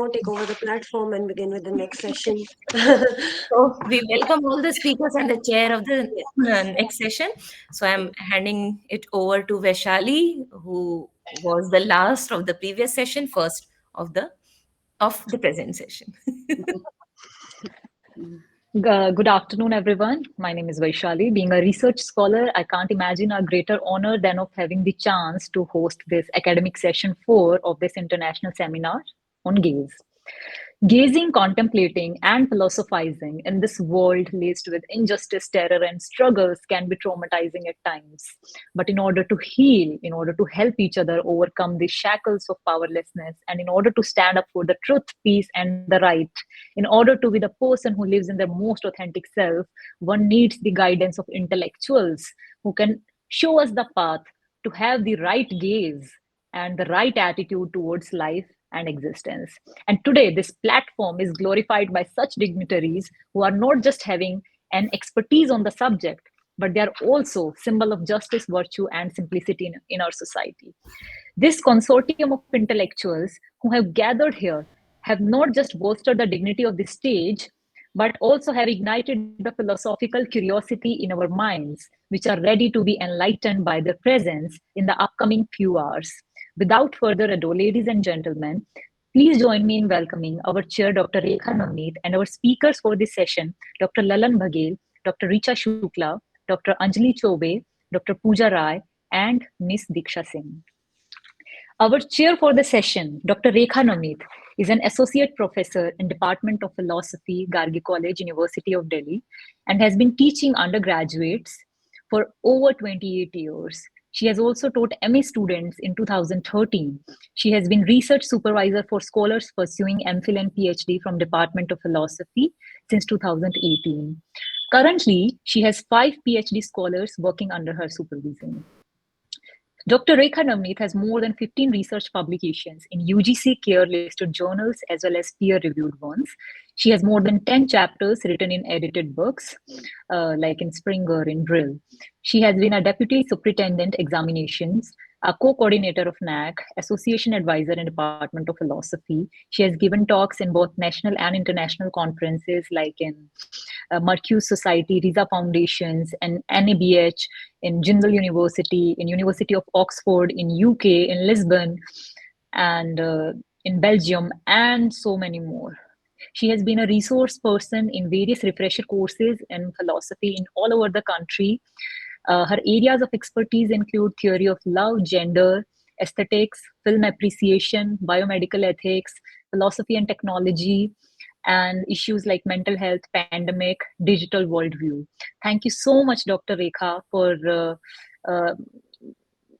now take over the platform and begin with the next session. So we welcome all the speakers and the chair of the Yeah. next session. So I'm handing it over to Vaishali, who was the last of the previous session, first of the present session. Good afternoon, everyone. My name is Vaishali. Being a research scholar, I can't imagine a greater honor than of having the chance to host this academic session 4 of this international seminar on gaze. Gazing, contemplating, and philosophizing in this world laced with injustice, terror, and struggles can be traumatizing at times. But in order to heal, in order to help each other overcome the shackles of powerlessness, and in order to stand up for the truth, peace, and the right, in order to be the person who lives in their most authentic self, one needs the guidance of intellectuals who can show us the path to have the right gaze and the right attitude towards life and existence. And today, this platform is glorified by such dignitaries who are not just having an expertise on the subject, but they are also symbol of justice, virtue, and simplicity in our society. This consortium of intellectuals who have gathered here have not just bolstered the dignity of the stage, but also have ignited the philosophical curiosity in our minds, which are ready to be enlightened by their presence in the upcoming few hours. Without further ado, ladies and gentlemen, please join me in welcoming our chair, Dr. Rekha Navneet, and our speakers for this session, Dr. Lalan Baghel, Dr. Richa Shukla, Dr. Anjali Chobe, Dr. Pooja Rai, and Ms. Diksha Singh. Our chair for the session, Dr. Rekha Navneet, is an associate professor in Department of Philosophy, Gargi College, University of Delhi, and has been teaching undergraduates for over 28 years. She has also taught MA students in 2013. She has been research supervisor for scholars pursuing MPhil and PhD from Department of Philosophy since 2018. Currently, she has 5 PhD scholars working under her supervision. Dr. Rekha Navneet has more than 15 research publications in UGC care-listed journals as well as peer-reviewed ones. She has more than 10 chapters written in edited books, like in Springer, in Drill. She has been a deputy superintendent examinations, a co-coordinator of NAC, association advisor in Department of Philosophy. She has given talks in both national and international conferences like in Mercure Society, Riza Foundations, and NABH, in Jindal University, in University of Oxford, in UK, in Lisbon, and in Belgium, and so many more. She has been a resource person in various refresher courses in philosophy in all over the country. Her areas of expertise include theory of love, gender, aesthetics, film appreciation, biomedical ethics, philosophy and technology, and issues like mental health, pandemic, digital worldview. Thank you so much, Dr. Rekha, uh,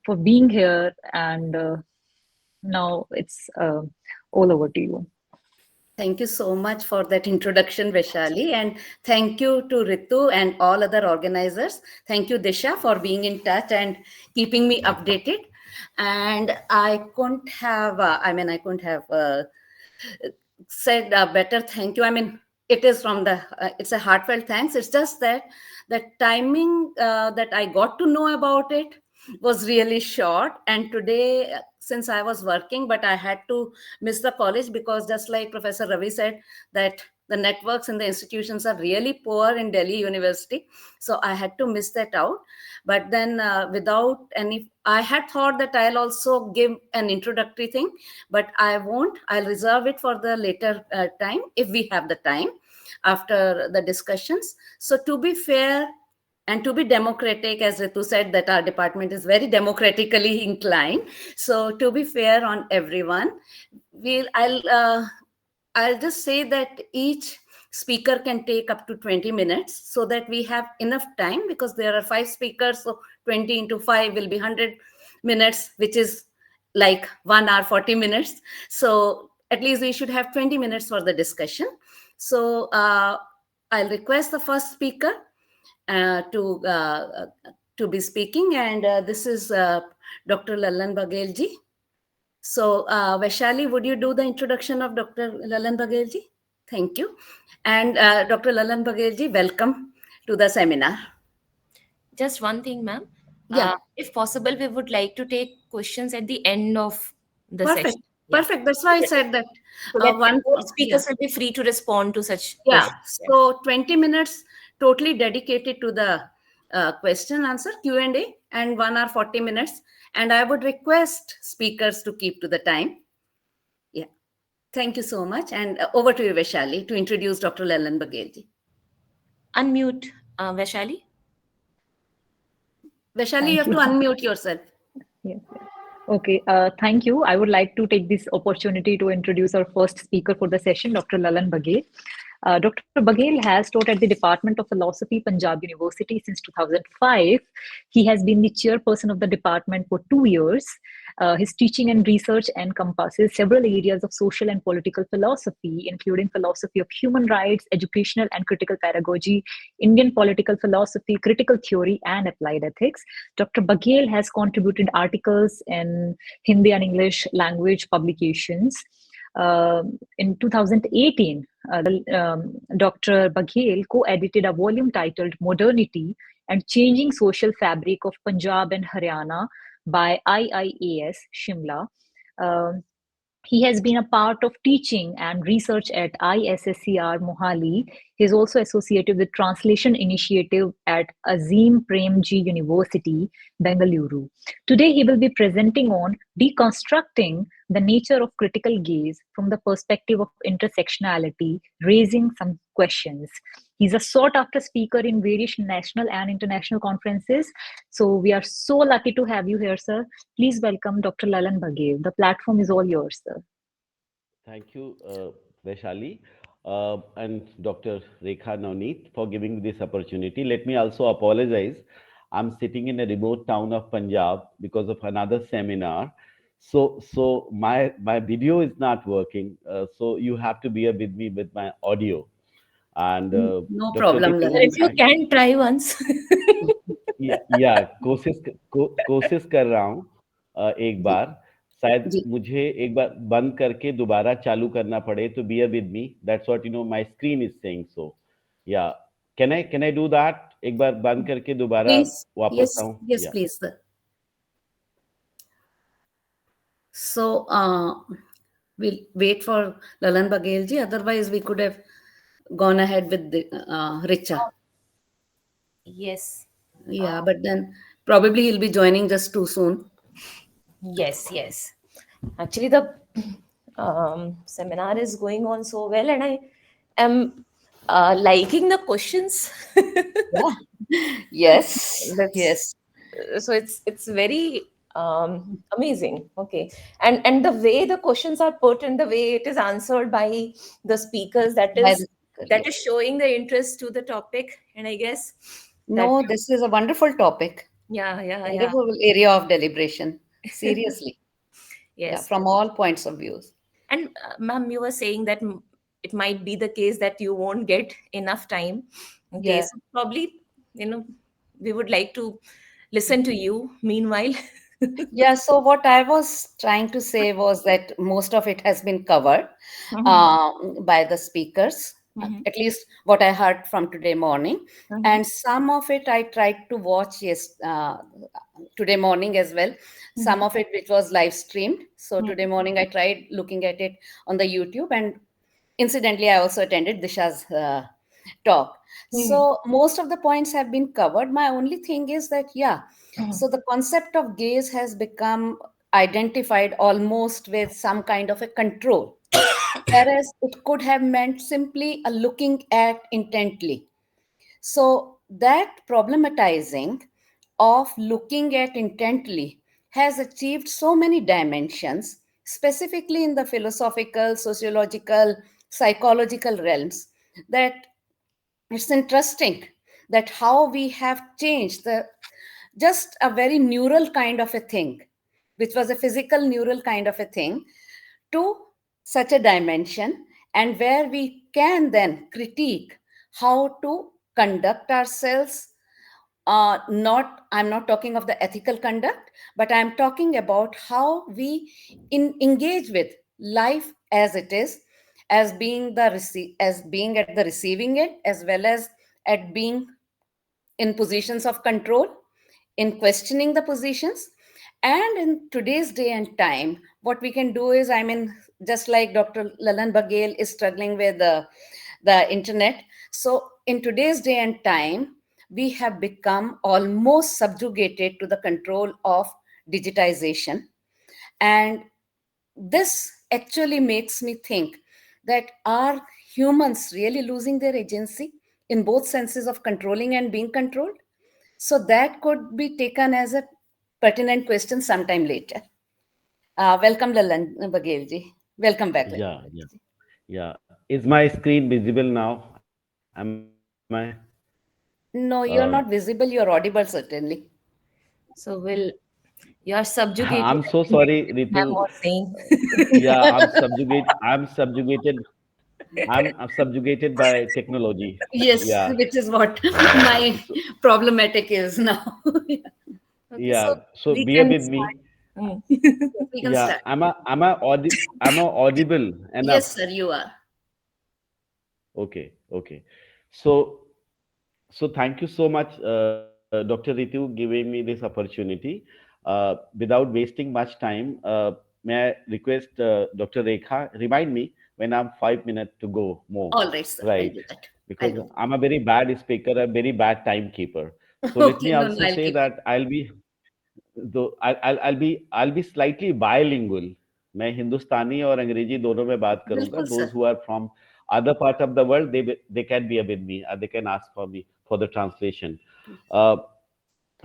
for being here. And now it's all over to you. Thank you so much for that introduction, Vaishali. And thank you to Ritu and all other organizers. Thank you, Disha, for being in touch and keeping me updated. And I couldn't have, said a better thank you. I mean, it is from it's a heartfelt thanks. It's just that the timing that I got to know about it was really short. And today, since I was working, but I had to miss the college because just like Professor Ravi said, that the networks in the institutions are really poor in Delhi University. So I had to miss that out. But then without any, I had thought that I'll also give an introductory thing, but I won't. I'll reserve it for the later time if we have the time after the discussions. So to be fair, and to be democratic, as Ritu said, that our department is very democratically inclined. So to be fair on everyone, I'll just say that each speaker can take up to 20 minutes so that we have enough time, because there are 5 speakers. So 20 into 5 will be 100 minutes, which is like 1 hour, 40 minutes. So at least we should have 20 minutes for the discussion. So I'll request the first speaker to be speaking, and this is Dr. Lalan Baghel ji. So Vaishali, would you do the introduction of Dr. Lalan Baghel ji? Thank you. And Dr. Lalan Baghel ji, welcome to the seminar. Just one thing, ma'am. Yeah. If possible, we would like to take questions at the end of the Perfect. session. Perfect. That's why I said that. So that One both speakers will be free to respond to such Yeah. questions. So 20 minutes totally dedicated to the question answer Q&A, and 1 hour 40 minutes. And I would request speakers to keep to the time. Yeah. Thank you so much. And over to you, Vaishali, to introduce Dr. Lalan Baghel. Unmute, Vaishali. Vaishali, you have Thank to you. unmute yourself. Yes. Okay, thank you. I would like to take this opportunity to introduce our first speaker for the session, Dr. Lalan Baghel. Dr. Baghel has taught at the Department of Philosophy, Punjab University since 2005. He has been the chairperson of the department for 2 years. His teaching and research encompasses several areas of social and political philosophy, including philosophy of human rights, educational and critical pedagogy, Indian political philosophy, critical theory, and applied ethics. Dr. Baghel has contributed articles in Hindi and English language publications. In 2018, Dr. Baghel co-edited a volume titled Modernity and Changing Social Fabric of Punjab and Haryana by IIAS, Shimla. He has been a part of teaching and research at ISSCR Mohali. He is also associated with Translation Initiative at Azim Premji University, Bengaluru. Today, he will be presenting on deconstructing the nature of critical gaze from the perspective of intersectionality, raising some questions. He's a sought-after speaker in various national and international conferences. So we are so lucky to have you here, sir. Please welcome Dr. Lalan Baghel. The platform is all yours, sir. Thank you, Vaishali, and Dr. Rekha Navneet for giving me this opportunity. Let me also apologize. I'm sitting in a remote town of Punjab because of another seminar. So my video is not working. So you have to bear with me with my audio. And No Dr. problem, Rekha, Lalan. If you can try once. कोशिश कर रहा हूँ एक बार शायद जी. मुझे एक बार बंद करके दोबारा चालू करना पड़े तो bear with me. That's what my screen is saying. So yeah, can I do that? एक बार बंद करके दोबारा Please. वापस आऊं? Yes, Yeah. please, sir. So we'll wait for Lalan Baghel ji. Otherwise, we could have gone ahead with the, Richa. Yes. Yeah, but then probably he'll be joining just too soon. Yes. Actually, the seminar is going on so well, and I am liking the questions. Yeah. Yes. That's- Yes. So it's very amazing. Okay, and the way the questions are put and the way it is answered by the speakers, that is showing the interest to the topic. And I guess No, this is a wonderful topic. yeah. Wonderful area of deliberation. Seriously. Yes. Yeah, from all points of views. And ma'am, you were saying that it might be the case that you won't get enough time. Okay, Yeah. so probably, we would like to listen to you meanwhile. Yeah, so what I was trying to say was that most of it has been covered by the speakers, at least what I heard from today morning. And some of it I tried to watch today morning as well. Some of it which was live streamed. So today morning I tried looking at it on the YouTube, and incidentally I also attended Disha's talk. So most of the points have been covered. My only thing is that, so the concept of gaze has become identified almost with some kind of a control, whereas it could have meant simply a looking at intently. So that problematizing of looking at intently has achieved so many dimensions, specifically in the philosophical, sociological, psychological realms, that it's interesting that how we have changed just a very neural kind of a thing, which was a physical neural kind of a thing, to such a dimension, and where we can then critique how to conduct ourselves. I'm not talking of the ethical conduct, but I'm talking about how we engage with life as it is, as being as being at the receiving end, as well as at being in positions of control, in questioning the positions. And in today's day and time, what we can do is, I mean, just like Dr. Lalan Baghel is struggling with the internet. So in today's day and time, we have become almost subjugated to the control of digitization. And this actually makes me think that are humans really losing their agency in both senses of controlling and being controlled? So that could be taken as a pertinent question sometime later. Welcome, Lalan Baghel ji. Welcome back. Yeah, yeah, yeah. Is my screen visible now? Am I? No, you're not visible. You're audible, certainly. So you're subjugated. I'm so I think sorry, you have Ritu. more saying. Yeah, I'm subjugated by technology. Yes, Yeah. which is what my So, problematic is now. Okay, so yeah. So we bear can with start. me. Mm. We can Yeah. start. Am I audible Yes, enough? sir, you are. Okay. Okay. So thank you so much, Dr. Ritu, giving me this opportunity. Without wasting much time, may I request Dr. Rekha remind me when I'm 5 minutes to go more, All right, sir. I'll right? do that. I'll Because do I'm a very bad speaker, a very bad timekeeper. that. So let Okay, me no, no, also I'll say keep it. that I'll be slightly bilingual. मैं हिंदुस्तानी और अंग्रेजी दोनों में बात करूंगा. Bilkul, Those sir. who are from other part of the world, they can be with me. They can ask for me for the translation. Uh,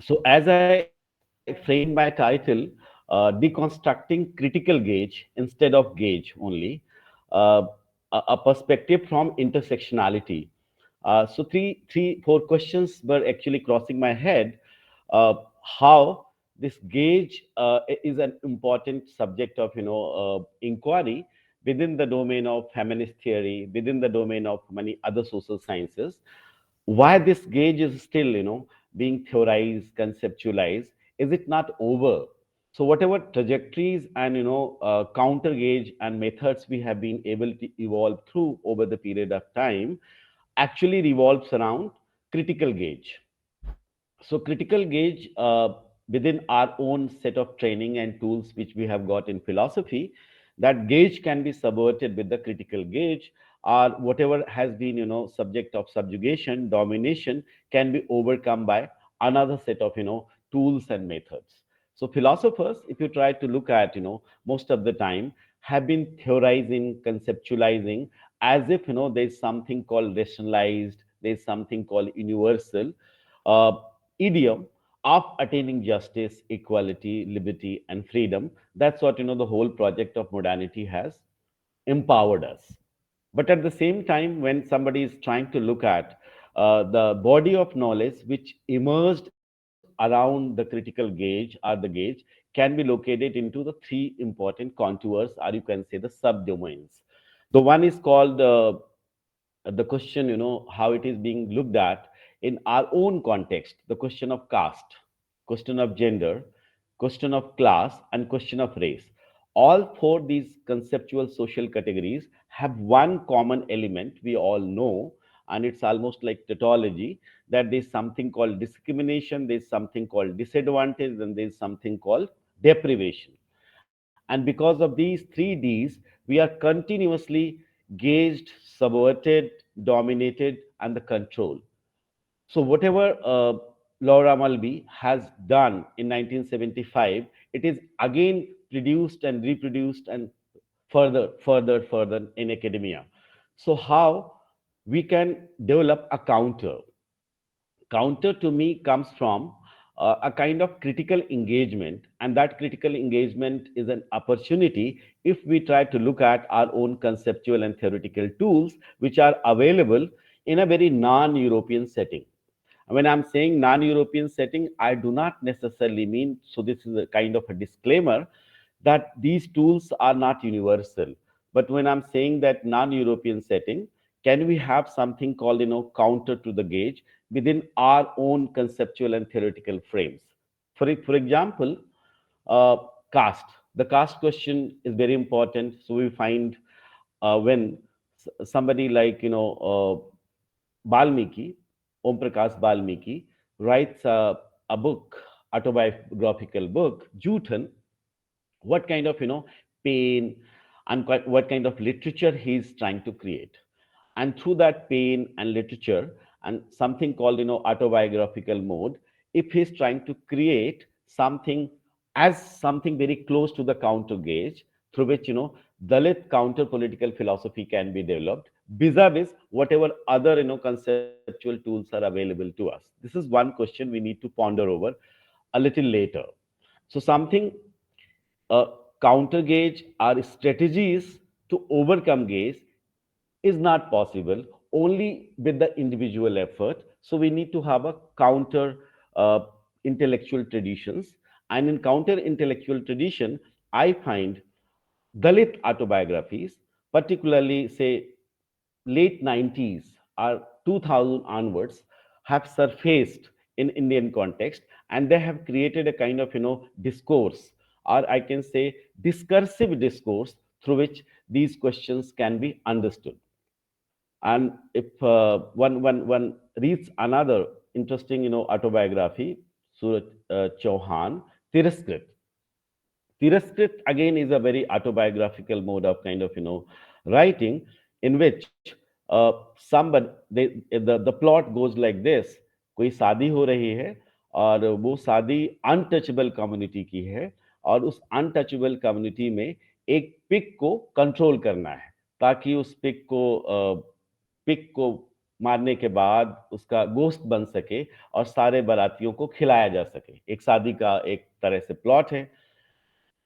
so as I framed my title, deconstructing critical gauge instead of gauge only, uh, a perspective from intersectionality. So three, four questions were actually crossing my head. How this gauge is an important subject of inquiry within the domain of feminist theory, within the domain of many other social sciences. Why this gauge is still being theorized, conceptualized? Is it not over? So whatever trajectories and counter gauge and methods we have been able to evolve through over the period of time actually revolves around critical gauge. So critical gauge, within our own set of training and tools which we have got in philosophy, that gauge can be subverted with the critical gauge, or whatever has been subject of subjugation, domination, can be overcome by another set of tools and methods. So philosophers, if you try to look at most of the time, have been theorizing, conceptualizing, as if there's something called rationalized, there's something called universal uh, idiom of attaining justice, equality, liberty, and freedom. That's what the whole project of modernity has empowered us. But at the same time, when somebody is trying to look at the body of knowledge which emerged around the critical gauge or the gauge, can be located into the three important contours, or you can say the subdomains. The one is called the question, how it is being looked at in our own context, the question of caste, question of gender, question of class, and question of race. All four these conceptual social categories have one common element we all know, and it's almost like tautology, that there's something called discrimination, there's something called disadvantage, and there's something called deprivation. And because of these three Ds, we are continuously gauged, subverted, dominated, and the control. So whatever Laura Mulvey has done in 1975, it is again produced and reproduced and further in academia. So how we can develop a counter? Counter to me comes from a kind of critical engagement, and that critical engagement is an opportunity if we try to look at our own conceptual and theoretical tools which are available in a very non-European setting. When I'm saying non-European setting, I do not necessarily mean, so this is a kind of a disclaimer, that these tools are not universal. But when I'm saying that non-European setting, can we have something called counter to the gauge within our own conceptual and theoretical frames? For example, uh, caste. The caste question is very important. So we find when somebody like Balmiki, Om Prakash Balmiki, writes a book, autobiographical book, Jutan, what kind of pain, and what kind of literature he's trying to create. And through that pain and literature and something called, autobiographical mode, if he's trying to create something as something very close to the counter gauge, through which, Dalit counter political philosophy can be developed vis-a-vis whatever other, conceptual tools are available to us. This is one question we need to ponder over a little later. So something, counter gauge are strategies to overcome gaze is not possible only with the individual effort. So we need to have a counter, intellectual traditions. And in counter intellectual tradition, I find Dalit autobiographies, particularly say late 90s or 2000 onwards, have surfaced in Indian context, and they have created a kind of, discourse, or I can say discursive discourse, through which these questions can be understood. And if one reads another interesting, autobiography, Suraj Chauhan, Tiraskrit. Tiraskrit again is a very autobiographical mode of kind of, writing, in which somebody, the plot goes like this: कोई शादी हो रही है और वो शादी untouchable community की है, और उस अनटचेबल कम्युनिटी में एक पिग को कंट्रोल करना है, ताकि उस पिग को मारने के बाद उसका गोश्त बन सके और सारे बारातियों को खिलाया जा सके। एक शादी का एक तरह से प्लॉट है।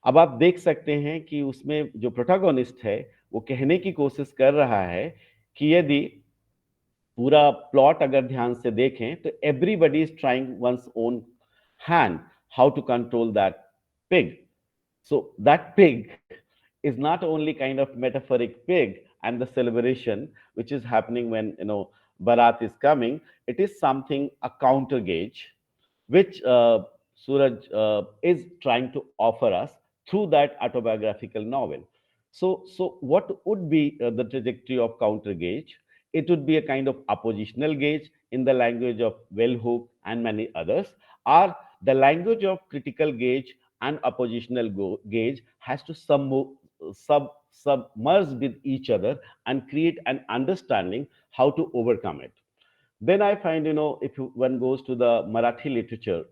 अब आप देख सकते हैं कि उसमें जो प्रोटैगनिस्ट है वो कहने की कोशिश कर रहा है कि यदि पूरा प्लॉट अगर ध्यान से देखें तो everybody is trying one's own hand how to control that pig. So that pig is not only kind of metaphoric pig and the celebration which is happening when, Bharat is coming. It is something, a counter gauge, which Suraj is trying to offer us through that autobiographical novel. So what would be the trajectory of counter gauge? It would be a kind of oppositional gauge in the language of Wellhoek and many others, or the language of critical gauge and oppositional gauge has to submerge with each other and create an understanding how to overcome it. Then I find, if one goes to the Marathi literature,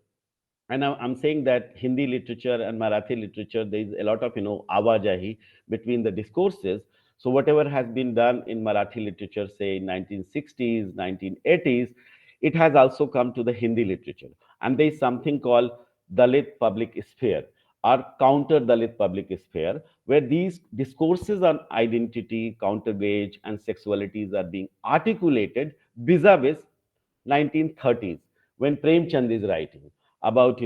and I'm saying that Hindi literature and Marathi literature, there is a lot of, awajahi between the discourses. So whatever has been done in Marathi literature, say in 1960s, 1980s, it has also come to the Hindi literature. And there is something called Dalit public sphere or counter Dalit public sphere, where these discourses on identity, counter gauge, and sexualities are being articulated vis-a-vis 1930s, when Premchand is writing about,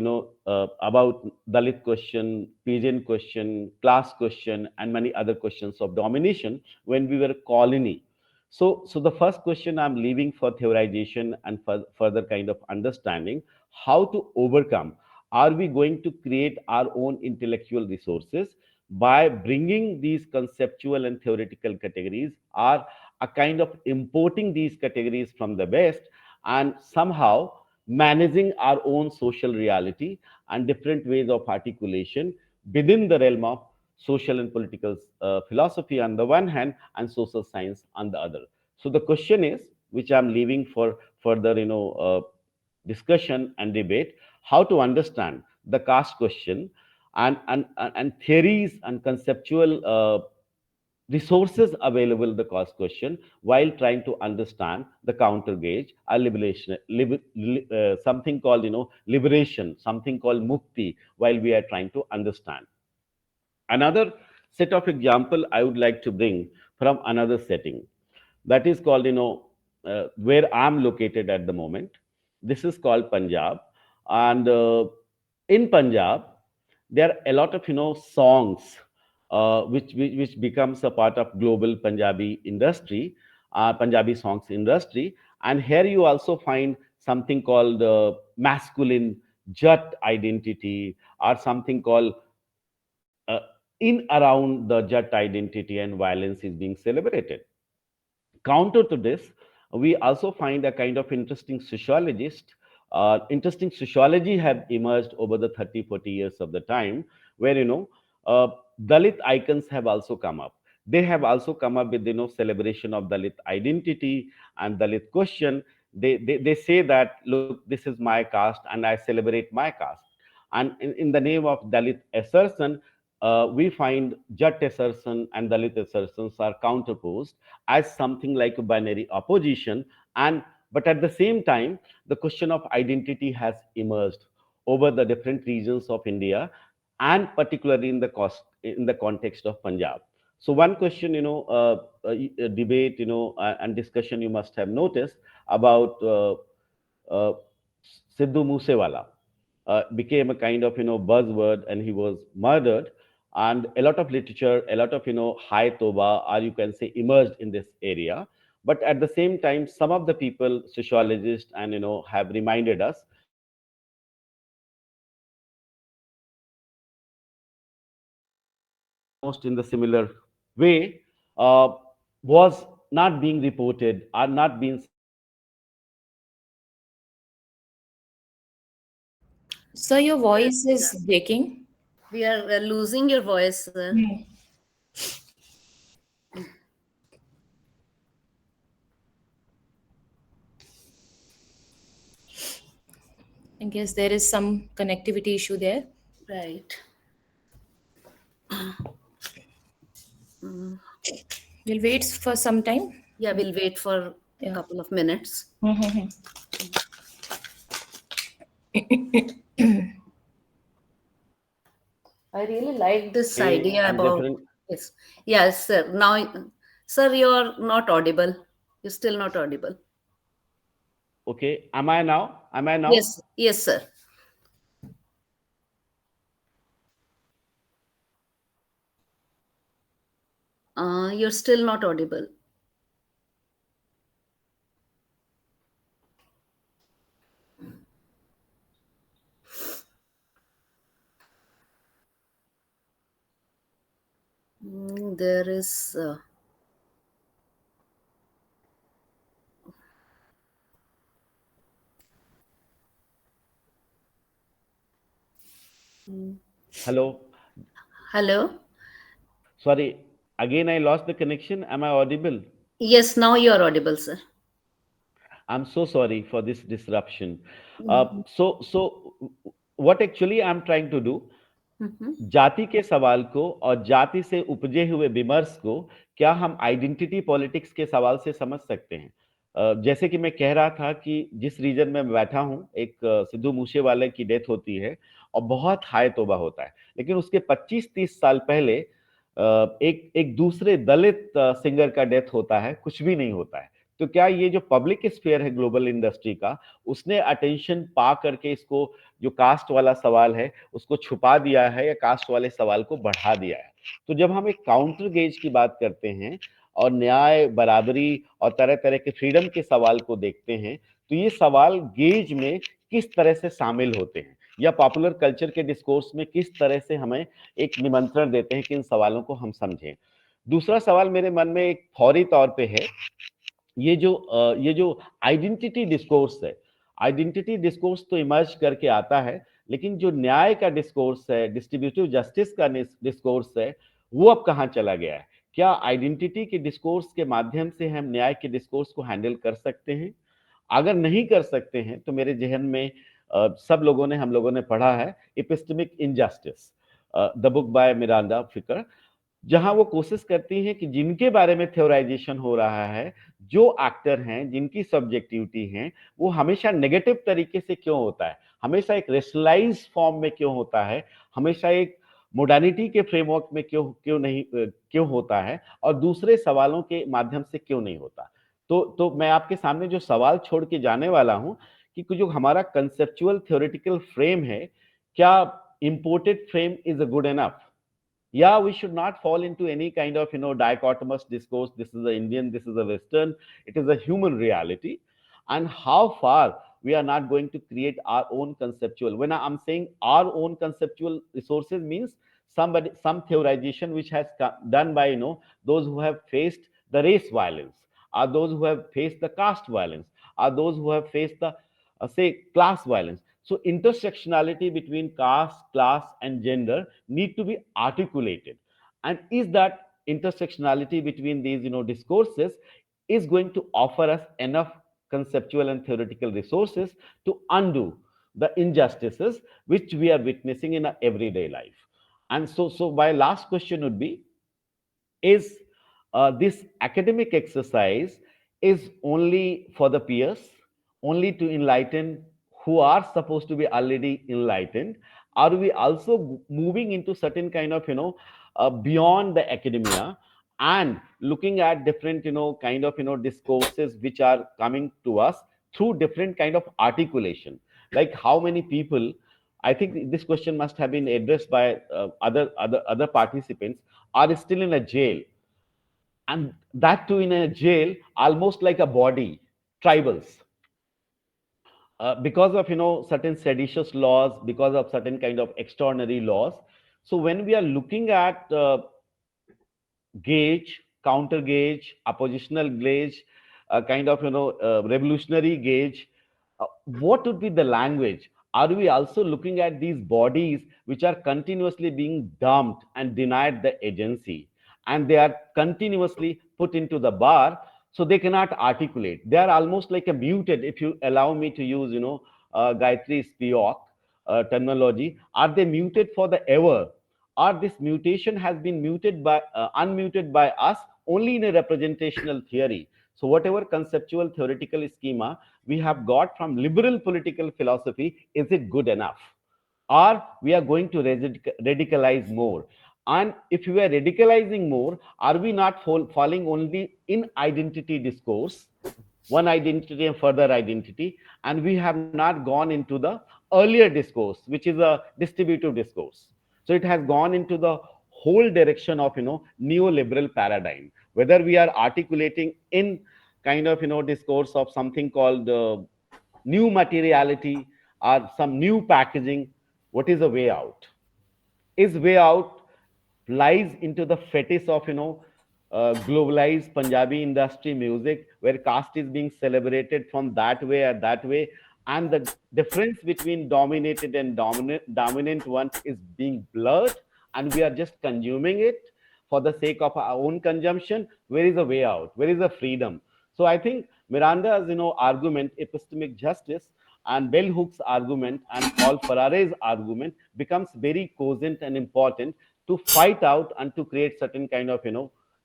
about Dalit question, peasant question, class question, and many other questions of domination when we were a colony. So the first question I'm leaving for theorization and for further kind of understanding how to overcome. Are we going to create our own intellectual resources by bringing these conceptual and theoretical categories, or a kind of importing these categories from the West and somehow managing our own social reality and different ways of articulation within the realm of social and political philosophy on the one hand and social science on the other? So the question is, which I'm leaving for further, discussion and debate, how to understand the caste question and theories and conceptual resources available the caste question, while trying to understand the counter gauge or liberation, something called, liberation, something called mukti, while we are trying to understand. Another set of example I would like to bring from another setting, that is called, where I'm located at the moment. This is called Punjab. And in Punjab, there are a lot of, songs which becomes a part of global Punjabi industry, Punjabi songs industry. And here you also find something called masculine Jat identity, or something called in around the Jat identity and violence is being celebrated. Counter to this, we also find a kind of interesting sociologist. Interesting sociology have emerged over the 30-40 years of the time, where, Dalit icons have also come up. They have also come up with celebration of Dalit identity and Dalit question. They say that, look, this is my caste and I celebrate my caste. And in the name of Dalit assertion, we find Jat assertion and Dalit assertions are counterposed as something like a binary opposition. And but at the same time, the question of identity has emerged over the different regions of India, and particularly in the context of Punjab. So one question, debate, and discussion you must have noticed about uh, Sidhu Moosewala became a kind of buzzword, and he was murdered. And a lot of literature, a lot of high toba, or you can say, emerged in this area. But at the same time, some of the people, sociologists, and have reminded us almost in the similar way, was not being reported or not being. So your voice is breaking. We are losing your voice, sir. I guess there is some connectivity issue there. Right. We'll wait for some time. Yeah, we'll wait for a couple of minutes. I really like this idea about this. Yes, sir. Now, sir, you're not audible. You're still not audible. Okay. Am I now? Yes. Yes, sir. You're still not audible. There is. Hello. Hello. Sorry. Again, I lost the connection. Am I audible? Yes, now you are audible, sir. I'm so sorry for this disruption. So what actually I'm trying to do, जाति के सवाल को और जाति से उपजे हुए विमर्श को क्या हम आइडेंटिटी पॉलिटिक्स के सवाल से समझ सकते हैं? जैसे कि मैं कह रहा था कि जिस रीजन में मैं बैठा हूं, एक सिद्धू मूसेवाले की डेथ होती है और बहुत हाय तौबा होता है, लेकिन उसके 25-30 साल पहले एक दूसरे दलित सिंगर का डेथ होता है, कुछ भी नहीं होता है। तो क्या ये जो पब्लिक स्फीयर है ग्लोबल इंडस्ट्री का, उसने अटेंशन पा करके इसको जो कास्ट वाला सवाल है उसको छुपा दिया है या कास्ट वाले सवाल को बढ़ा दिया है? तो जब हम एक काउंटर गेज की बात करते हैं और न्याय, बराबरी और तरह तरह के फ्रीडम के सवाल को देखते हैं, तो ये सवाल गेज में किस तरह से शामिल होते हैं या पॉपुलर कल्चर के डिस्कोर्स में किस तरह से हमें एक निमंत्रण देते हैं कि इन सवालों को हम समझें। दूसरा सवाल मेरे मन में एक फौरी तौर पे है, ये जो आइडेंटिटी डिस्कोर्स है, आइडेंटिटी डिस्कोर्स तो इमर्ज करके आता है, लेकिन जो न्याय का डिस्कोर्स है, डिस्ट्रीब्यूटिव जस्टिस का डिस्कोर्स है, वो अब कहाँ चला गया है? क्या आइडेंटिटी के डिस्कोर्स के माध्यम से हम न्याय के डिस्कोर्स को हैंडल कर सकते हैं? अगर नहीं कर सकते हैं तो मेरे जहन में हम लोगों ने पढ़ा है epistemic injustice, the book by Miranda फिकर, जहां वो कोशिश करती हैं कि जिनके बारे में थ्योराइजेशन हो रहा है, जो एक्टर हैं, जिनकी सब्जेक्टिविटी है, वो हमेशा नेगेटिव तरीके से क्यों होता है, हमेशा एक रेशनलाइज फॉर्म में क्यों होता है, हमेशा एक मोडालिटी के फ्रेमवर्क में क्यों होता है और दूसरे सवालों के माध्यम से क्यों नहीं होता। तो मैं आपके सामने जो सवाल छोड़ के जाने वाला हूं कि जो हमारा कंसेप्चुअल थ्योरेटिकल फ्रेम है, क्या imported frame is a good enough? Yeah, we should not fall into any kind of dichotomous discourse, this is the Indian, this is the Western. It is a human reality, and how far we are not going to create our own conceptual, when I'm saying our own conceptual resources, means some theorization which has done by those who have faced the race violence, are those who have faced the caste violence, are those who have faced the say class violence. So intersectionality between caste, class, and gender need to be articulated. And is that intersectionality between these discourses is going to offer us enough conceptual and theoretical resources to undo the injustices which we are witnessing in our everyday life. And so my last question would be, is this academic exercise is only for the peers, only to enlighten who are supposed to be already enlightened? Are we also moving into certain kind of beyond the academia and looking at different kind of discourses which are coming to us through different kind of articulation? Like how many people, I think this question must have been addressed by other participants, are still in a jail, and that too in a jail almost like a body, tribals, because of certain seditious laws, because of certain kind of extraordinary laws. So when we are looking at gauge, counter gauge, oppositional gauge, kind of revolutionary gauge, what would be the language? Are we also looking at these bodies which are continuously being dumped and denied the agency, and they are continuously put into the bar, so they cannot articulate? They are almost like a muted, if you allow me to use Gayatri Spivak terminology. Are they muted for the ever, or this mutation has been muted by unmuted by us only in a representational theory? So whatever conceptual theoretical schema we have got from liberal political philosophy, is it good enough, or we are going to radicalize more? And if we are radicalizing more, are we not falling only in identity discourse, one identity and further identity, and we have not gone into the earlier discourse, which is a distributive discourse? So it has gone into the whole direction of neoliberal paradigm, whether we are articulating in kind of discourse of something called new materiality or some new packaging. What is the way out? Is way out lies into the fetish of globalized Punjabi industry music, where caste is being celebrated from that way or that way, and the difference between dominated and dominant one is being blurred, and we are just consuming it for the sake of our own consumption. Where is the way out? Where is the freedom? So I think Miranda's argument, epistemic justice, and Bell Hooks' argument and Paul Farare's argument becomes very cogent and important to fight out and to create certain kind of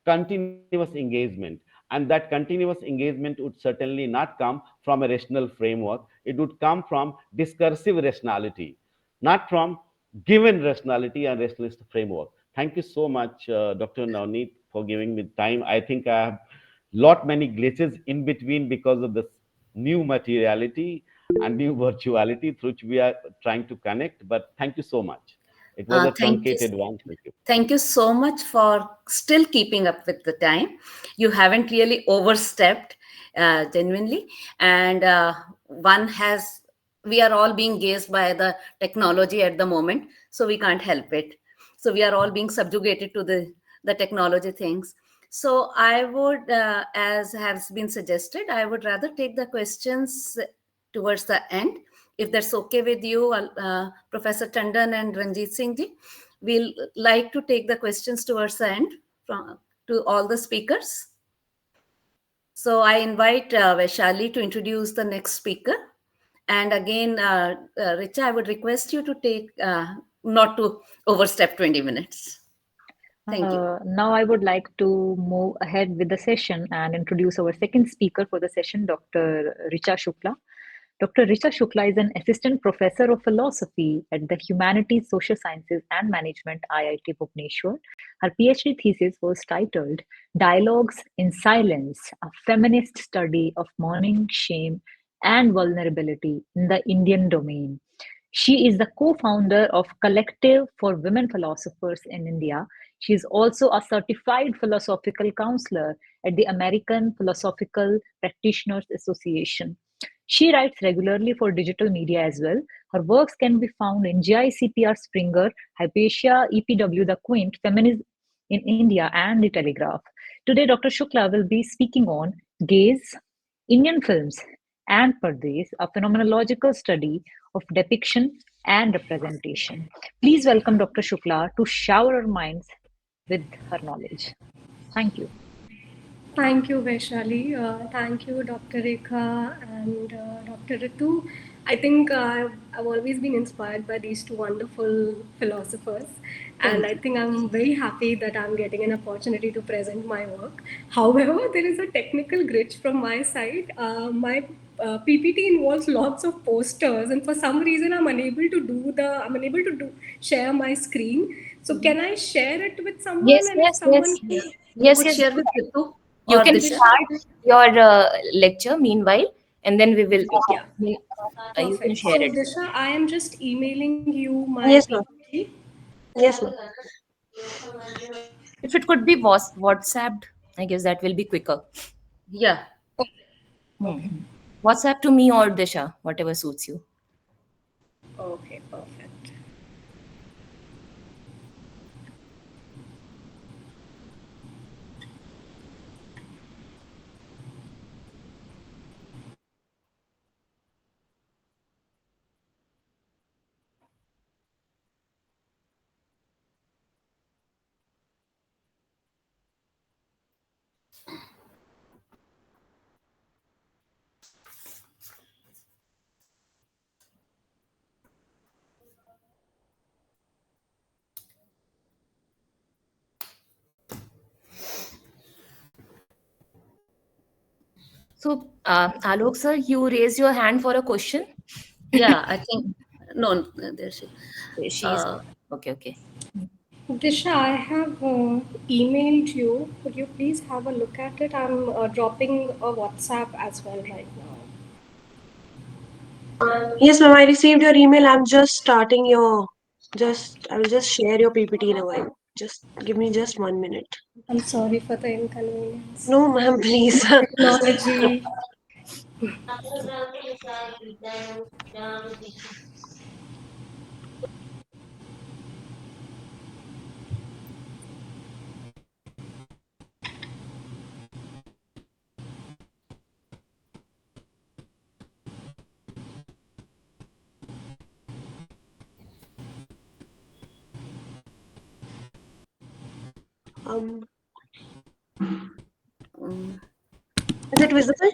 continuous engagement. And that continuous engagement would certainly not come from a rational framework. It would come from discursive rationality, not from given rationality and rationalist framework. Thank you so much, Dr. Navneet, for giving me time. I think I have lot many glitches in between because of this new materiality and new virtuality through which we are trying to connect. But thank you so much. It was a truncated one. Thank you. Thank you so much for still keeping up with the time. You haven't really overstepped, genuinely. And we are all being gazed by the technology at the moment, so we can't help it. So we are all being subjugated to the technology things. So I would, as has been suggested, I would rather take the questions towards the end. If that's okay with you, Professor Tandon and Ranjit Singh ji, we'll like to take the questions towards the end to all the speakers. So I invite Vaishali to introduce the next speaker. And again, Richa, I would request you to take, not to overstep 20 minutes. Thank you. Now I would like to move ahead with the session and introduce our second speaker for the session, Dr. Richa Shukla. Dr. Richa Shukla is an assistant professor of philosophy at the Humanities, Social Sciences and Management, IIT Bhubaneswar. Her PhD thesis was titled Dialogues in Silence, a Feminist Study of Mourning, Shame and Vulnerability in the Indian Domain. She is the co-founder of Collective for Women Philosophers in India. She is also a certified philosophical counselor at the American Philosophical Practitioners Association. She writes regularly for digital media as well. Her works can be found in GICPR Springer, Hypatia, EPW The Quint, Feminism in India, and The Telegraph. Today, Dr. Shukla will be speaking on Gaze, Indian Films, and Pardes, a phenomenological study of depiction and representation. Please welcome Dr. Shukla to shower our minds with her knowledge. Thank you. Thank you, Vaishali. Thank you, Dr. Rekha and Dr. Ritu. I think I've always been inspired by these two wonderful philosophers. And I think I'm very happy that I'm getting an opportunity to present my work. However, there is a technical glitch from my side. My PPT involves lots of posters, and for some reason, I'm unable to share my screen. So, can I share it with someone? Yes, And if yes, someone yes. can, Yes, Could yes. share with Ritu You or can Disha. start your lecture meanwhile, and then we will. yeah. You can Perfect. share So, it. Disha, I am just emailing you my Yes, ma'am. PPT. Yes, ma'am. If it could be WhatsApped, I guess that will be quicker. Yeah. WhatsApp to me or Disha, whatever suits you. Okay, perfect. So, Alok sir, you raise your hand for a question. Yeah, I think no, there she. She's Uh, okay. Disha, I have emailed you. Could you please have a look at it? I'm dropping a WhatsApp as well right now. Yes, ma'am. I received your email. I'm just starting your. I will just share your PPT in a while. Just give me just 1 minute. I'm sorry for the inconvenience. No, ma'am, please. Technology. um, um, is it visible?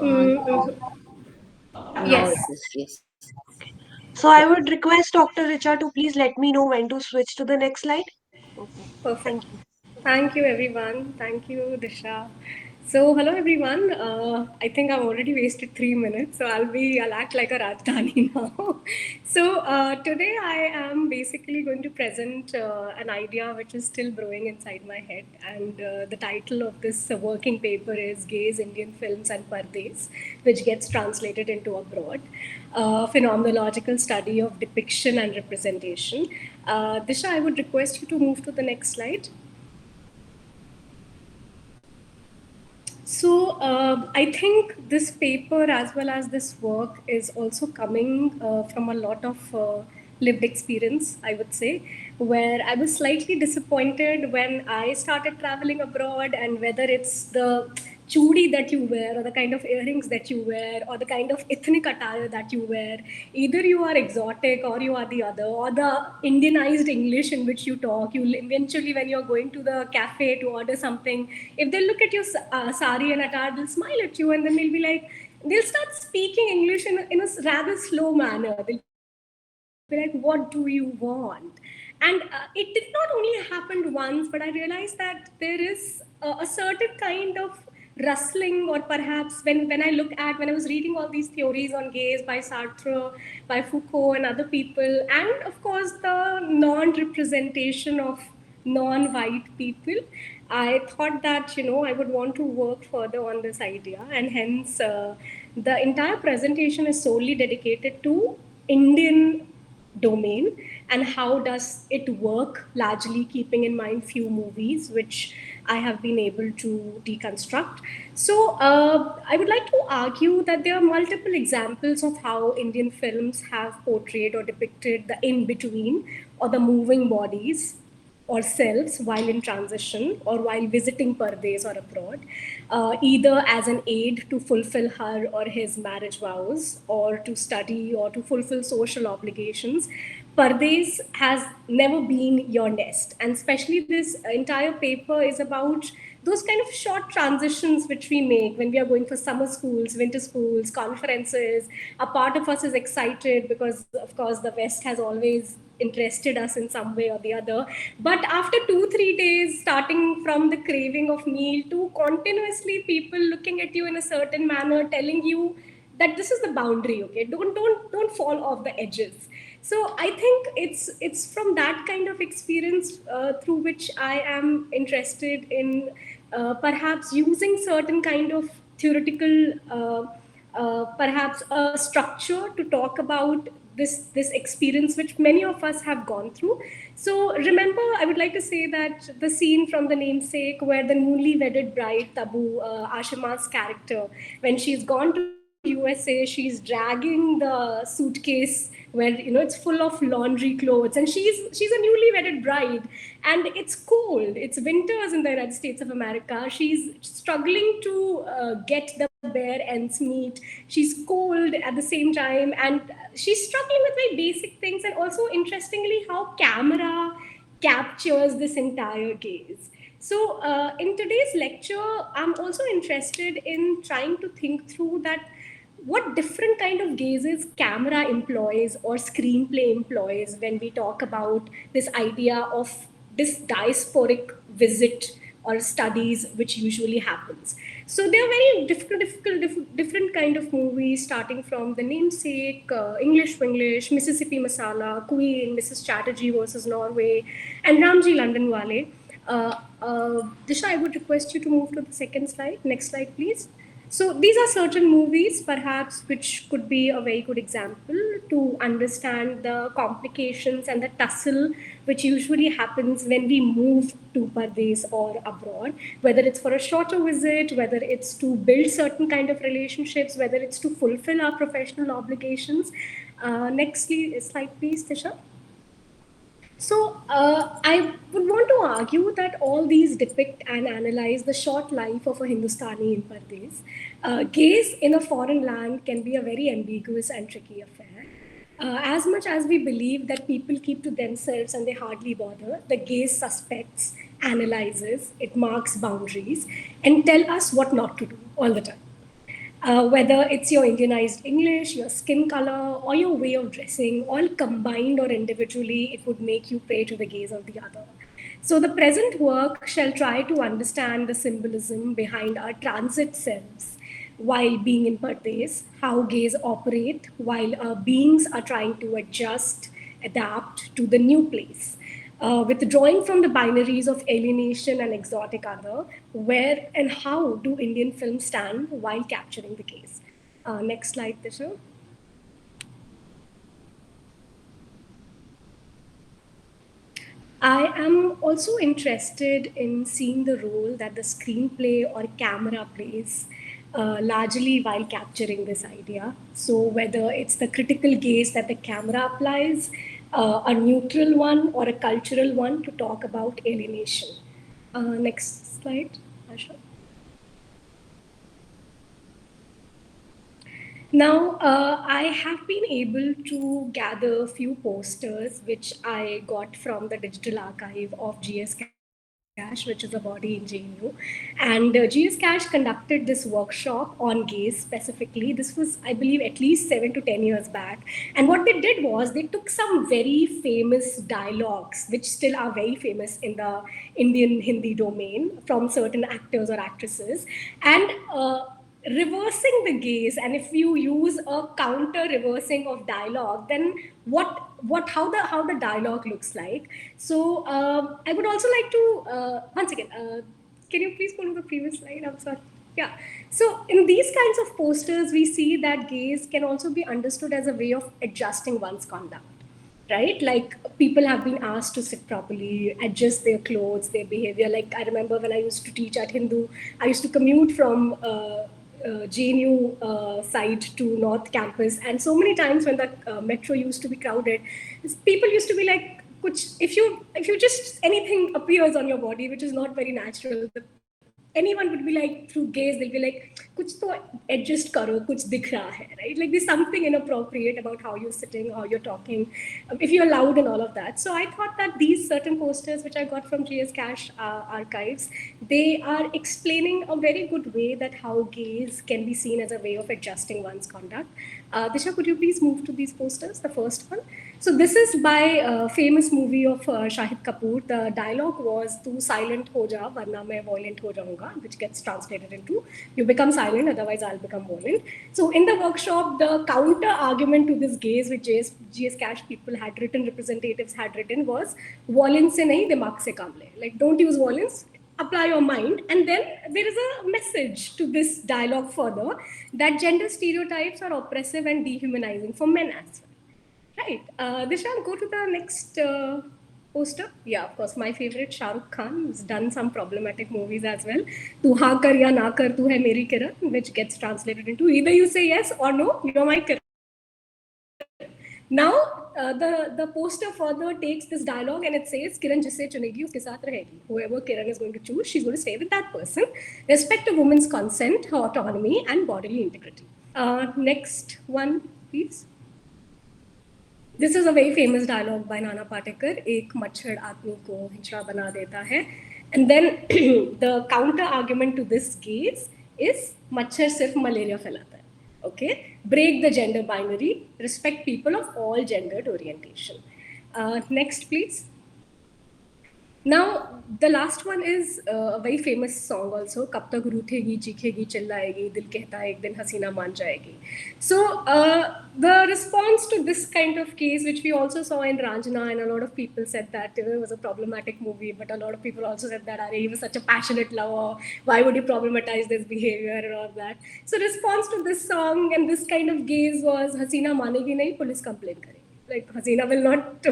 Mm, no, yes. it is, yes. So I would request Dr. Richa to please let me know when to switch to the next slide. Okay. Perfect. Thank you. Thank you, everyone. Thank you, Disha. So, hello, everyone. I think I've already wasted 3 minutes, so I'll act like a Rajdhani now. So, today I am basically going to present an idea which is still brewing inside my head, and the title of this working paper is "Gays, Indian Films and Pardes," which gets translated into abroad. Phenomenological study of depiction and representation. Disha, I would request you to move to the next slide. So I think this paper, as well as this work, is also coming from a lot of lived experience, I would say, where I was slightly disappointed when I started traveling abroad, and whether it's the chudi that you wear, or the kind of earrings that you wear, or the kind of ethnic attire that you wear, either you are exotic or you are the other, or the Indianized English in which you talk. You eventually, when you're going to the cafe to order something, if they look at your sari and attire, they'll smile at you, and then they'll start speaking English in a rather slow manner. They'll be like, what do you want? And it did not only happen once, but I realized that there is a certain kind of rustling, or perhaps when I was reading all these theories on gays by Sartre, by Foucault and other people, and of course the non-representation of non-white people, I thought that I would want to work further on this idea, and hence the entire presentation is solely dedicated to Indian domain and how does it work, largely keeping in mind few movies which I have been able to deconstruct. So I would like to argue that there are multiple examples of how Indian films have portrayed or depicted the in-between, or the moving bodies or selves while in transition or while visiting Pardes or abroad, either as an aid to fulfill her or his marriage vows, or to study or to fulfill social obligations, Pardes has never been your nest. And especially this entire paper is about those kind of short transitions which we make when we are going for summer schools, winter schools, conferences. A part of us is excited because, of course, the West has always interested us in some way or the other. But after 2-3 days, starting from the craving of meal to continuously people looking at you in a certain manner, telling you that this is the boundary, okay? Don't fall off the edges. So I think it's from that kind of experience through which I am interested in perhaps using certain kind of theoretical perhaps a structure to talk about this experience which many of us have gone through. So remember, I would like to say that the scene from The Namesake where the newly wedded bride Tabu, Ashima's character, when she's gone to USA, she's dragging the suitcase where it's full of laundry clothes, and she's a newly wedded bride, and it's cold. It's winters in the United States of America. She's struggling to get the bare ends meet. She's cold at the same time, and she's struggling with very basic things. And also, interestingly, how camera captures this entire gaze. So in today's lecture, I'm also interested in trying to think through that what different kind of gazes camera employs or screenplay employs when we talk about this idea of this diasporic visit or studies which usually happens. So there are very different kind of movies, starting from The Namesake, English Winglish, Mississippi Masala, Queen, Mrs. Chatterjee versus Norway, and Ramji Londonwale. Disha, I would request you to move to the second slide. Next slide, please. So these are certain movies, perhaps, which could be a very good example to understand the complications and the tussle which usually happens when we move to Pardes or abroad, whether it's for a shorter visit, whether it's to build certain kind of relationships, whether it's to fulfill our professional obligations. Next slide, please, Tisha. So I would want to argue that all these depict and analyze the short life of a Hindustani in Pardes. Gaze in a foreign land can be a very ambiguous and tricky affair. As much as we believe that people keep to themselves and they hardly bother, the gaze suspects, analyzes, it marks boundaries, and tell us what not to do all the time. Whether it's your Indianized English, your skin color, or your way of dressing, all combined or individually, it would make you prey to the gaze of the other. So the present work shall try to understand the symbolism behind our transit selves while being in Pardes, how gaze operate while our beings are trying to adjust, adapt to the new place. Withdrawing from the binaries of alienation and exotic other, where and how do Indian films stand while capturing the gaze? Next slide, Tisha. I am also interested in seeing the role that the screenplay or camera plays largely while capturing this idea. So whether it's the critical gaze that the camera applies, a neutral one or a cultural one to talk about alienation. Next slide, Asha. Now, I have been able to gather a few posters which I got from the digital archive of GS Cash, which is a body in JNU. And GS Cash conducted this workshop on gaze specifically. This was, I believe, at least 7 to 10 years back. And what they did was they took some very famous dialogues, which still are very famous in the Indian Hindi domain from certain actors or actresses, and reversing the gaze. And if you use a counter reversing of dialogue, then how the dialogue looks like. So I would also like to once again, can you please go to the previous slide? I'm sorry. Yeah. So in these kinds of posters, we see that gaze can also be understood as a way of adjusting one's conduct. Right? Like people have been asked to sit properly, adjust their clothes, their behavior. Like I remember when I used to teach at Hindu, I used to commute from JNU side to North Campus, and so many times when the metro used to be crowded, people used to be like, if you just anything appears on your body which is not very natural, anyone would be like, through gaze, they'll be like, kuch to adjust karo, kuch dikh raha hai, right? Like there's something inappropriate about how you're sitting, how you're talking, if you're loud and all of that. So I thought that these certain posters, which I got from GS Cash archives, they are explaining a very good way that how gaze can be seen as a way of adjusting one's conduct. Disha, could you please move to these posters, the first one? So this is by a famous movie of Shahid Kapoor. The dialogue was, "Tu silent ho ja, warna main violent ho jaunga," which gets translated into, "You become silent, otherwise I'll become violent." So in the workshop, the counter argument to this gaze, which GS Cash people had written, representatives had written, was, "Violence se nahi, dimag se kaam le." Like, don't use violence, apply your mind. And then there is a message to this dialogue further, that gender stereotypes are oppressive and dehumanizing for men as well. Right. Dishan, go to the next poster. Yeah, of course, my favorite, Shah Rukh Khan, has done some problematic movies as well. "Tu haan kar ya na kar, tu hai meri Kiran," which gets translated into, either you say yes or no, you're my Kiran. Now, the poster further takes this dialogue and it says, "Kiran jisse chunegi, uske saath rahegi." Whoever Kiran is going to choose, she's going to stay with that person. Respect a woman's consent, her autonomy, and bodily integrity. Next one, please. This is a very famous dialogue by Nana Patekar. "Ek machhar aadmi ko hinchra bana deta hai." And then the counter argument to this gaze is, "Machhar sirf malaria phailata hai." Okay, break the gender binary, respect people of all gendered orientation. Next, please. Now, the last one is a very famous song also, "Kab tak रूठेगी चीखेगी चिल्लाएगी, दिल कहता है एक दिन हसीना मान जाएगी." So the response to this kind of case, which we also saw in Ranjana, and a lot of people said that it was a problematic movie, but a lot of people also said that he was such a passionate lover, why would he problematize this behavior and all of that. So response to this song and this kind of gaze was, "Hasina manegi nahi, police complain karegi." Like, Hasina will not,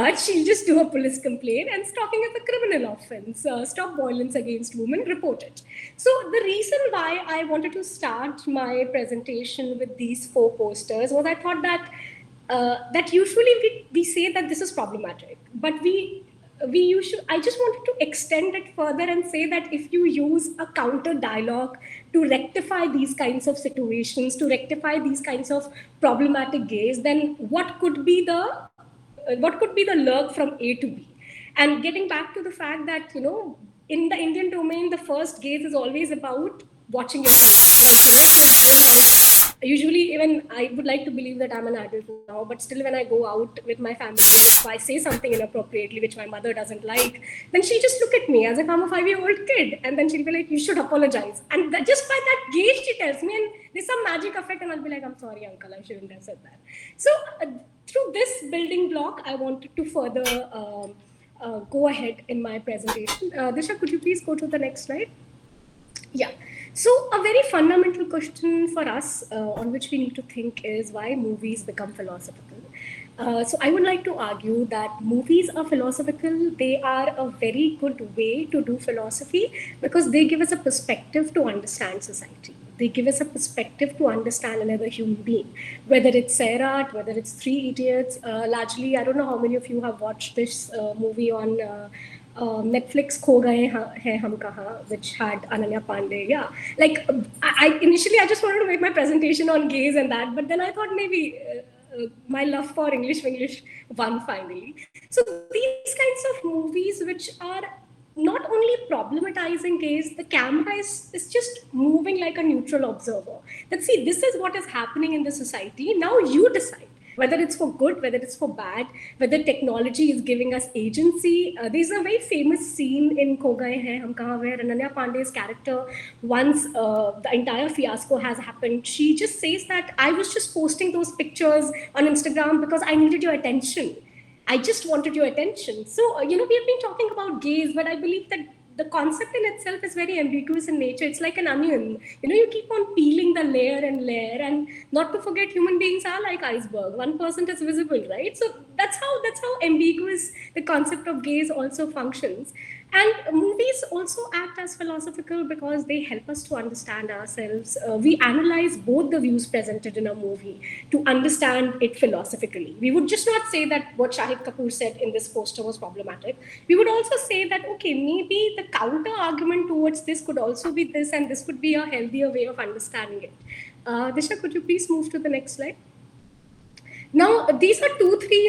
but she'll just do a police complaint, and stalking is a criminal offense. Stop violence against women, report it. So the reason why I wanted to start my presentation with these 4 posters was, I thought that that usually we say that this is problematic, but I just wanted to extend it further and say that if you use a counter dialogue to rectify these kinds of situations, to rectify these kinds of problematic gaze, then what could be the lurk from A to B? And getting back to the fact that, in the Indian domain, the first gaze is always about watching your conduct. Usually, even I would like to believe that I'm an adult now, but still when I go out with my family, if I say something inappropriately, which my mother doesn't like, then she just look at me as if I'm a 5-year-old kid. And then she'll be like, "You should apologize." And just by that gaze, she tells me, and there's some magic effect, and I'll be like, "I'm sorry, uncle, I shouldn't have said that." So through this building block, I wanted to further go ahead in my presentation. Disha, could you please go to the next slide? Yeah. So a very fundamental question for us on which we need to think is why movies become philosophical. So I would like to argue that movies are philosophical. They are a very good way to do philosophy because they give us a perspective to understand society. They give us a perspective to understand another human being, whether it's Sairat, whether it's Three Idiots. Largely, I don't know how many of you have watched this movie on Netflix, Kho Gaye Hain Hum Kahan, which had Ananya Pandey. Yeah, like I initially I just wanted to make my presentation on gaze and that, but then I thought maybe my love for English won finally. So these kinds of movies, which are not only problematizing gaze, the camera is just moving like a neutral observer. That, see, this is what is happening in the society. Now you decide whether it's for good, whether it's for bad, whether technology is giving us agency. There's a very famous scene in Kho Gaye Hain Hum Kahan where Ananya Pandey's character, once the entire fiasco has happened, she just says that I was just posting those pictures on Instagram because I needed your attention. I just wanted your attention. So, we have been talking about gaze, but I believe that the concept in itself is very ambiguous in nature. It's like an onion. You keep on peeling the layer, and not to forget, human beings are like iceberg. 1% is visible, right? So that's how ambiguous the concept of gaze also functions. And movies also act as philosophical because they help us to understand ourselves. We analyze both the views presented in a movie to understand it philosophically. We would just not say that what Shahid Kapoor said in this poster was problematic. We would also say that, okay, maybe the counter argument towards this could also be this, and this could be a healthier way of understanding it. Disha, could you please move to the next slide? Now, these are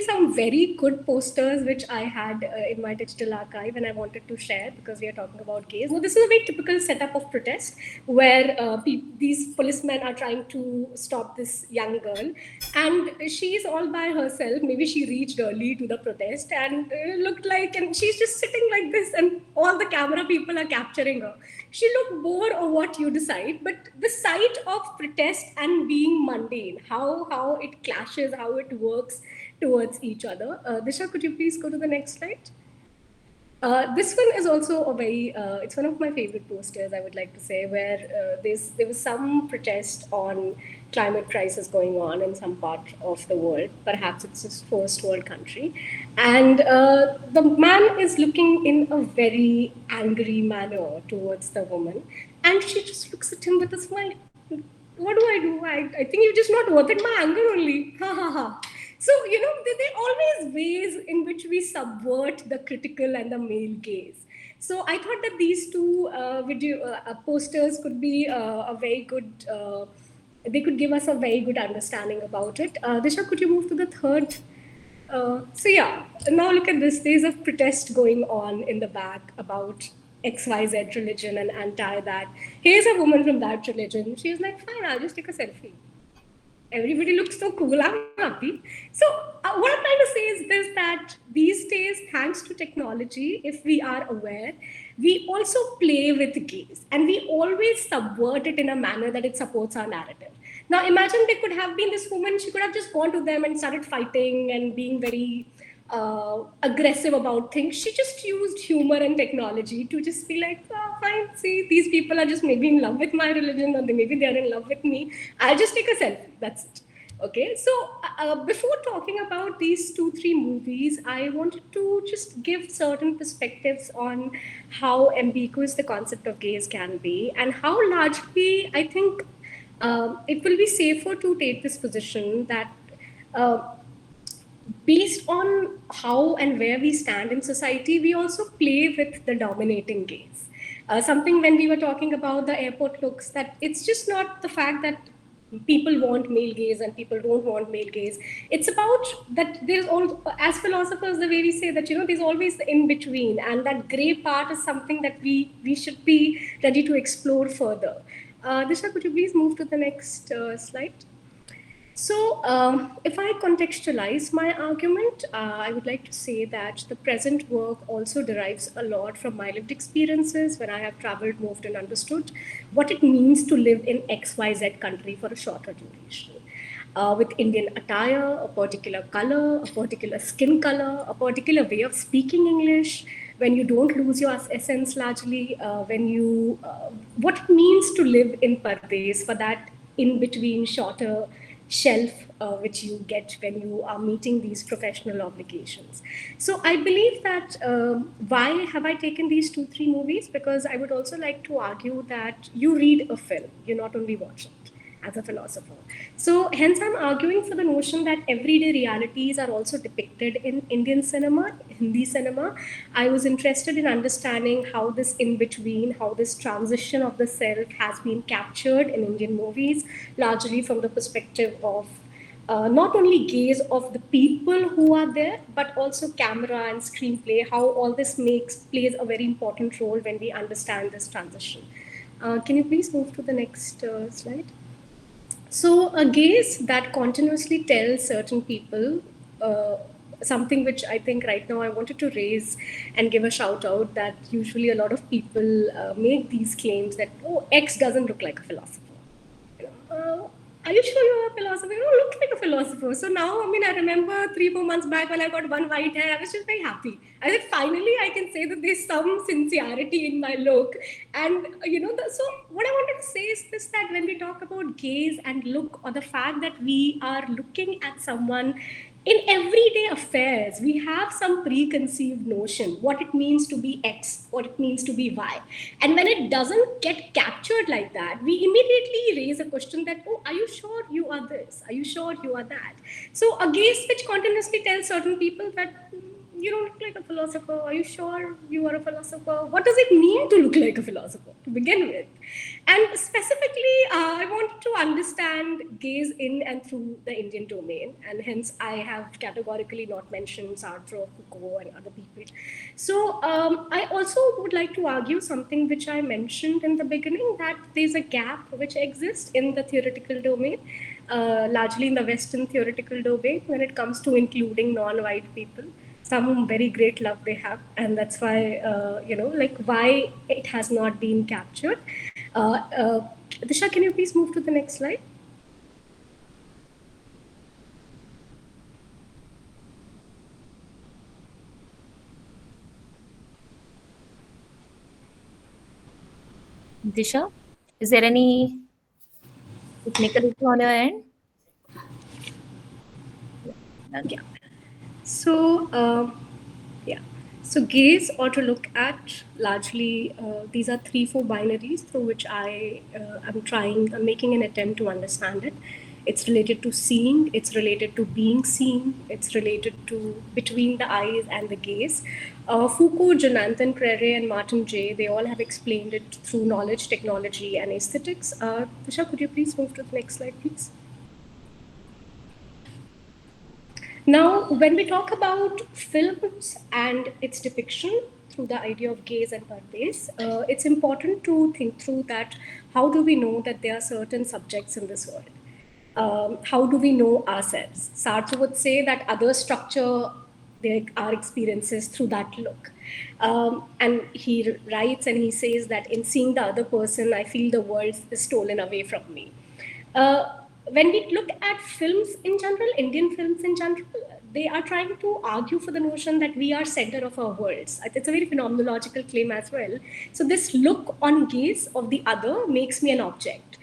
some very good posters which I had in my digital archive and I wanted to share because we are talking about gays. Well, this is a very typical setup of protest where these policemen are trying to stop this young girl and she's all by herself. Maybe she reached early to the protest and looked like, and she's just sitting like this and all the camera people are capturing her. She looked bored or what you decide, but the sight of protest and being mundane, how it clashes, how it works towards each other. Disha, could you please go to the next slide? This one is also a very, it's one of my favorite posters, I would like to say, where there was some protest on climate crisis going on in some part of the world. Perhaps it's a first world country. And the man is looking in a very angry manner towards the woman. And she just looks at him with a smile. What do I do? I think you're just not worth it, my anger only. Ha ha ha. So, there are always ways in which we subvert the critical and the male gaze. So I thought that these two posters could be a very good, they could give us a very good understanding about it. Disha, could you move to the third? So yeah, now look at this. There's a protest going on in the back about XYZ religion and anti that. Here's a woman from that religion. She's like, fine, I'll just take a selfie. Everybody looks so cool, I'm happy. So what I'm trying to say is this, that these days, thanks to technology, if we are aware, we also play with gaze and we always subvert it in a manner that it supports our narrative. Now imagine there could have been this woman, she could have just gone to them and started fighting and being very aggressive about things. She just used humor and technology to just be like, oh, fine, see, these people are just maybe in love with my religion or maybe they're in love with me. I'll just take a selfie. That's it. Okay, so before talking about these 2-3 movies, I wanted to just give certain perspectives on how ambiguous the concept of gays can be and how largely I think it will be safer to take this position that based on how and where we stand in society, we also play with the dominating gaze. Something when we were talking about the airport looks, that it's just not the fact that people want male gaze and people don't want male gaze. It's about that there's all, as philosophers, the way we say that, there's always the in-between, and that gray part is something that we should be ready to explore further. Disha, could you please move to the next slide? So if I contextualize my argument, I would like to say that the present work also derives a lot from my lived experiences when I have traveled, moved, and understood what it means to live in XYZ country for a shorter duration. With Indian attire, a particular color, a particular skin color, a particular way of speaking English, when you don't lose your essence largely, when you, what it means to live in Pardes for that in-between shorter shelf which you get when you are meeting these professional obligations. So I believe that why have I taken these 2-3 movies? Because I would also like to argue that you read a film, you not only watch it as a philosopher. So hence I'm arguing for the notion that everyday realities are also depicted in Indian cinema, Hindi cinema. I was interested in understanding how this in-between, how this transition of the self has been captured in Indian movies, largely from the perspective of not only gaze of the people who are there, but also camera and screenplay, how all this plays a very important role when we understand this transition. Can you please move to the next slide? So a gaze that continuously tells certain people something which I think right now I wanted to raise and give a shout out, that usually a lot of people make these claims that, oh, X doesn't look like a philosopher. Are you sure you're a philosopher? You don't look like a philosopher. So now, I remember 3-4 months back when I got one white hair, I was just very happy. I said, finally, I can say that there's some sincerity in my look. And, so what I wanted to say is this, that when we talk about gaze and look, or the fact that we are looking at someone in everyday affairs, we have some preconceived notion what it means to be X, what it means to be Y. And when it doesn't get captured like that, we immediately raise a question that, oh, are you sure you are this? Are you sure you are that? So a gaze which continuously tells certain people that you don't look like a philosopher. Are you sure you are a philosopher? What does it mean to look like a philosopher to begin with? And specifically, I wanted to understand gaze in and through the Indian domain, and hence I have categorically not mentioned Sartre, Foucault, and other people. So I also would like to argue something which I mentioned in the beginning, that there's a gap which exists in the theoretical domain, largely in the Western theoretical domain, when it comes to including non-white people. Some very great love they have, and that's why like why it has not been captured. Disha, can you please move to the next slide? Disha, is there any technical issue on your end? Yeah. So so gaze, or to look at, largely these are 3-4 binaries through which I'm making an attempt to understand it. It's related to seeing, it's related to being seen, it's related to between the eyes and the gaze. Foucault, Jonathan Crere, and Martin Jay, they all have explained it through knowledge, technology, and aesthetics. Disha, could you please move to the next slide, please? Now, when we talk about films and its depiction through the idea of gaze and pardes, it's important to think through that how do we know that there are certain subjects in this world? How do we know ourselves? Sartre would say that others structure our experiences through that look. And he writes and he says that in seeing the other person, I feel the world is stolen away from me. When we look at films in general, Indian films in general, they are trying to argue for the notion that we are center of our worlds. It's a very phenomenological claim as well. So this look on gaze of the other makes me an object.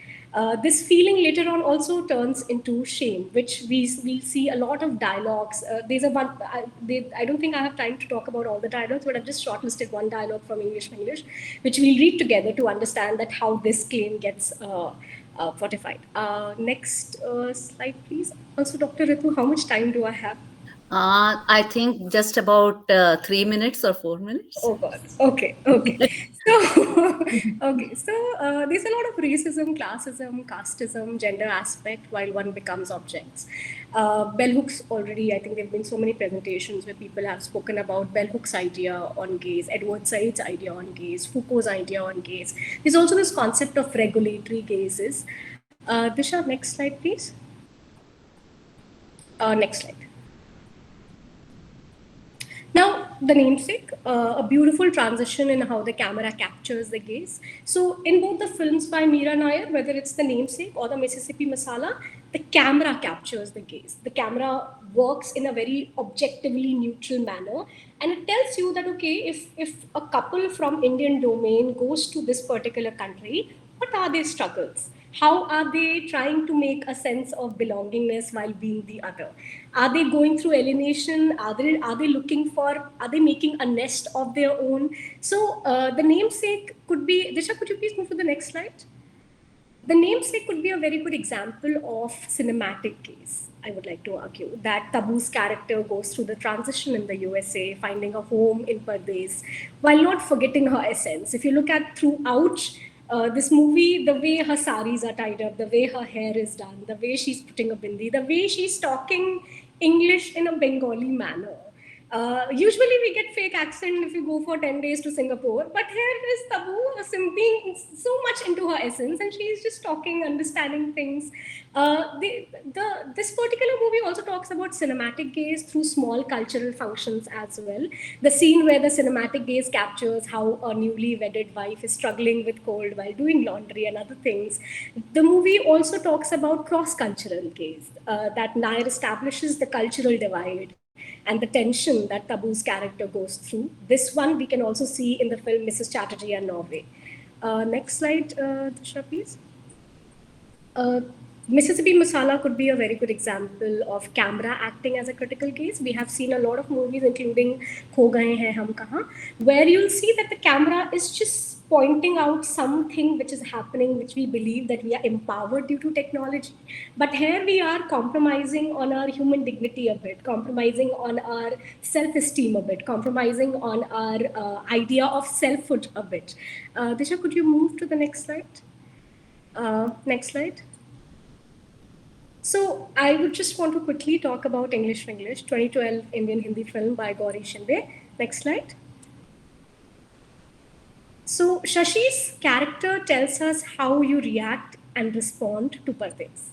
This feeling later on also turns into shame, which we see a lot of dialogues. There's a one, I don't think I have time to talk about all the dialogues, but I've just shortlisted one dialogue from English, which we'll read together to understand that how this claim gets fortified. Next slide, please. Also, Dr. Ritu, how much time do I have? I think just about 3 minutes or 4 minutes. Oh God. Okay. So, there's a lot of racism, classism, casteism, gender aspect while one becomes objects. Bell Hooks already, I think there have been so many presentations where people have spoken about Bell Hooks' idea on gaze, Edward Said's idea on gaze, Foucault's idea on gaze. There's also this concept of regulatory gazes. Disha, next slide, please. Next slide. Now, the namesake, a beautiful transition in how the camera captures the gaze. So in both the films by Meera Nair, whether it's the namesake or the Mississippi Masala, the camera captures the gaze. The camera works in a very objectively neutral manner. And it tells you that, okay, if a couple from Indian domain goes to this particular country, what are their struggles? How are they trying to make a sense of belongingness while being the other? Are they going through alienation? Are they making a nest of their own? So the namesake could be, Disha, could you please move to the next slide? The namesake could be a very good example of cinematic gaze. I would like to argue that Tabu's character goes through the transition in the USA, finding a home in Pardes, while not forgetting her essence. If you look at throughout this movie, the way her saris are tied up, the way her hair is done, the way she's putting a bindi, the way she's talking English in a Bengali manner. Usually we get fake accent if you go for 10 days to Singapore, but here is Tabu being so much into her essence, and she's just talking, understanding things. This particular movie also talks about cinematic gaze through small cultural functions as well. The scene where the cinematic gaze captures how a newly wedded wife is struggling with cold while doing laundry and other things. The movie also talks about cross-cultural gaze, that Nair establishes the cultural divide and the tension that Tabu's character goes through. This one we can also see in the film Mrs. Chatterjee and Norway. Next slide, Disha, please. Mississippi Masala could be a very good example of camera acting as a critical case. We have seen a lot of movies, including Kho Gaye Hain Hum Kahan, where you'll see that the camera is just pointing out something which is happening, which we believe that we are empowered due to technology. But here we are compromising on our human dignity a bit, compromising on our self-esteem a bit, compromising on our idea of selfhood a bit. Disha, could you move to the next slide? Next slide. So I would just want to quickly talk about English English, 2012 Indian Hindi film by Gauri Shinde. Next slide. So Shashi's character tells us how you react and respond to Pardes.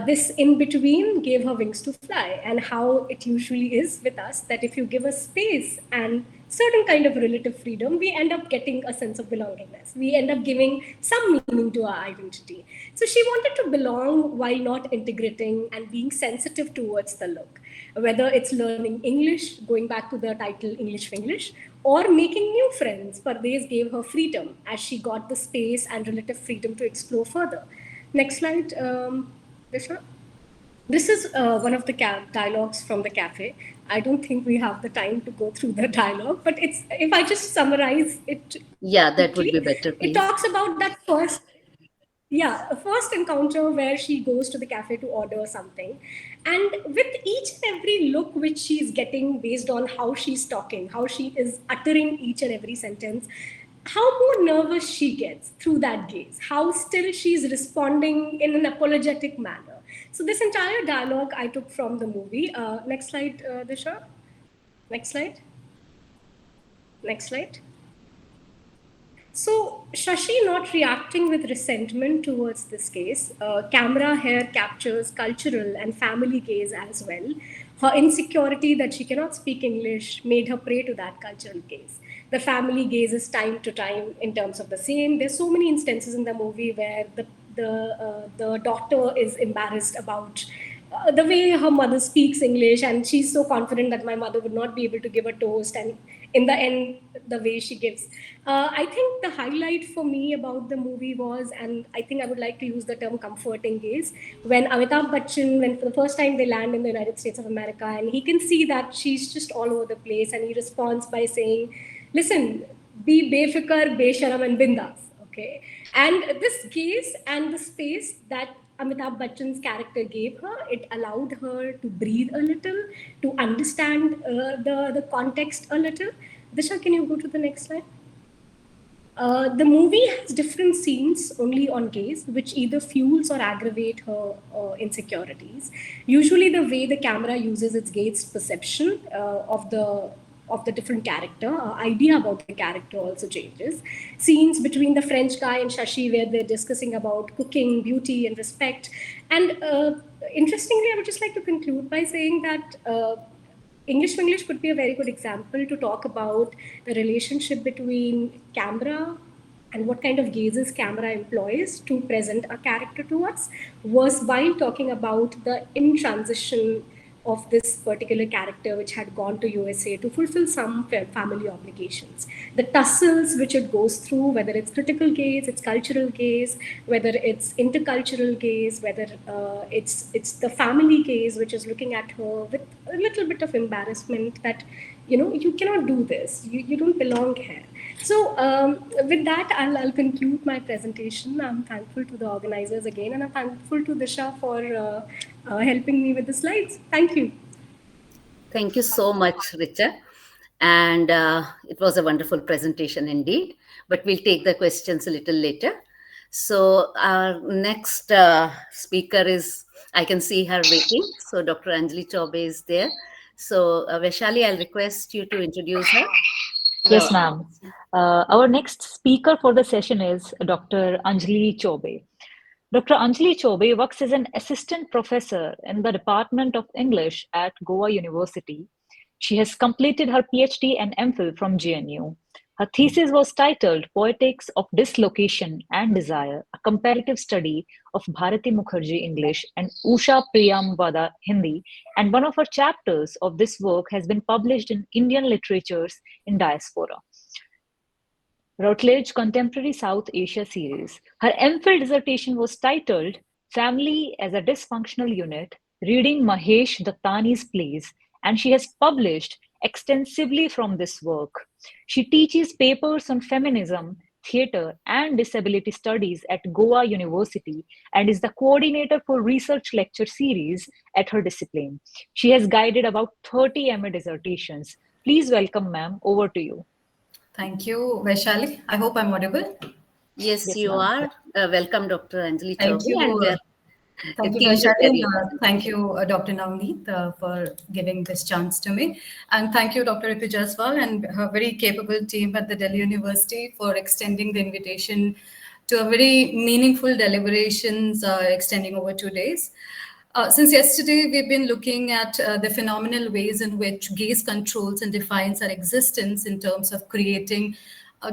This in between gave her wings to fly, and how it usually is with us, that if you give us space and certain kind of relative freedom, we end up getting a sense of belongingness. We end up giving some meaning to our identity. So she wanted to belong while not integrating and being sensitive towards the look, whether it's learning English, going back to the title English English, or making new friends. Pardes gave her freedom as she got the space and relative freedom to explore further. Next slide. This is one of the dialogues from the cafe. I don't think we have the time to go through the dialogue, but it's, if I just summarize it. Yeah, that would be better, please. It talks about that first encounter where she goes to the cafe to order something. And with each and every look which she's getting based on how she's talking, how she is uttering each and every sentence, how more nervous she gets through that gaze, how still she's responding in an apologetic manner. So this entire dialogue I took from the movie. Next slide, Disha. Next slide. Next slide. So Shashi not reacting with resentment towards this case. Camera here captures cultural and family gaze as well. Her insecurity that she cannot speak English made her prey to that cultural gaze. The family gazes time to time in terms of the same. There's so many instances in the movie where the daughter is embarrassed about the way her mother speaks English, and she's so confident that my mother would not be able to give a toast, and in the end, the way she gives. I think the highlight for me about the movie was, and I think I would like to use the term comforting gaze, when Amitabh Bachchan, when for the first time they land in the United States of America, and he can see that she's just all over the place, and he responds by saying, listen, be befikar, besharam, and bindas, okay? And this gaze and the space that Amitabh Bachchan's character gave her, it allowed her to breathe a little, to understand the context a little. Disha, can you go to the next slide? The movie has different scenes only on gaze, which either fuels or aggravate her insecurities. Usually the way the camera uses its gaze perception of the different character, idea about the character also changes. Scenes between the French guy and Shashi where they're discussing about cooking, beauty, and respect. And interestingly, I would just like to conclude by saying that English could be a very good example to talk about the relationship between camera and what kind of gazes camera employs to present a character to us, was while talking about the in transition of this particular character which had gone to USA to fulfill some family obligations. The tussles which it goes through, whether it's critical gaze, it's cultural gaze, whether it's intercultural gaze, whether it's the family gaze which is looking at her with a little bit of embarrassment that, you cannot do this, you don't belong here. So with that, I'll conclude my presentation. I'm thankful to the organizers again, and I'm thankful to Disha for helping me with the slides. Thank you. Thank you so much, Richa. And it was a wonderful presentation indeed, but we'll take the questions a little later. So our next speaker is, I can see her waiting. So Dr. Anjali Chaubey is there. So Vaishali, I'll request you to introduce her. Yes, ma'am. Our next speaker for the session is Dr. Anjali Chaubey. Dr. Anjali Chaubey works as an assistant professor in the Department of English at Goa University. She has completed her PhD and MPhil from JNU. Her thesis was titled Poetics of Dislocation and Desire, a comparative study of Bharati Mukherjee English and Usha Priyamvada Hindi, and one of her chapters of this work has been published in Indian Literatures in Diaspora, Routledge Contemporary South Asia Series. Her MPhil dissertation was titled family as a dysfunctional unit, reading Mahesh Dattani's plays, and she has published extensively from this work. She teaches papers on feminism, theatre, and disability studies at Goa University and is the coordinator for research lecture series at her discipline. She has guided about 30 MA dissertations. Please welcome, ma'am. Over to you. Thank you, Vaishali. I hope I'm audible. Yes, you are. Welcome, Dr. Anjali Thank Chaudhary. you. And Thank you, team is Vaishali. very- Thank you, Dr. Navneet, for giving this chance to me. And thank you, Dr. Ritu Jaswal and her very capable team at the Delhi University for extending the invitation to a very meaningful deliberations extending over 2 days. Since yesterday, we've been looking at the phenomenal ways in which gaze controls and defines our existence in terms of creating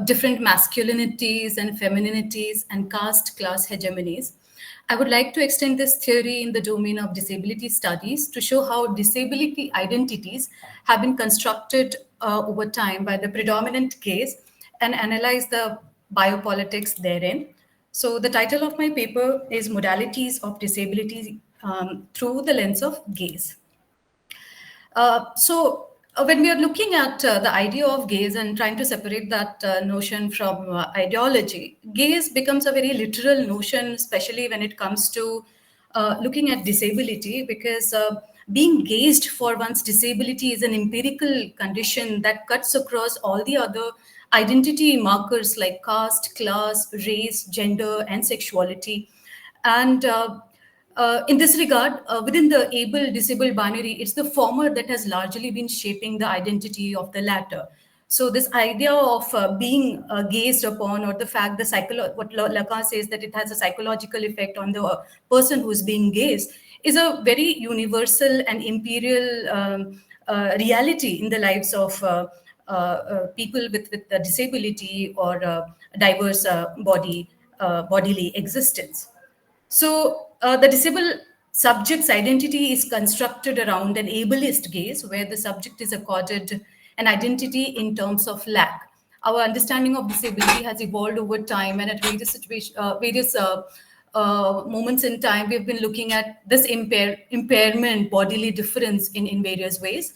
different masculinities and femininities and caste class hegemonies. I would like to extend this theory in the domain of disability studies to show how disability identities have been constructed over time by the predominant gaze and analyze the biopolitics therein. So the title of my paper is Modalities of Disability through the Lens of Gaze. When we are looking at the idea of gaze and trying to separate that notion from ideology, gaze becomes a very literal notion, especially when it comes to looking at disability, because being gazed for one's disability is an empirical condition that cuts across all the other identity markers like caste, class, race, gender, and sexuality. And in this regard, within the able-disabled binary, it's the former that has largely been shaping the identity of the latter. So this idea of being gazed upon, or the fact what Lacan says that it has a psychological effect on the person who is being gazed, is a very universal and imperial reality in the lives of people with a disability or diverse bodily existence. So the disabled subject's identity is constructed around an ableist gaze, where the subject is accorded an identity in terms of lack. Our understanding of disability has evolved over time, and at various moments in time, we've been looking at this impairment, bodily difference in various ways.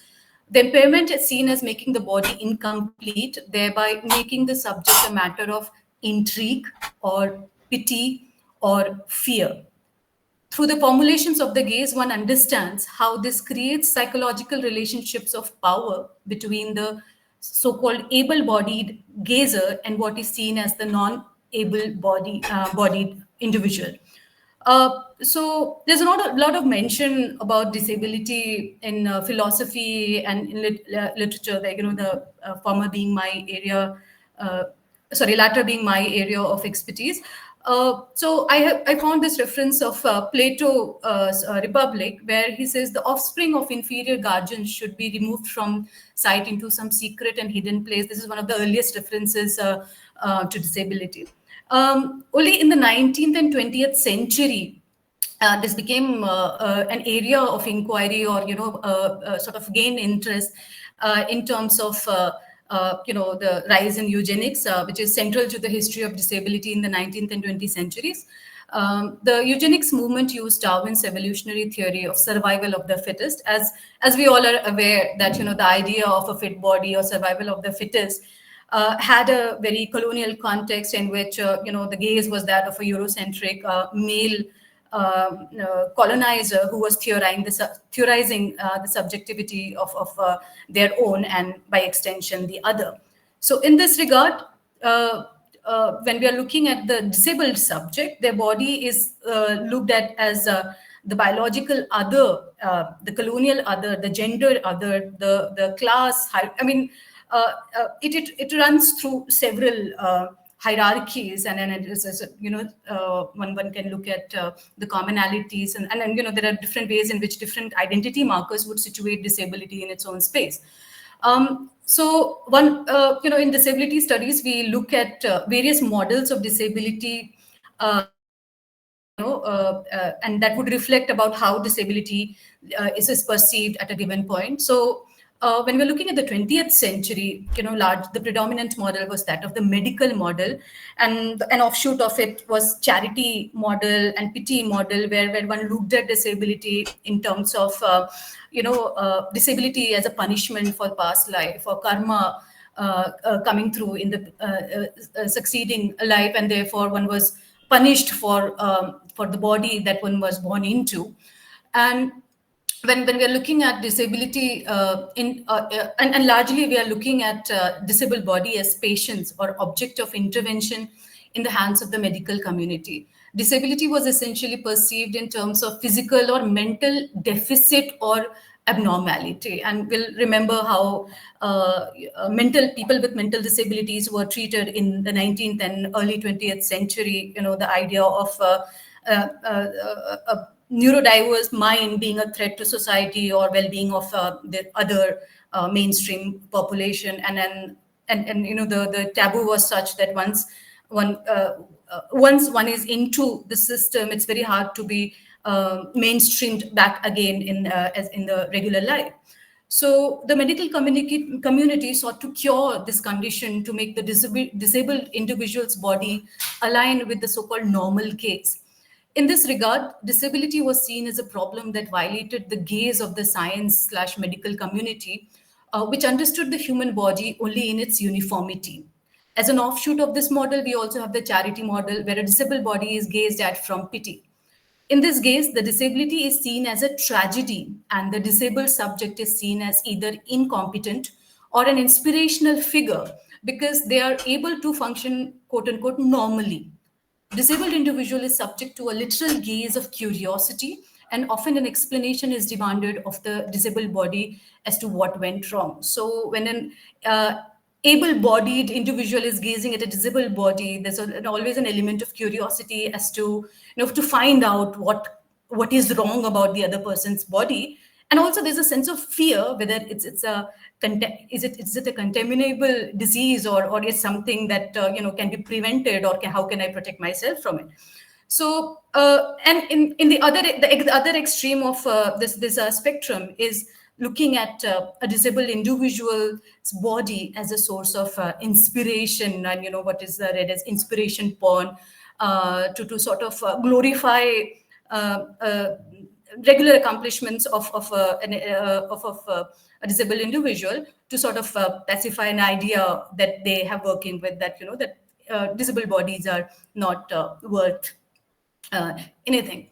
The impairment is seen as making the body incomplete, thereby making the subject a matter of intrigue or pity or fear. Through the formulations of the gaze, one understands how this creates psychological relationships of power between the so-called able-bodied gazer and what is seen as the non-able-bodied individual. So there's not a lot of mention about disability in philosophy and in literature, like, the former being my area, latter being my area of expertise. So I found this reference of Plato's Republic, where he says the offspring of inferior guardians should be removed from sight into some secret and hidden place. This is one of the earliest references to disability. Only in the 19th and 20th century, this became an area of inquiry, or sort of gain interest in terms of the rise in eugenics, which is central to the history of disability in the 19th and 20th centuries. The eugenics movement used Darwin's evolutionary theory of survival of the fittest, as we all are aware that the idea of a fit body or survival of the fittest had a very colonial context in which the gaze was that of a Eurocentric male colonizer who was theorizing the subjectivity of their own, and by extension the other. So in this regard, when we are looking at the disabled subject, their body is looked at as the biological other, the colonial other, the gender other, the class. It runs through several hierarchies, and then it is, one can look at the commonalities, and then there are different ways in which different identity markers would situate disability in its own space. So one, in disability studies, we look at various models of disability, and that would reflect about how disability is perceived at a given point. So when we're looking at the 20th century, the predominant model was that of the medical model, and an offshoot of it was charity model and pity model, where one looked at disability in terms of, disability as a punishment for past life or karma coming through in the succeeding life, and therefore one was punished for the body that one was born into. And when we are looking at disability and largely we are looking at disabled body as patients or object of intervention in the hands of the medical community. Disability was essentially perceived in terms of physical or mental deficit or abnormality, and we'll remember how mental people with mental disabilities were treated in the 19th and early 20th century. The idea of a neurodiverse mind being a threat to society or well-being of the other mainstream population, and the taboo was such that once one is into the system, it's very hard to be mainstreamed back again as in the regular life. So the medical community sought to cure this condition to make the disabled individual's body align with the so-called normal gaze. In this regard, disability was seen as a problem that violated the gaze of the science/medical community, which understood the human body only in its uniformity. As an offshoot of this model, we also have the charity model, where a disabled body is gazed at from pity. In this gaze, the disability is seen as a tragedy, and the disabled subject is seen as either incompetent or an inspirational figure because they are able to function, quote unquote, normally. Disabled individual is subject to a literal gaze of curiosity, and often an explanation is demanded of the disabled body as to what went wrong. So when an able-bodied individual is gazing at a disabled body, there's always an element of curiosity as to, to find out what is wrong about the other person's body. And also there's a sense of fear, whether is it a contaminable disease or is something that can be prevented, or how can I protect myself from it? So and in the other extreme of this spectrum is looking at a disabled individual's body as a source of inspiration, and what is read as inspiration porn, to sort of glorify regular accomplishments of a disabled individual, to sort of pacify an idea that they have working with, that that disabled bodies are not worth anything.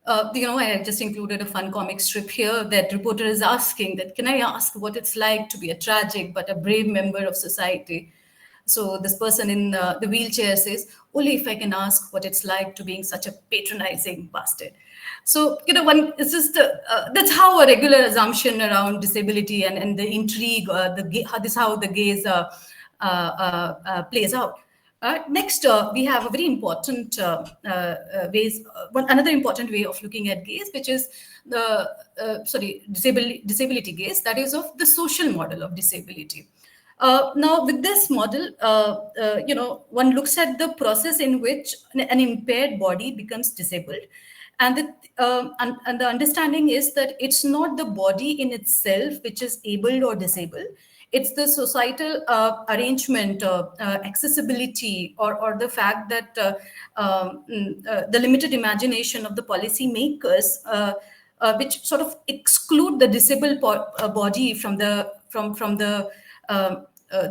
I just included a fun comic strip here that reporter is asking that, can I ask what it's like to be a tragic but a brave member of society? So this person in the wheelchair says, only if I can ask what it's like to being such a patronizing bastard. So, it's just, that's how a regular assumption around disability and the intrigue, this how the gaze plays out. Next, we have a very important another important way of looking at gaze, which is the disability gaze, that is of the social model of disability. Now, with this model, one looks at the process in which an impaired body becomes disabled. And the understanding is that it's not the body in itself which is able or disabled. It's the societal arrangement, accessibility, or the fact that the limited imagination of the policymakers, which sort of exclude the disabled body from the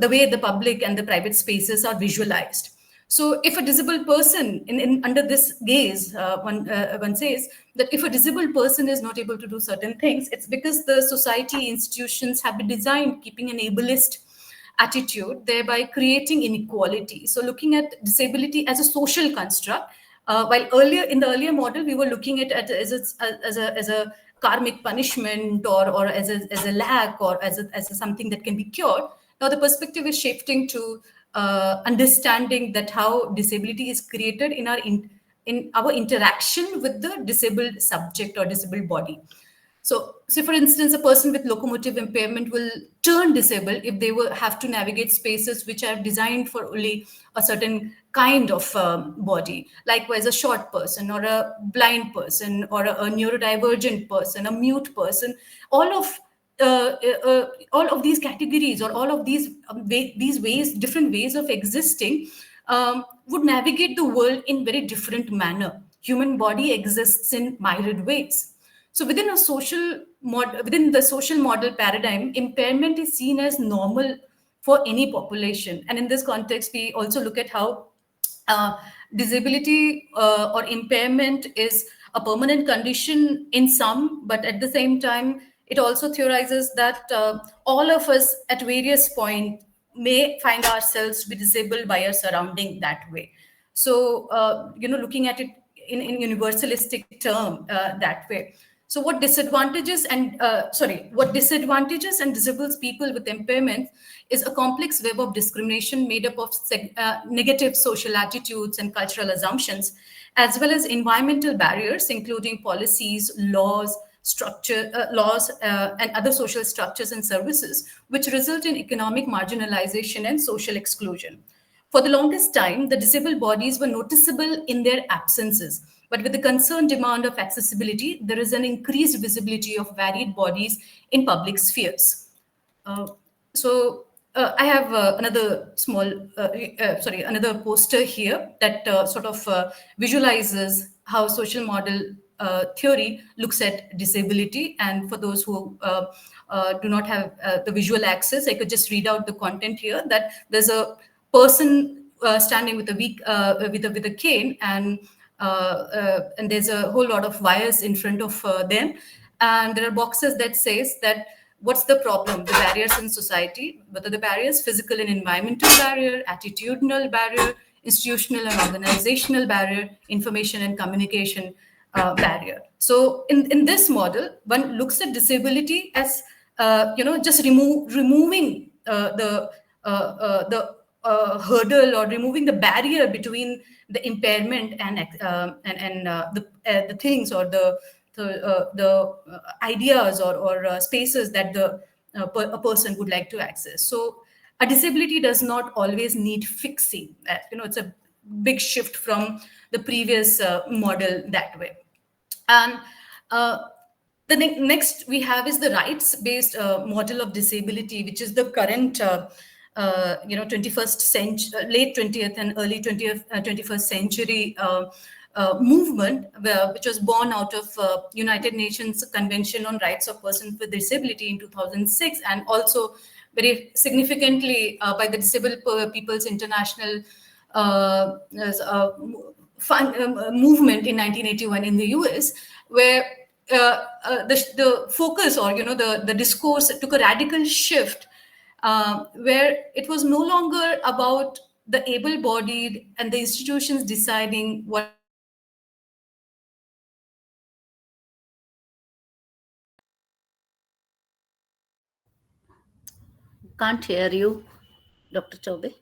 way the public and the private spaces are visualized. So if a disabled person, under this gaze, one says that if a disabled person is not able to do certain things, it's because the society institutions have been designed keeping an ableist attitude, thereby creating inequality. So looking at disability as a social construct, while in the earlier model, we were looking at it as a karmic punishment, or as a lack, or as something that can be cured. Now the perspective is shifting to understanding that how disability is created in our interaction with the disabled subject or disabled body. So for instance, a person with locomotive impairment will turn disabled if they will have to navigate spaces which are designed for only a certain kind of body. Likewise, a short person, or a blind person, or a neurodivergent person, a mute person, all of all of these categories or all of these ways, different ways of existing, would navigate the world in very different manner. Human body exists in myriad ways. So within a within the social model paradigm, impairment is seen as normal for any population. And in this context, we also look at how disability or impairment is a permanent condition in some, but at the same time, it also theorizes that all of us at various points may find ourselves to be disabled by our surrounding that way. So, looking at it in universalistic term that way. So what disadvantages and disables people with impairment is a complex web of discrimination made up of negative social attitudes and cultural assumptions, as well as environmental barriers, including policies, laws, and other social structures and services, which result in economic marginalization and social exclusion. For the longest time, the disabled bodies were noticeable in their absences. But with the concerned demand of accessibility, there is an increased visibility of varied bodies in public spheres. I have another poster here that sort of visualizes how social model theory looks at disability. And for those who do not have the visual access, I could just read out the content here, that there's a person standing with a cane, and there's a whole lot of wires in front of them, and there are boxes that says that what's the problem, the barriers in society, whether the barriers physical and environmental barrier, attitudinal barrier, institutional and organizational barrier, information and communication barrier. So in this model, one looks at disability as just removing the hurdle or removing the barrier between the impairment and the things or the ideas or spaces that a person would like to access. So a disability does not always need fixing. It's a big shift from the previous model that way. And the next we have is the rights-based model of disability, which is the current 21st century, late 20th and early 21st century movement, which was born out of United Nations Convention on Rights of Persons with Disability in 2006, and also very significantly by the Disabled People's International movement in 1981 in the US, where the focus or the discourse took a radical shift, where it was no longer about the able-bodied and the institutions deciding what Can't hear you, Dr. Choube.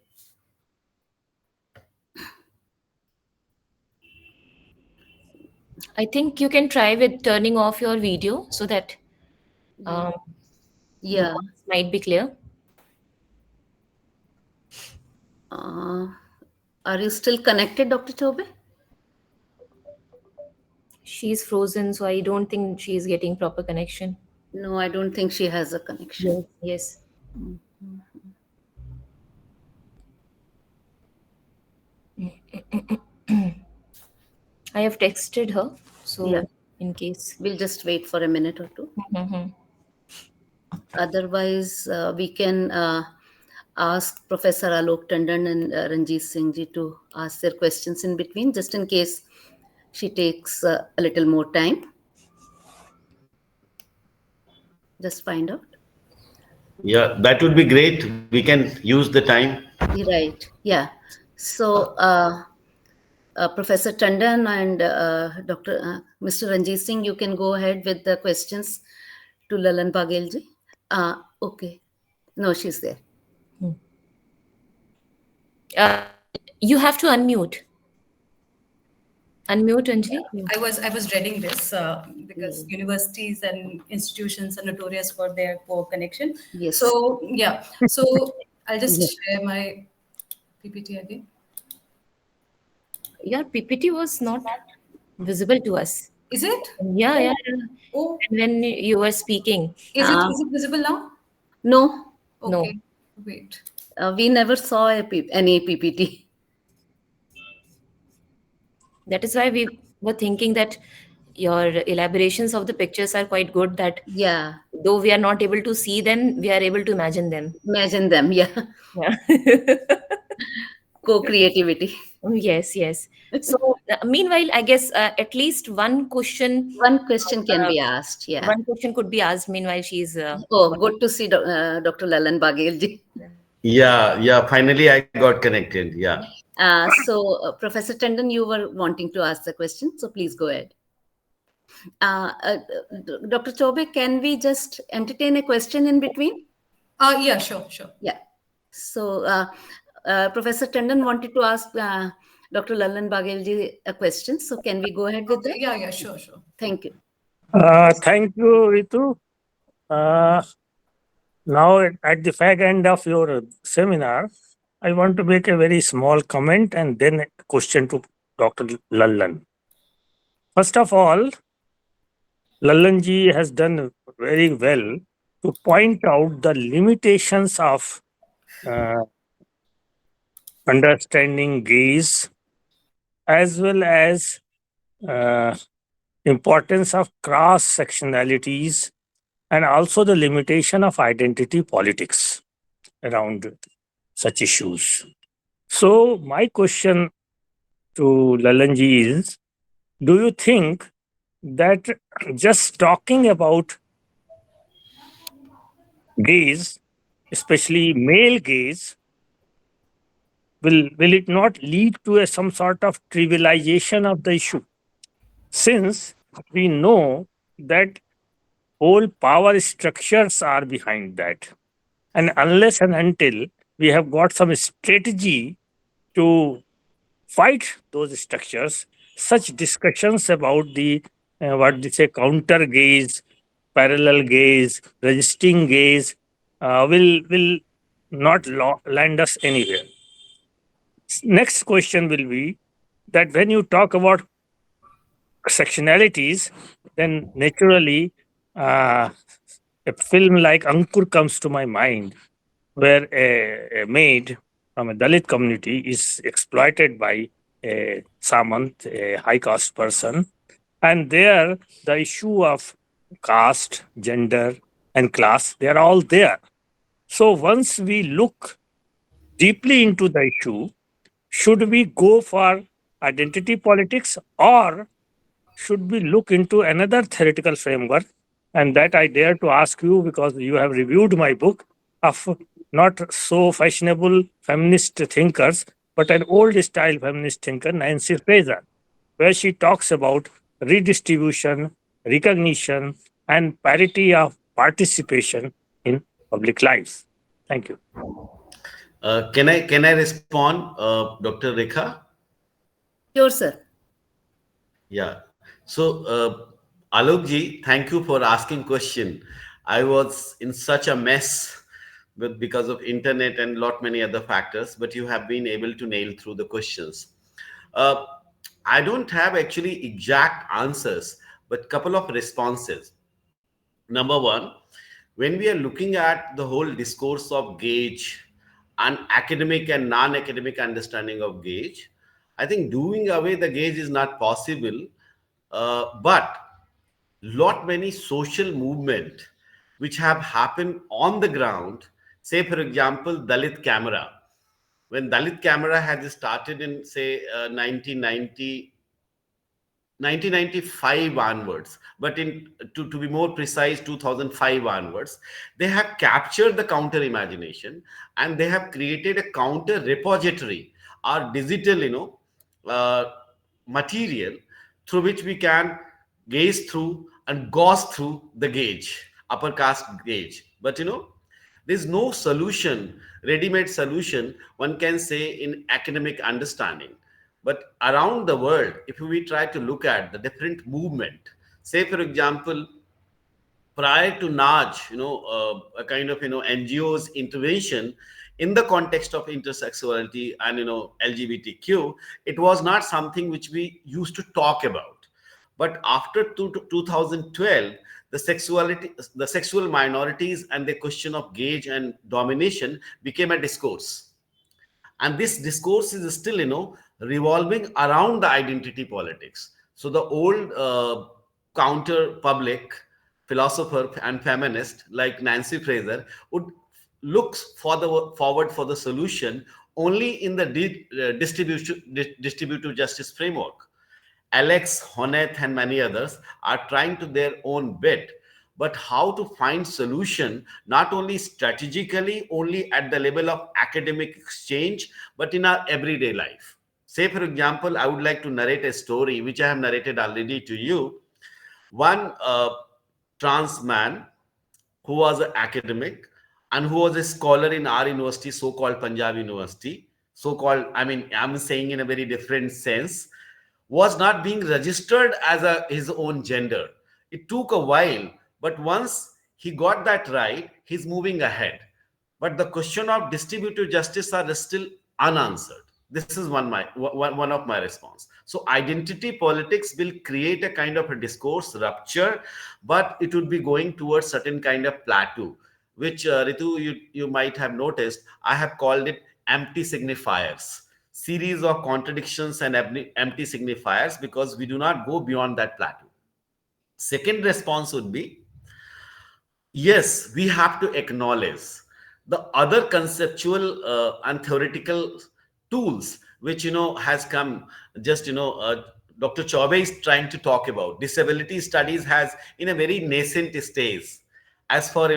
I think you can try with turning off your video so that Yeah, might be clear. are you still connected, Dr. Choube? She's frozen, so I don't think she's getting proper connection. No, I don't think she has a connection. Yes. I have texted her, so Yeah. in case. We'll just wait for a minute or two. Otherwise, we can ask Professor Alok Tandon and Ranjit Singh ji to ask their questions in between, just in case she takes a little more time. Just find out. Yeah, that would be great. We can use the time. Right. Yeah. So, Professor Tandon and Mr. Ranjit Singh, you can go ahead with the questions to Lalan Baghel ji. Okay. No, she's there. You have to unmute. Unmute, Anjali. I was reading this because universities and institutions are notorious for their poor connection. Yes. So yeah. So I'll just share my PPT again. Your PPT was not visible to us. Is it? Yeah. Oh, And when you were speaking, is it visible now? No, no. Okay, wait. we never saw any PPT. That is why we were thinking that your elaborations of the pictures are quite good, that Yeah, though we are not able to see them, we are able to imagine them. imagine them. Yeah, Yeah. co-creativity. Yes. So, meanwhile, I guess at least one question, One question can be asked. Yeah. one question could be asked. Meanwhile, she's. Oh, good to see Dr. Lalan Baghel ji. Yeah. Finally, I got connected. Yeah. Professor Tandon, you were wanting to ask the question, so please go ahead. Dr. Chobe, can we just entertain a question in between? Yeah, sure. Yeah. So, Professor Tandon wanted to ask Dr. Lalan Baghel ji a question. So, can we go ahead with that? Yeah, sure. Thank you. Thank you, Ritu. Now, at the fag end of your seminar, I want to make a very small comment and then a question to Dr. Lallan. First of all, Lallan ji has done very well to point out the limitations of understanding gaze as well as importance of cross-sectionalities and also the limitation of identity politics around such issues. So my question to Lalanji is, do you think that just talking about gaze, especially male gaze, will it not lead to some sort of trivialization of the issue? Since we know that whole power structures are behind that. And unless and until we have got some strategy to fight those structures, such discussions about the what they say counter gaze, parallel gaze, resisting gaze will not land us anywhere. Next question will be that when you talk about sectionalities, then naturally a film like Ankur comes to my mind, where a maid from a Dalit community is exploited by a Samant, a high caste person. And there, the issue of caste, gender, and class, they are all there. So once we look deeply into the issue, should we go for identity politics or should we look into another theoretical framework? And that I dare to ask you because you have reviewed my book of not so fashionable feminist thinkers, but an old style feminist thinker, Nancy Fraser, where she talks about redistribution, recognition, and parity of participation in public life. Thank you. Can I respond, Dr. Rekha? Sure, sir. Yeah. So, Alok ji, thank you for asking question. I was in such a mess because of internet and lot many other factors, but you have been able to nail through the questions. I don't have actually exact answers, but couple of responses. Number one, when we are looking at the whole discourse of gauge and academic and non-academic understanding of gauge, I think doing away the gauge is not possible, but lot many social movement which have happened on the ground, say for example Dalit Camera. When Dalit Camera had started in say 1995 onwards, but to be more precise 2005 onwards, they have captured the counter imagination and they have created a counter repository or digital material through which we can gaze through and gauze through the gauge, upper caste gauge. But there's no solution, ready-made solution one can say in academic understanding. But around the world, if we try to look at the different movement, say for example, prior to NAJ, a kind of NGO's intervention in the context of intersexuality and LGBTQ, it was not something which we used to talk about. But after 2012, the sexual minorities and the question of gauge and domination became a discourse. And this discourse is still, revolving around the identity politics. So the old counter public philosopher and feminist like Nancy Fraser would look forward for the solution only in the distributive justice framework. Alex Honneth and many others are trying to their own bit, but how to find solution not only strategically, only at the level of academic exchange, but in our everyday life. Say, for example, I would like to narrate a story which I have narrated already to you. One trans man who was an academic and who was a scholar in our university, so-called Punjab University, so-called, I'm saying in a very different sense, was not being registered as his own gender. It took a while, but once he got that right, he's moving ahead. But the question of distributive justice are still unanswered. This is one of my response. So identity politics will create a kind of a discourse rupture, but it would be going towards certain kind of plateau, which Ritu, you might have noticed, I have called it empty signifiers. Series of contradictions and empty signifiers, because we do not go beyond that plateau. Second response would be, yes, we have to acknowledge the other conceptual and theoretical tools which has come. Just Dr. Chaubey is trying to talk about disability studies has in a very nascent stage as for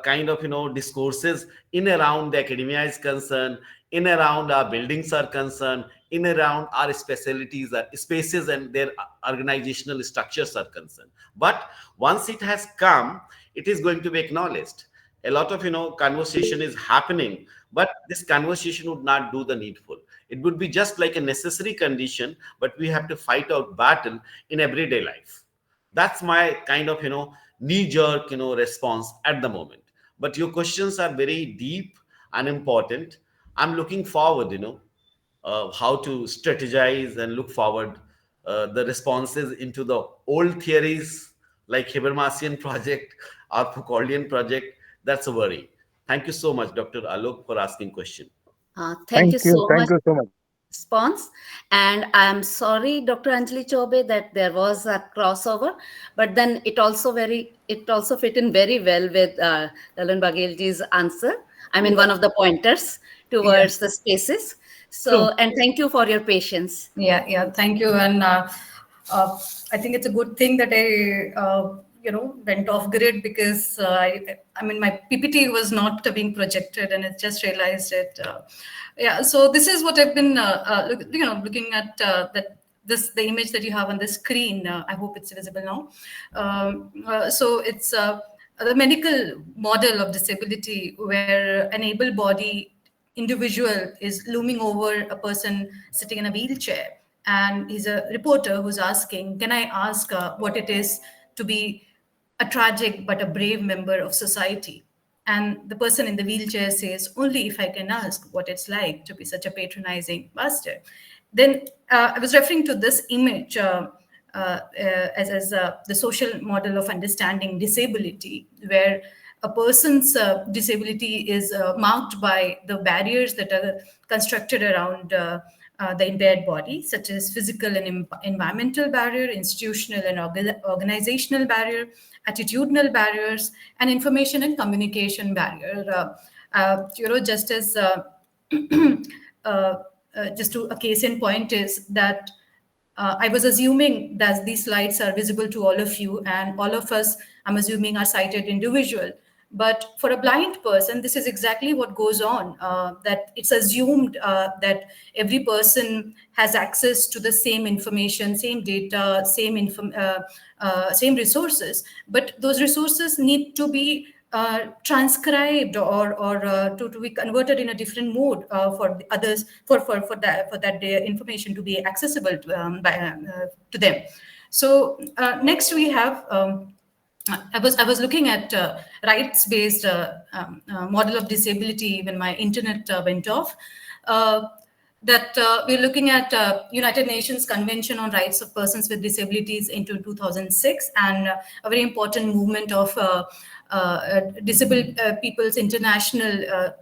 kind of discourses in around the academia is concerned, in around our buildings are concerned, in around our specialties, spaces and their organizational structures are concerned. But once it has come, it is going to be acknowledged. A lot of conversation is happening, but this conversation would not do the needful. It would be just like a necessary condition, but we have to fight out battle in everyday life. That's my kind of knee-jerk response at the moment. But your questions are very deep and important. I'm looking forward how to strategize and look forward the responses into the old theories like Habermasian project or Foucauldian project. That's a worry. Thank you so much, Dr. Alok, for asking question. Thank you so much. Thank you so much. Response. And I'm sorry, Dr. Anjali Chaubey, that there was a crossover, but then it also fit in very well with Lalan Baghelji's answer. One of the pointers towards the spaces. So, and thank you for your patience. Yeah, thank you. And I think it's a good thing that I went off grid, because my PPT was not being projected, and it just realized it. So this is what I've been looking at, the image that you have on the screen. I hope it's visible now. So it's the medical model of disability, where an able-bodied individual is looming over a person sitting in a wheelchair, and he's a reporter who's asking, can I ask what it is to be a tragic but a brave member of society? And the person in the wheelchair says, only if I can ask what it's like to be such a patronizing bastard. Then I was referring to this image as the social model of understanding disability, where a person's disability is marked by the barriers that are constructed around the impaired body, such as physical and environmental barrier, institutional and organizational barrier, attitudinal barriers, and information and communication barrier. Just as just to a case in point is that I was assuming that these slides are visible to all of you, and all of us, I'm assuming, are sighted individual. But for a blind person, this is exactly what goes on, that it's assumed that every person has access to the same information, same data, same resources. But those resources need to be transcribed or to be converted in a different mode for the others, for that information to be accessible to them. So next we have I was looking at rights-based model of disability when my internet went off. that we're looking at United Nations Convention on Rights of Persons with Disabilities into 2006, and a very important movement of disabled people's international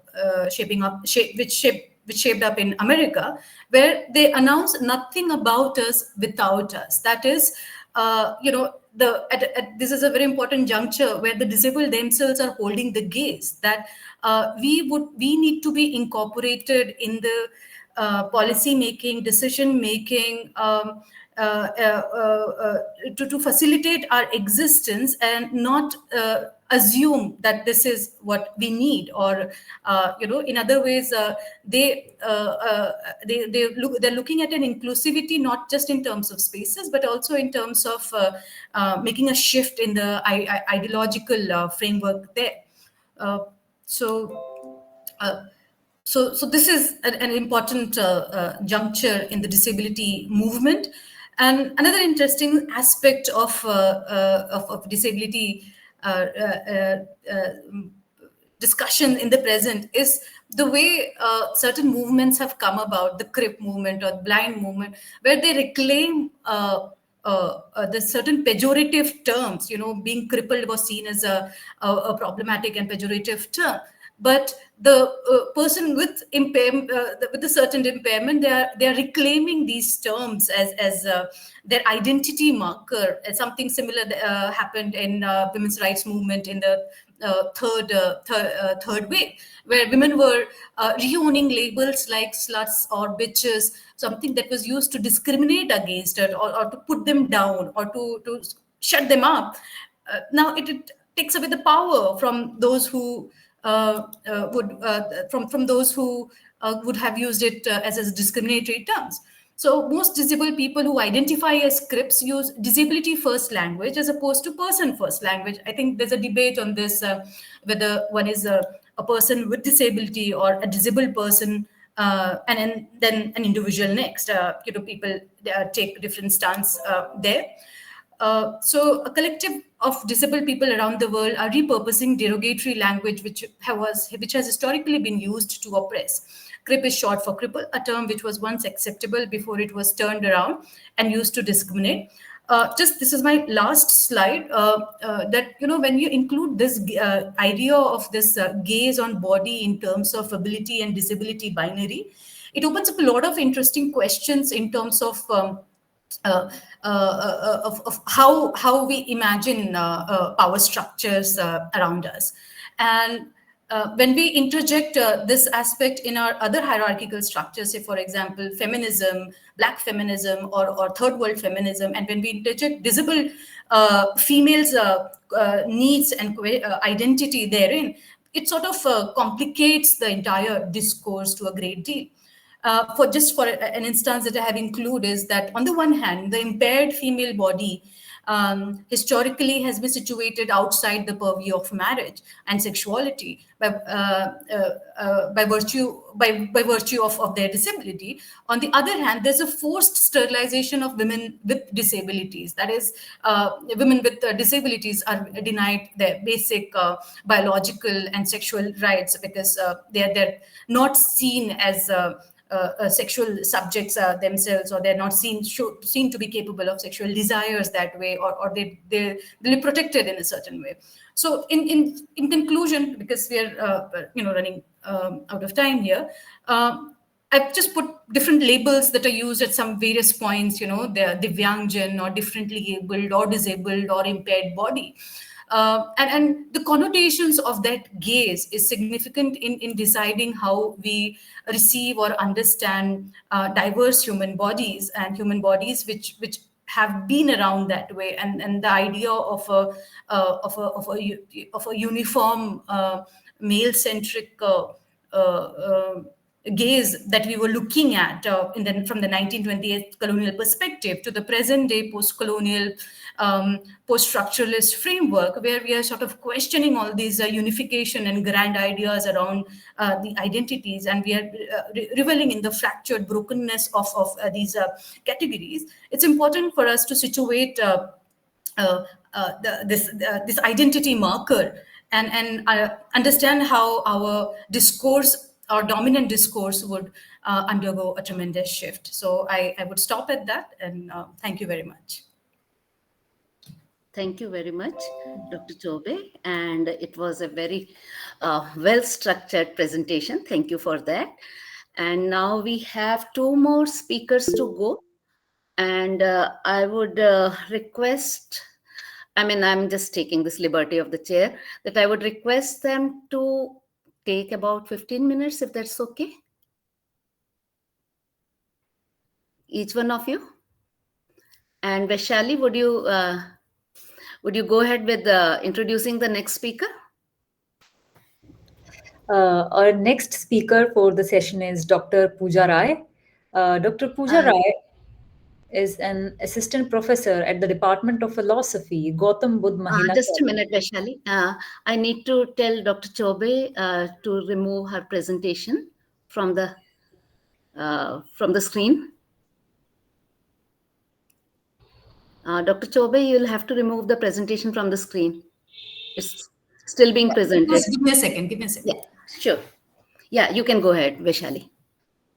which shaped up in America, where they announced nothing about us without us. That is, this is a very important juncture where the disabled themselves are holding the gaze that we need to be incorporated in the policy making, decision making, to facilitate our existence, and not assume that this is what we need, or in other ways, they're looking at an inclusivity not just in terms of spaces, but also in terms of making a shift in the ideological framework there. So this is an important juncture in the disability movement. And another interesting aspect of disability discussion in the present is the way certain movements have come about, the CRIP movement or the blind movement, where they reclaim the certain pejorative terms. Being crippled was seen as a problematic and pejorative term. But the person with a certain impairment, they are reclaiming these terms as their identity marker. Something similar happened in women's rights movement in the third wave, where women were re-owning labels like sluts or bitches, something that was used to discriminate against it, or to put them down, or to shut them up. Now it takes away the power from those who from those who would have used it as discriminatory terms. So most disabled people who identify as CRIPs use disability first language as opposed to person first language. I think there's a debate on this, whether one is a person with disability or a disabled person, and then an individual next. People take different stance there. So a collective of disabled people around the world are repurposing derogatory language which has historically been used to oppress. CRIP is short for cripple, a term which was once acceptable before it was turned around and used to discriminate. This is my last slide, that when you include this idea of this gaze on body in terms of ability and disability binary, it opens up a lot of interesting questions in terms of how we imagine power structures around us. And when we interject this aspect in our other hierarchical structures, say, for example, feminism, Black feminism, or third world feminism, and when we interject disabled females' needs and identity therein, it sort of complicates the entire discourse to a great deal. For an instance that I have included is that, on the one hand, the impaired female body historically has been situated outside the purview of marriage and sexuality by virtue of their disability. On the other hand, there's a forced sterilization of women with disabilities. That is, women with disabilities are denied their basic biological and sexual rights because they're not seen as sexual subjects themselves, or they're not seen to be capable of sexual desires that way, or they're protected in a certain way. So in conclusion, because we are running out of time here, I've just put different labels that are used at some various points. The Divyangjan, or differently abled, or disabled, or impaired body. And the connotations of that gaze is significant in deciding how we receive or understand diverse human bodies, and human bodies which have been around that way, and the idea of a uniform male-centric gaze that we were looking at from the 1928 colonial perspective to the present day post-colonial post-structuralist framework, where we are sort of questioning all these unification and grand ideas around the identities, and we are reveling in the fractured brokenness of these categories. It's important for us to situate this identity marker and understand how our discourse or dominant discourse would undergo a tremendous shift. So I would stop at that, and thank you very much. Thank you very much, Dr. Chobe. And it was a very well-structured presentation. Thank you for that. And now we have 2 more speakers to go. And I would request, I'm just taking this liberty of the chair, that I would request them to take about 15 minutes, if that's okay. Each one of you. And Vaishali, would you go ahead with introducing the next speaker? Our next speaker for the session is Dr. Pooja Rai. Dr. Pooja Rai is an assistant professor at the Department of Philosophy, Gautam Buddha Mahila Just a College. minute, Vaishali. I need to tell Dr. Chobe to remove her presentation from the screen. Dr. Chobe, you'll have to remove the presentation from the screen. It's still being presented. Give me a second. Yeah, sure. Yeah, you can go ahead, Vaishali.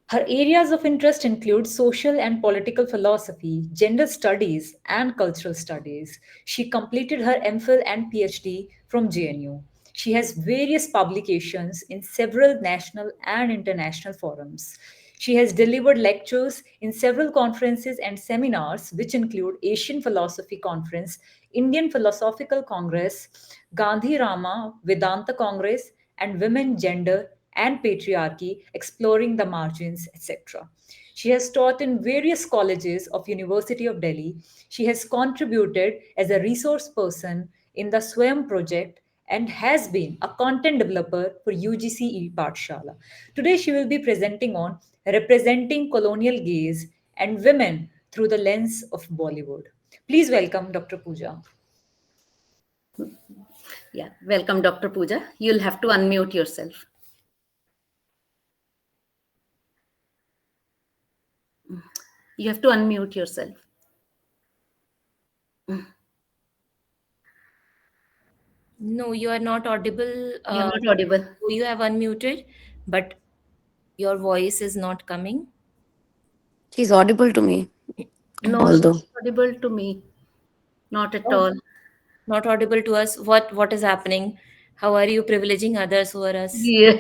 Her areas of interest include social and political philosophy, gender studies, and cultural studies. She completed her MPhil and PhD from JNU. She has various publications in several national and international forums. She has delivered lectures in several conferences and seminars, which include Asian Philosophy Conference, Indian Philosophical Congress, Gandhi Rama Vedanta Congress, and Women, Gender, and Patriarchy, Exploring the Margins, etc. She has taught in various colleges of University of Delhi. She has contributed as a resource person in the Swayam project and has been a content developer for UGC Pathshala. Today she will be presenting on representing colonial gaze and women through the lens of Bollywood. Please welcome Dr. Pooja. Yeah, welcome, Dr. Pooja. You'll have to unmute yourself. You have to unmute yourself. No, you are not audible. You're not audible. You have unmuted, but your voice is not coming. She's audible to me. No, although she's audible to me. Not at all. Not audible to us. What is happening? How are you privileging others over us? Yeah.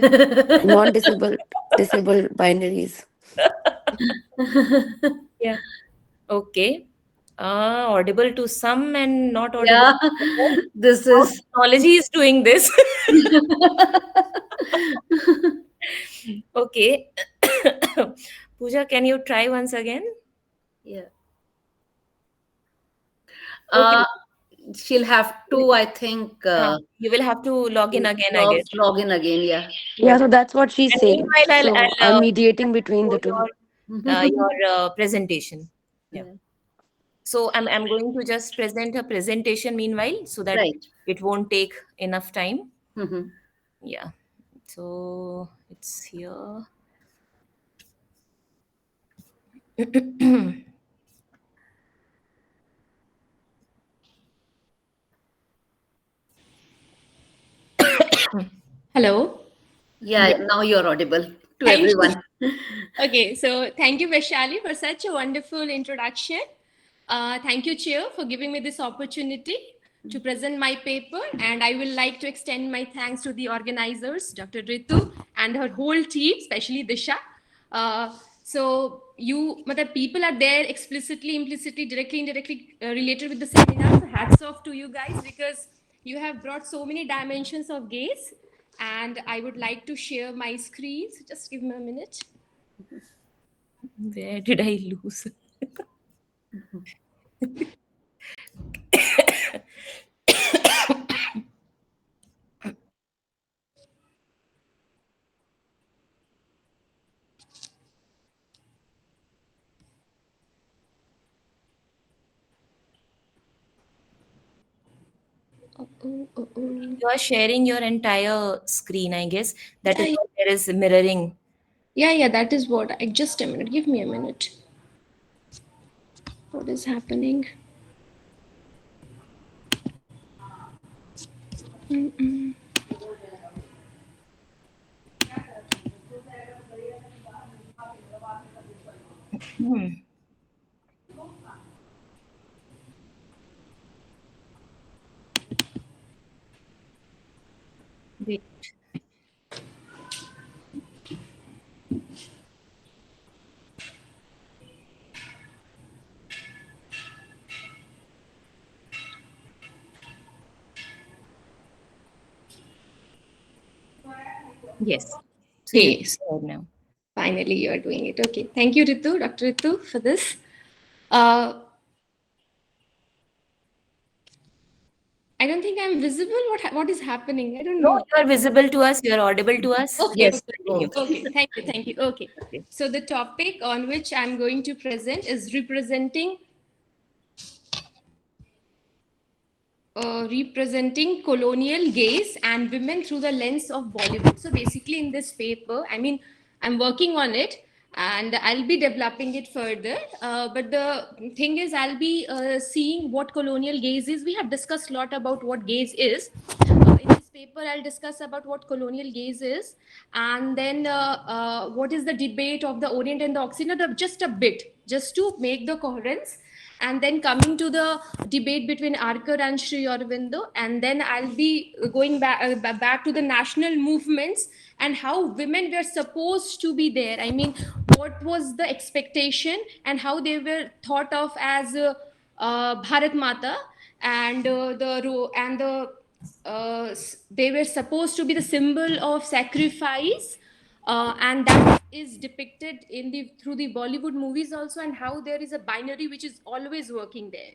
non-disabled, disabled binaries. Yeah. Okay. Audible to some and not audible. Yeah, this is Technology is doing this. Okay. Pooja, can you try once again? Yeah. Okay. She'll have to, I think. You will have to log in again, I guess. Log in again, yeah. Yeah, so that's what she's And saying. meanwhile, So I'm mediating between the two. Your presentation. Yeah. So I'm going to just present a presentation meanwhile, so that it won't take enough time. Yeah. So it's here. Hello. Yeah, now you're audible to everyone. Okay, so thank you, Vaishali, for such a wonderful introduction. Thank you, Chair, for giving me this opportunity to present my paper. And I will like to extend my thanks to the organizers, Dr. Ritu and her whole team, especially Disha. So people are there explicitly, implicitly, directly, indirectly related with the seminar. So hats off to you guys, because you have brought so many dimensions of gaze. And I would like to share my screen. So just give me a minute. Where did I lose? You are sharing your entire screen, I guess. That is why there is mirroring. Yeah, that is what. Just a minute. Give me a minute. What is happening? Wait. Yes. So you Okay, can so go ahead now. finally you're doing it. Okay, thank you, Ritu, Dr. Ritu, for this. I don't think I'm visible. What is happening? I don't No, know. you are visible to us. You are audible to us. Okay, Yes. okay, Continue. okay. Thank you. Okay. Okay. So the topic on which I'm going to present is representing colonial gaze and women through the lens of Bollywood. So basically, in this paper, I mean, I'm working on it and I'll be developing it further. But the thing is, I'll be seeing what colonial gaze is. We have discussed a lot about what gaze is. In this paper, I'll discuss about what colonial gaze is, and then what is the debate of the Orient and the Occident, just a bit, just to make the coherence. And then coming to the debate between Arker and Sri Aurobindo, and then I'll be going back to the national movements and how women were supposed to be there. I mean, what was the expectation and how they were thought of as Bharat Mata, and they were supposed to be the symbol of sacrifice, and that is depicted in the through the Bollywood movies also, and how there is a binary which is always working there.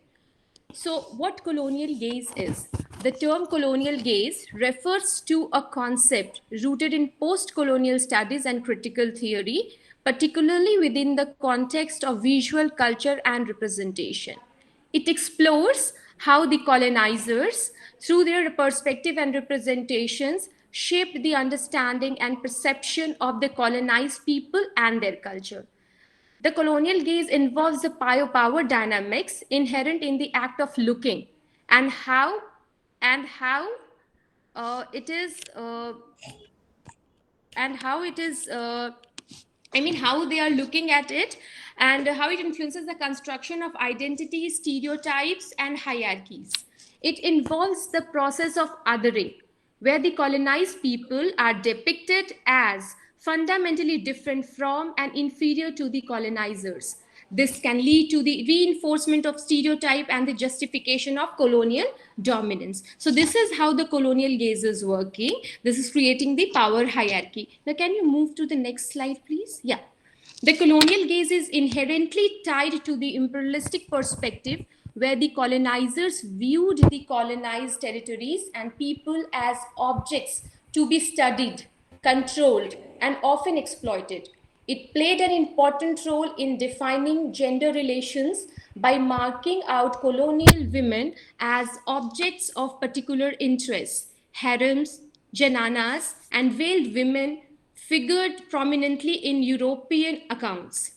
So, what colonial gaze is? The term colonial gaze refers to a concept rooted in post colonial studies and critical theory, particularly within the context of visual culture and representation. It explores how the colonizers, through their perspective and representations, shaped the understanding and perception of the colonized people and their culture. The colonial gaze involves the power dynamics inherent in the act of looking, and how it is I mean, how they are looking at it, and how it influences the construction of identities, stereotypes, and hierarchies. It involves the process of othering, where the colonized people are depicted as fundamentally different from and inferior to the colonizers. This can lead to the reinforcement of stereotype and the justification of colonial dominance. So this is how the colonial gaze is working. This is creating the power hierarchy. Now, can you move to the next slide, please? Yeah. The colonial gaze is inherently tied to the imperialistic perspective, where the colonizers viewed the colonized territories and people as objects to be studied, controlled, and often exploited. It played an important role in defining gender relations by marking out colonial women as objects of particular interest. Harems, jananas, and veiled women figured prominently in European accounts.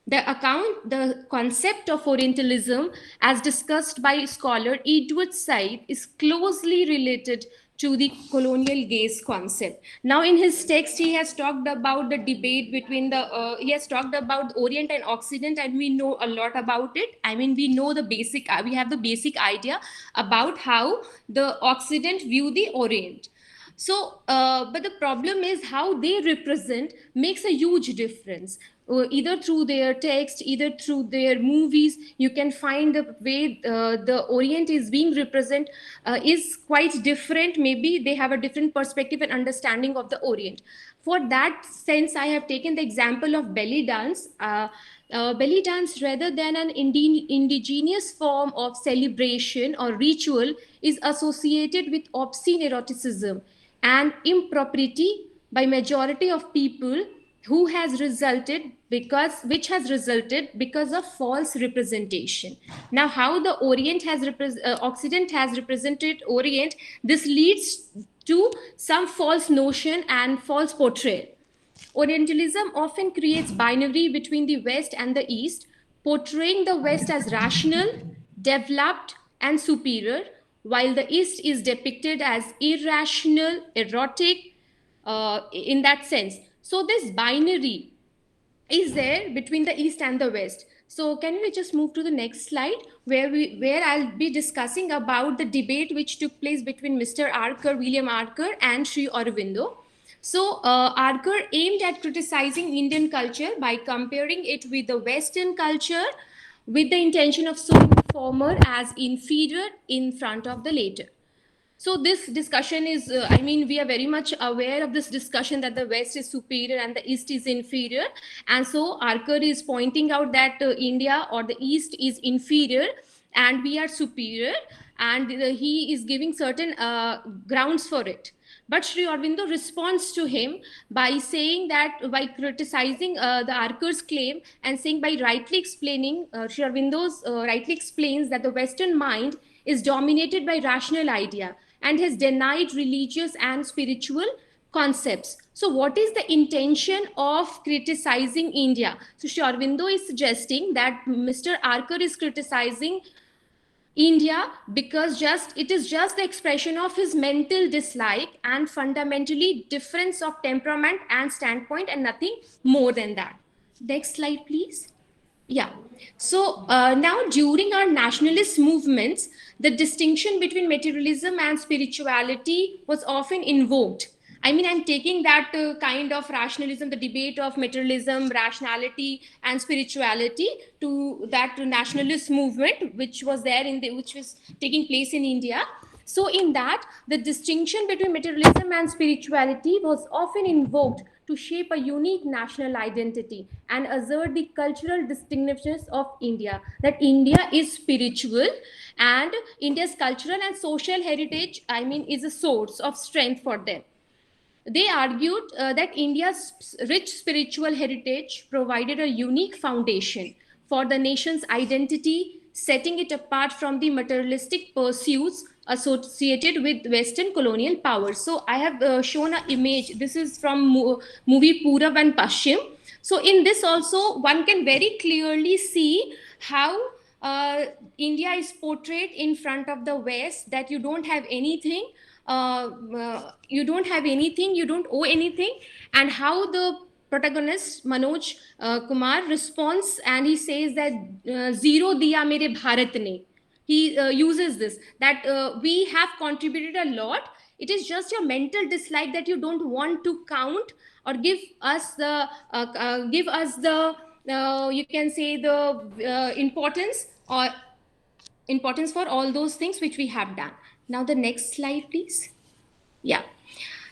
The concept of Orientalism, as discussed by scholar Edward Said, is closely related to the colonial gaze concept. Now, in his text, he has talked about the debate between he has talked about Orient and Occident, and we know a lot about it. I mean, we know we have the basic idea about how the Occident view the Orient. So, but the problem is how they represent makes a huge difference. Either through their text, either through their movies, you can find the way the Orient is being represented is quite different. Maybe they have a different perspective and understanding of the Orient. For that sense, I have taken the example of belly dance. Belly dance, rather than an indigenous form of celebration or ritual, is associated with obscene eroticism and impropriety by majority of people, which has resulted because of false representation. Now, how the Occident has represented Orient, this leads to some false notion and false portrayal. Orientalism often creates binary between the West and the East, portraying the West as rational, developed, and superior, while the East is depicted as irrational, erotic, in that sense. So this binary is there between the East and the West. So can we just move to the next slide where I'll be discussing about the debate which took place between Mr. Arker, William Arker, and Sri Aurobindo. So Arker aimed at criticizing Indian culture by comparing it with the Western culture with the intention of showing the former as inferior in front of the later. So this discussion is, we are very much aware of this discussion that the West is superior and the East is inferior. And so Arker is pointing out that India or the East is inferior and we are superior. And he is giving certain grounds for it. But Sri Aurobindo responds to him by saying that, by criticizing the Arker's claim and saying by rightly explaining, Sri Aurobindo rightly explains that the Western mind is dominated by rational idea and has denied religious and spiritual concepts. So what is the intention of criticizing India? So Sri Aurobindo is suggesting that Mr. Arker is criticizing India because it is just the expression of his mental dislike and fundamentally difference of temperament and standpoint and nothing more than that. Next slide, please. Yeah. So now during our nationalist movements, the distinction between materialism and spirituality was often invoked. I'm taking that kind of rationalism, the debate of materialism, rationality, and spirituality to that nationalist movement, which was there which was taking place in India. So in that, the distinction between materialism and spirituality was often invoked to shape a unique national identity and assert the cultural distinctiveness of India, that India is spiritual and India's cultural and social heritage, is a source of strength for them. They argued that India's rich spiritual heritage provided a unique foundation for the nation's identity, setting it apart from the materialistic pursuits associated with Western colonial powers. So I have shown an image. This is from movie Purab and Paschim. So in this also, one can very clearly see how India is portrayed in front of the West, that you don't have anything, you don't owe anything, and how the protagonist Manoj Kumar responds and he says that zero diya mere Bharat ne. He uses this, that we have contributed a lot. It is just your mental dislike that you don't want to count or give us the you can say the importance for all those things which we have done. Now the next slide, please. Yeah.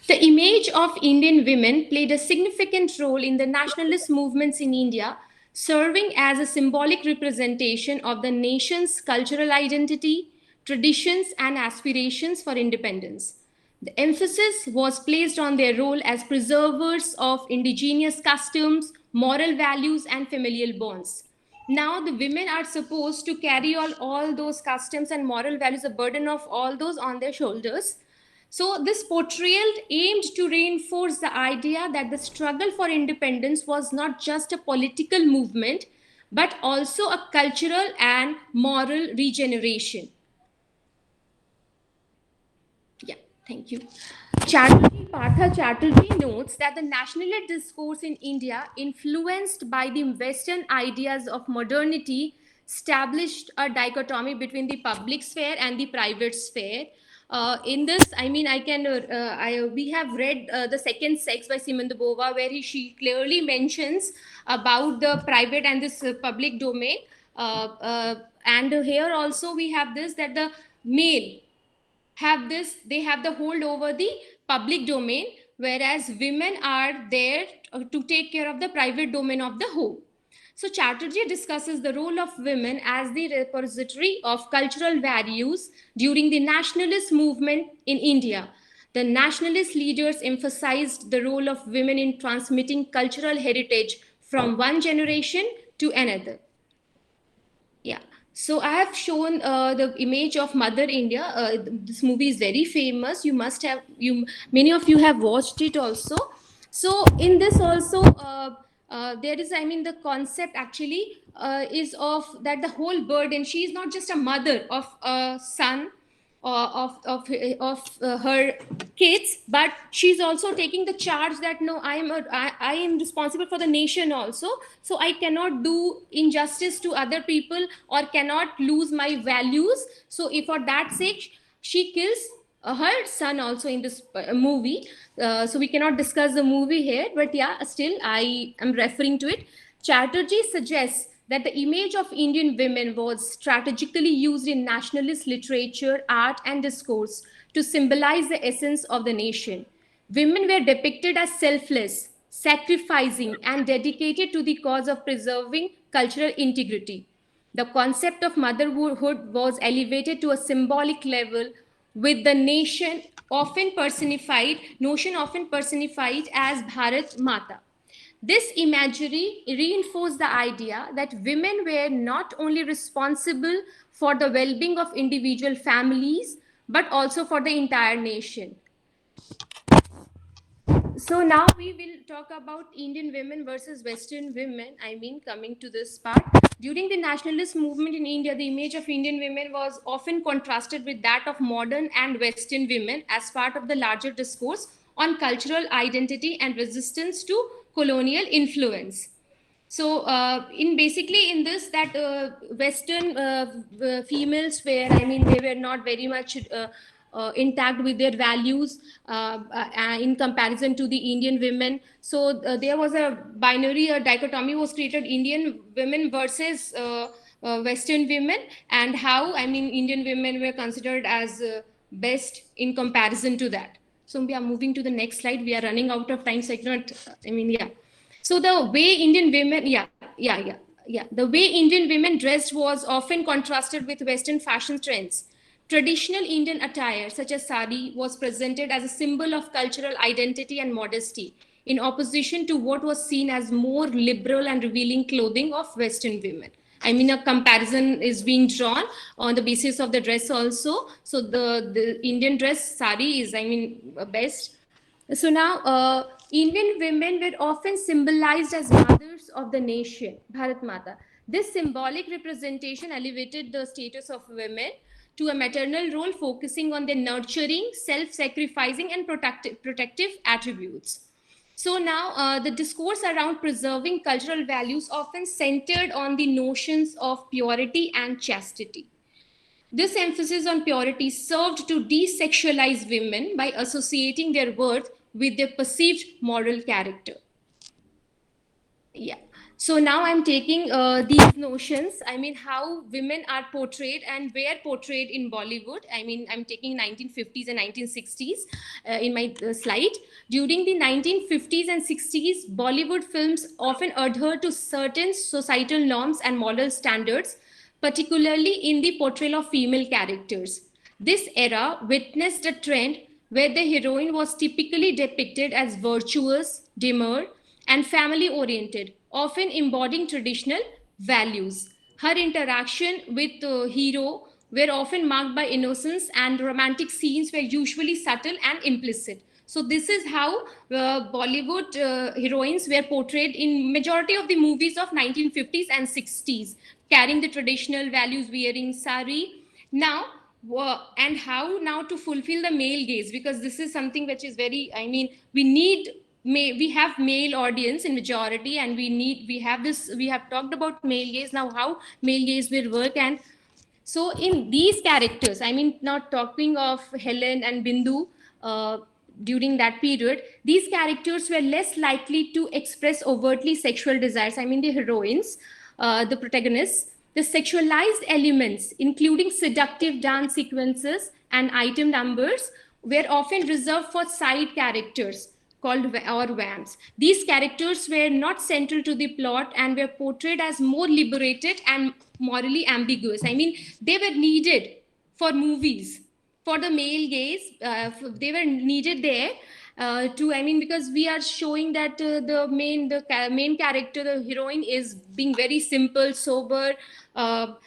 The image of Indian women played a significant role in the nationalist movements in India, serving as a symbolic representation of the nation's cultural identity, traditions, and aspirations for independence. The emphasis was placed on their role as preservers of indigenous customs, moral values, and familial bonds. Now the women are supposed to carry all those customs and moral values, the burden of all those on their shoulders. So this portrayal aimed to reinforce the idea that the struggle for independence was not just a political movement, but also a cultural and moral regeneration. Yeah, thank you. Partha Chatterjee notes that the nationalist discourse in India, influenced by the Western ideas of modernity, established a dichotomy between the public sphere and the private sphere. In this, we have read The Second Sex by Simone de Beauvoir, where she clearly mentions about the private and this public domain. And here also we have this, that the male they have the hold over the public domain, whereas women are there to take care of the private domain of the home. So Chatterjee discusses the role of women as the repository of cultural values during the nationalist movement in India. The nationalist leaders emphasized the role of women in transmitting cultural heritage from one generation to another. Yeah. So I have shown the image of Mother India. This movie is very famous. Many of you have watched it also. So in this also, there is, the concept actually is of that the whole burden. She is not just a mother of a son. of her kids, but she's also taking the charge that no, I am responsible for the nation also, so I cannot do injustice to other people or cannot lose my values. So if for that sake she kills her son also in this movie. So we cannot discuss the movie here, but yeah, still I am referring to it. Chatterjee suggests that the image of Indian women was strategically used in nationalist literature, art, and discourse to symbolize the essence of the nation. Women were depicted as selfless, sacrificing, and dedicated to the cause of preserving cultural integrity. The concept of motherhood was elevated to a symbolic level, with the notion often personified as Bharat Mata. This imagery reinforced the idea that women were not only responsible for the well-being of individual families, but also for the entire nation. So now we will talk about Indian women versus Western women. I mean, coming to this part. During the nationalist movement in India, the image of Indian women was often contrasted with that of modern and Western women as part of the larger discourse on cultural identity and resistance to colonial influence. So in this, that Western females were, I mean, they were not very much intact with their values in comparison to the Indian women. So there was a dichotomy was created, Indian women versus Western women, and how, I mean, Indian women were considered as best in comparison to that. So we are moving to the next slide. We are running out of time, so I cannot, So the way Indian women, the way Indian women dressed was often contrasted with Western fashion trends. Traditional Indian attire, such as sari, was presented as a symbol of cultural identity and modesty, in opposition to what was seen as more liberal and revealing clothing of Western women. I mean, a comparison is being drawn on the basis of the dress also. So the Indian dress, sari, is, I mean, best. So now, Indian women were often symbolized as mothers of the nation, Bharat Mata. This symbolic representation elevated the status of women to a maternal role, focusing on their nurturing, self-sacrificing, and protective attributes. So now the discourse around preserving cultural values often centered on the notions of purity and chastity. This emphasis on purity served to desexualize women by associating their worth with their perceived moral character. Yeah. So now I'm taking these notions, I mean, how women are portrayed and were portrayed in Bollywood. I mean, I'm taking 1950s and 1960s in my slide. During the 1950s and 60s, Bollywood films often adhere to certain societal norms and moral standards, particularly in the portrayal of female characters. This era witnessed a trend where the heroine was typically depicted as virtuous, demure, and family-oriented, often embodying traditional values. Her interaction with the hero were often marked by innocence, and romantic scenes were usually subtle and implicit. So this is how Bollywood heroines were portrayed in majority of the movies of 1950s and 60s, carrying the traditional values, wearing sari. Now, and how now to fulfill the male gaze, because this is something which is very, I mean, we have male audience in majority, and we have talked about male gaze. Now how male gaze will work. And so in these characters, I mean, not talking of Helen and Bindu, during that period, these characters were less likely to express overtly sexual desires. I mean, the heroines, the protagonists, the sexualized elements, including seductive dance sequences and item numbers, were often reserved for side characters called or vamps. These characters were not central to the plot and were portrayed as more liberated and morally ambiguous. I mean, they were needed for movies, for the male gaze. They were needed there because we are showing that the main character, the heroine, is being very simple, sober.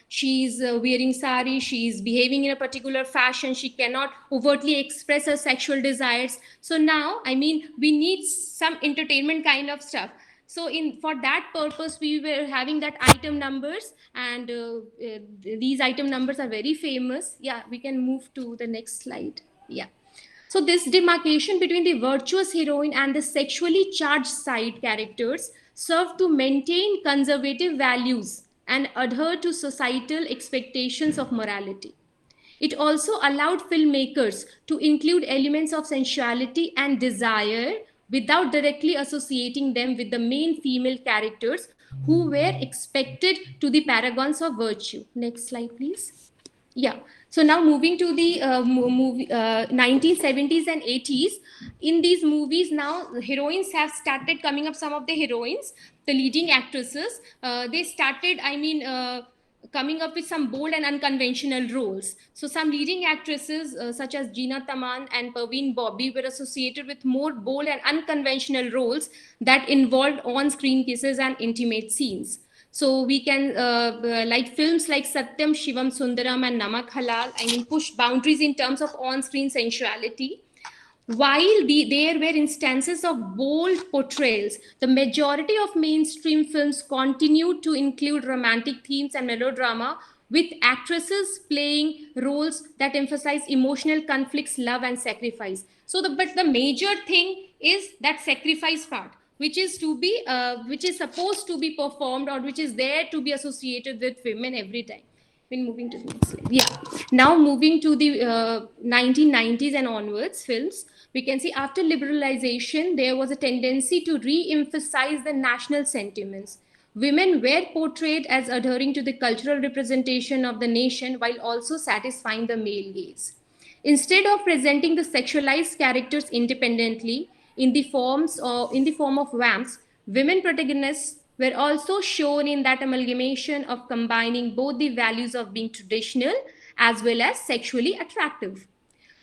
She's wearing sari, she's behaving in a particular fashion, she cannot overtly express her sexual desires. So now, I mean, we need some entertainment kind of stuff. So for that purpose, we were having that item numbers, and these item numbers are very famous. Yeah, we can move to the next slide. Yeah. So this demarcation between the virtuous heroine and the sexually charged side characters serve to maintain conservative values and adhere to societal expectations of morality. It also allowed filmmakers to include elements of sensuality and desire without directly associating them with the main female characters who were expected to be paragons of virtue. Next slide, please. Yeah. So now moving to the movie 1970s and 80s. In these movies now, the heroines have started coming up. Some of the heroines, the leading actresses, they started, coming up with some bold and unconventional roles. So some leading actresses such as Gina Taman and Parveen Bobby were associated with more bold and unconventional roles that involved on-screen kisses and intimate scenes. So we can, like films like Satyam, Shivam Sundaram and Namak Halal, push boundaries in terms of on-screen sensuality. While there were instances of bold portrayals, the majority of mainstream films continued to include romantic themes and melodrama, with actresses playing roles that emphasize emotional conflicts, love, and sacrifice. But the major thing is that sacrifice part, which is supposed to be performed, or which is there to be associated with women every time. When moving to the next slide. Yeah. Now moving to the 1990s and onwards films, we can see after liberalization, there was a tendency to re-emphasize the national sentiments. Women were portrayed as adhering to the cultural representation of the nation while also satisfying the male gaze. Instead of presenting the sexualized characters independently in the form of vamps, women protagonists were also shown in that amalgamation of combining both the values of being traditional as well as sexually attractive,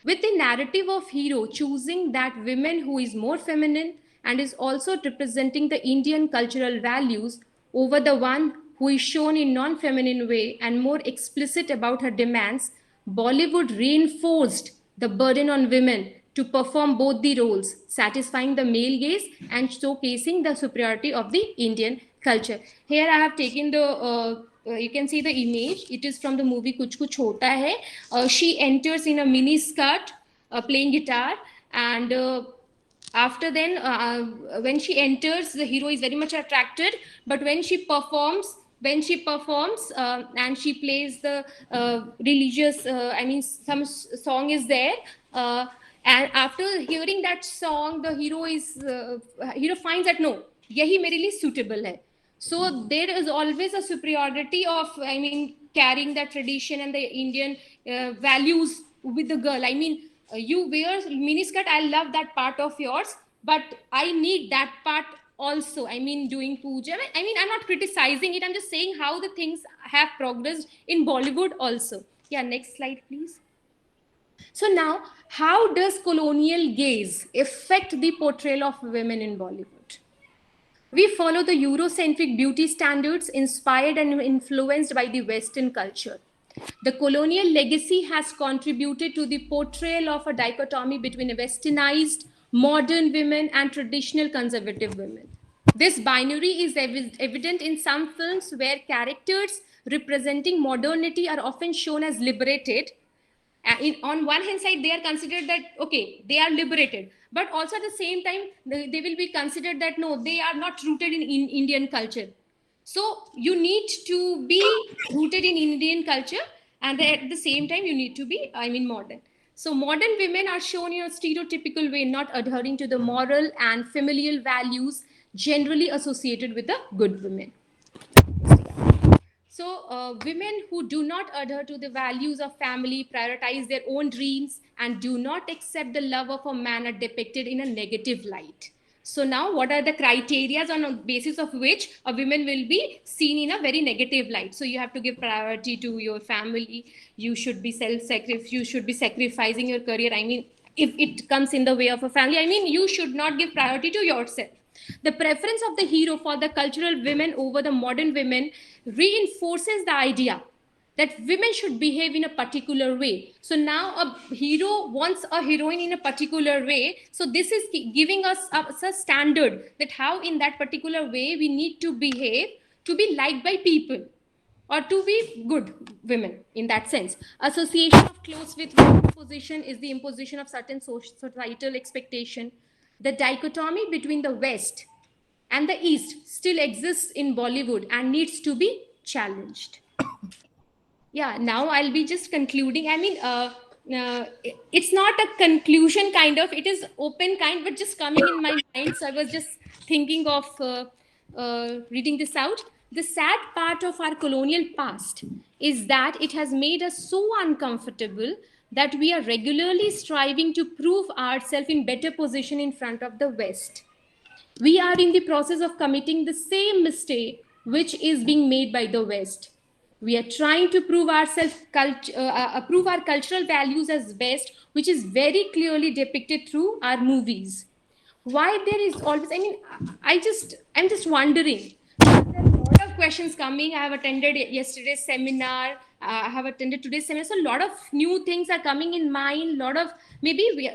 with the narrative of hero choosing that woman who is more feminine and is also representing the Indian cultural values over the one who is shown in non-feminine way and more explicit about her demands. Bollywood reinforced the burden on women to perform both the roles, satisfying the male gaze and showcasing the superiority of the Indian culture. Here I have taken the you can see the image. It is from the movie Kuch Kuch Hota Hai. She enters in a mini skirt, playing guitar, and after then, when she enters, the hero is very much attracted. But when she performs, and she plays the religious, some song is there. And after hearing that song, the hero finds that no, yahi mere liye suitable hai. So there is always a superiority of, carrying that tradition and the Indian values with the girl. You wear miniskirt, I love that part of yours, but I need that part also. Doing puja. I'm not criticizing it. I'm just saying how the things have progressed in Bollywood also. Yeah, next slide, please. So now, how does colonial gaze affect the portrayal of women in Bollywood? We follow the Eurocentric beauty standards inspired and influenced by the Western culture. The colonial legacy has contributed to the portrayal of a dichotomy between westernized, modern women and traditional conservative women. This binary is evident in some films where characters representing modernity are often shown as liberated. On one hand side, they are considered that, okay, they are liberated, but also at the same time, they will be considered that, no, they are not rooted in Indian culture. So you need to be rooted in Indian culture, and at the same time, you need to be, modern. So modern women are shown in a stereotypical way, not adhering to the moral and familial values generally associated with the good women. So women who do not adhere to the values of family, prioritize their own dreams, and do not accept the love of a man are depicted in a negative light. So now what are the criteria on the basis of which a woman will be seen in a very negative light? So you have to give priority to your family. You should be you should be sacrificing your career. If it comes in the way of a family, you should not give priority to yourself. The preference of the hero for the cultural women over the modern women reinforces the idea that women should behave in a particular way. So now a hero wants a heroine in a particular way. So this is giving us a standard that how in that particular way we need to behave to be liked by people or to be good women in that sense. Association of clothes with women's position is the imposition of certain societal expectation. The dichotomy between the West and the East still exists in Bollywood and needs to be challenged. Yeah, now I'll be just concluding. I mean, it's not a conclusion kind of, it is open kind, but just coming in my mind. So I was just thinking of reading this out. The sad part of our colonial past is that it has made us so uncomfortable that we are regularly striving to prove ourselves in better position in front of the West. We are in the process of committing the same mistake which is being made by the West. We are trying to prove ourselves, prove our cultural values as West, which is very clearly depicted through our movies. Why there is always, I mean, I'm just wondering. There are a lot of questions coming. I have attended yesterday's seminar. I have attended today's seminar. So a lot of new things are coming in mind. A lot of,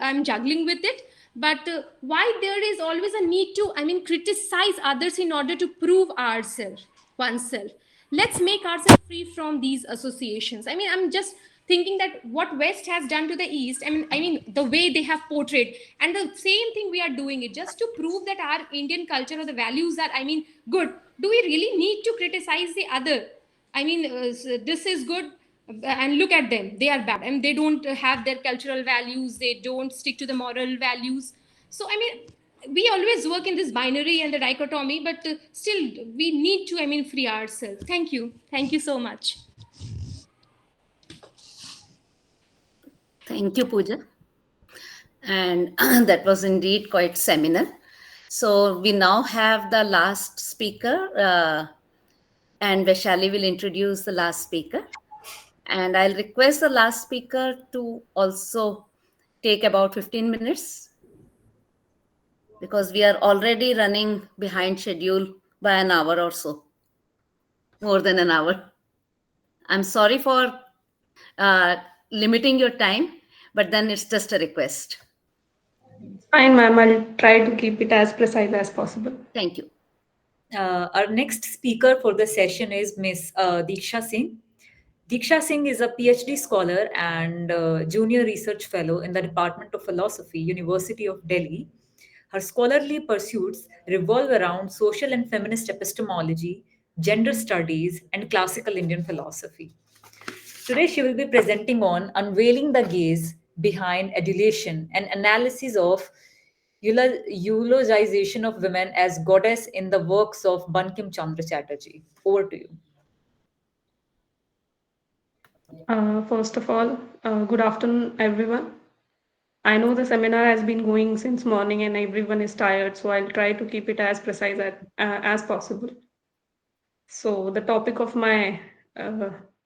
I'm juggling with it. But why there is always a need to, criticize others in order to prove oneself. Let's make ourselves free from these associations. I'm just thinking that what West has done to the East, the way they have portrayed, and the same thing we are doing it just to prove that our Indian culture or the values are, good. Do we really need to criticize the other? This is good, and look at them, they are bad, and they don't have their cultural values, they don't stick to the moral values. So we always work in this binary and the dichotomy, but still we need to free ourselves. Thank you so much. Thank you, Pooja. And that was indeed quite seminal. So we now have the last speaker, and Vaishali will introduce the last speaker. And I'll request the last speaker to also take about 15 minutes, because we are already running behind schedule by an hour or so, more than an hour. I'm sorry for limiting your time, but then it's just a request. Fine, ma'am. I'll try to keep it as precise as possible. Thank you. Our next speaker for the session is Ms. Diksha Singh. Diksha Singh is a PhD scholar and junior research fellow in the Department of Philosophy, University of Delhi. Her scholarly pursuits revolve around social and feminist epistemology, gender studies, and classical Indian philosophy. Today, she will be presenting on Unveiling the Gaze Behind Adulation, an analysis of eulogization of women as goddess in the works of Bankim Chandra Chatterjee. Over to you. First of all, good afternoon, everyone. I know the seminar has been going since morning and everyone is tired, so I'll try to keep it as precise as possible. So the topic of my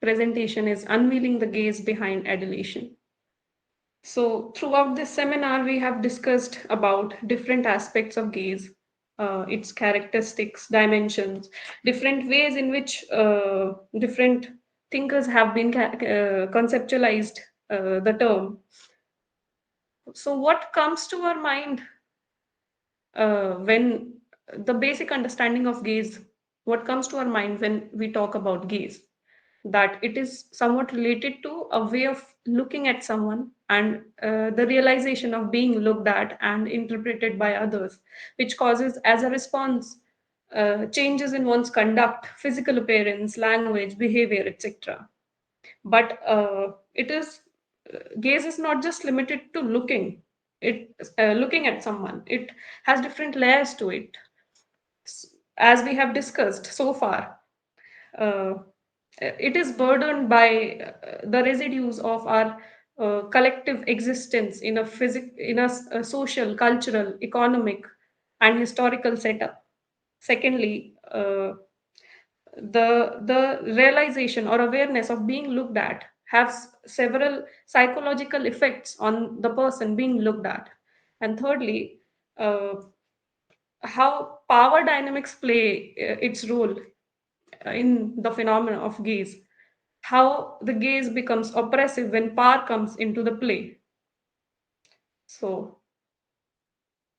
presentation is Unveiling the Gaze Behind Adulation. So throughout this seminar, we have discussed about different aspects of gaze, its characteristics, dimensions, different ways in which different thinkers have been conceptualized the term. So what comes to our mind when the basic understanding of gaze, what comes to our mind when we talk about gaze? That it is somewhat related to a way of looking at someone and the realization of being looked at and interpreted by others, which causes as a response changes in one's conduct, physical appearance, language, behavior, etc. But gaze is not just limited to looking at someone. It has different layers to it, as we have discussed so far. It is burdened by the residues of our collective existence in a social, cultural, economic, and historical setup. Secondly, the realization or awareness of being looked at has several psychological effects on the person being looked at. And thirdly, how power dynamics play its role in the phenomena of gaze. how the gaze becomes oppressive when power comes into the play. So,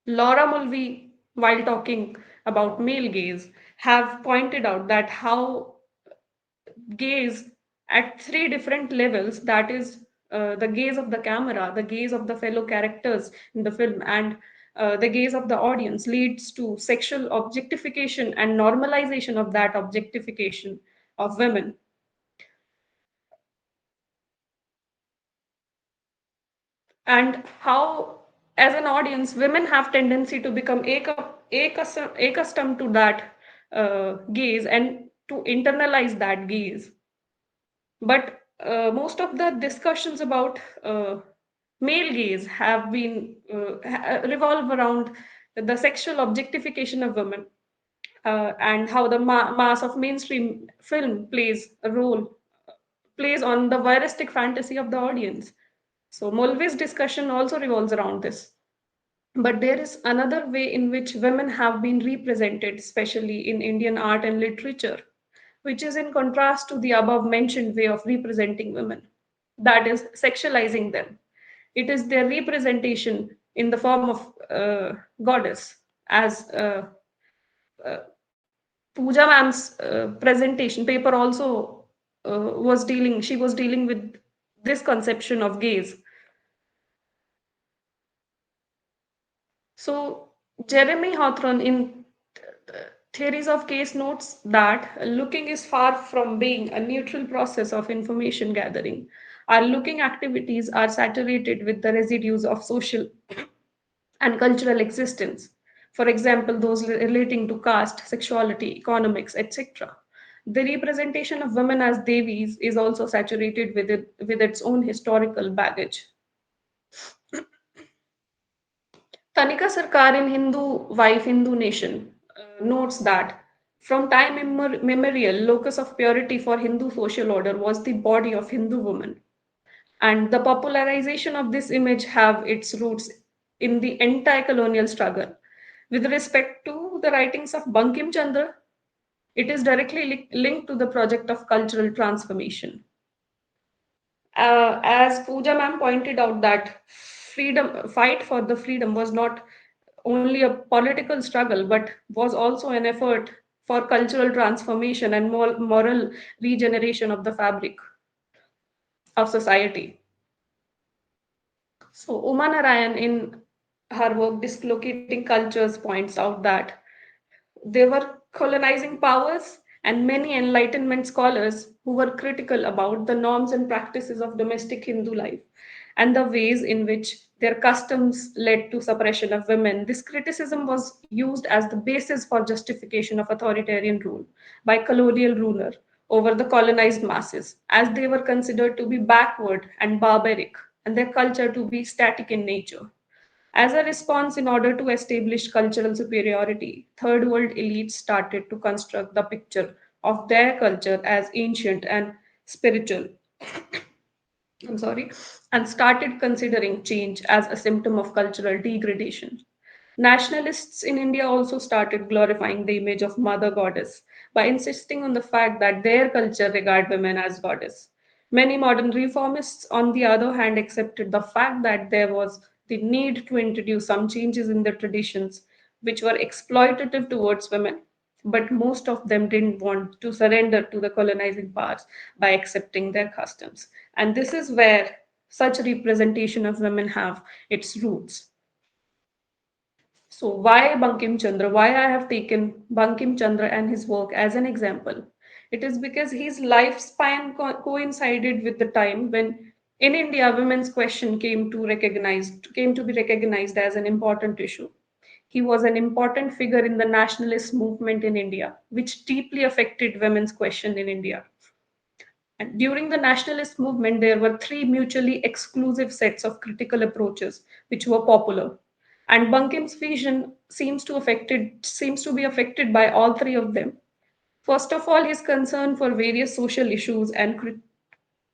Laura Mulvey, while talking about male gaze, have pointed out that how gaze at three different levels, that is the gaze of the camera, the gaze of the fellow characters in the film, and the gaze of the audience, leads to sexual objectification and normalization of that objectification of women. And how, as an audience, women have tendency to become accustomed to that gaze and to internalize that gaze. But most of the discussions about male gaze have been revolve around the sexual objectification of women, and how the mass of mainstream film plays on the voyeuristic fantasy of the audience. So Mulvey's discussion also revolves around this. But there is another way in which women have been represented, especially in Indian art and literature, which is in contrast to the above mentioned way of representing women, that is, sexualizing them. It is their representation in the form of goddess, as Pooja ma'am's presentation paper also she was dealing with this conception of gaze. So Jeremy Hawthorne in Theories of Gaze notes that looking is far from being a neutral process of information gathering. Our looking activities are saturated with the residues of social and cultural existence. For example, those relating to caste, sexuality, economics, etc. The representation of women as Devis is also saturated with its own historical baggage. Tanika Sarkar in Hindu Wife, Hindu Nation notes that from time immemorial, locus of purity for Hindu social order was the body of Hindu woman. And the popularization of this image have its roots in the anti-colonial struggle. With respect to the writings of Bankim Chandra, it is directly linked to the project of cultural transformation. As Pooja ma'am pointed out, that fight for the freedom was not only a political struggle, but was also an effort for cultural transformation and moral regeneration of the fabric of society. So Uma Narayan in her work Dislocating Cultures points out that there were colonizing powers and many Enlightenment scholars who were critical about the norms and practices of domestic Hindu life and the ways in which their customs led to suppression of women. This criticism was used as the basis for justification of authoritarian rule by colonial ruler over the colonized masses, as they were considered to be backward and barbaric, and their culture to be static in nature. As a response, in order to establish cultural superiority, third world elites started to construct the picture of their culture as ancient and spiritual. And started considering change as a symptom of cultural degradation. Nationalists in India also started glorifying the image of Mother Goddess by insisting on the fact that their culture regard women as goddess. Many modern reformists, on the other hand, accepted the fact that there was the need to introduce some changes in the traditions which were exploitative towards women, but most of them didn't want to surrender to the colonizing powers by accepting their customs. And this is where such representation of women have its roots. So why Bankim Chandra? Why I have taken Bankim Chandra and his work as an example? It is because his lifespan coincided with the time when in India women's question came to be recognized as an important issue. He was an important figure in the nationalist movement in India, which deeply affected women's question in India. And during the nationalist movement, there were three mutually exclusive sets of critical approaches which were popular. And Bankim's vision seems to be affected by all three of them. First of all, his concern for various social issues and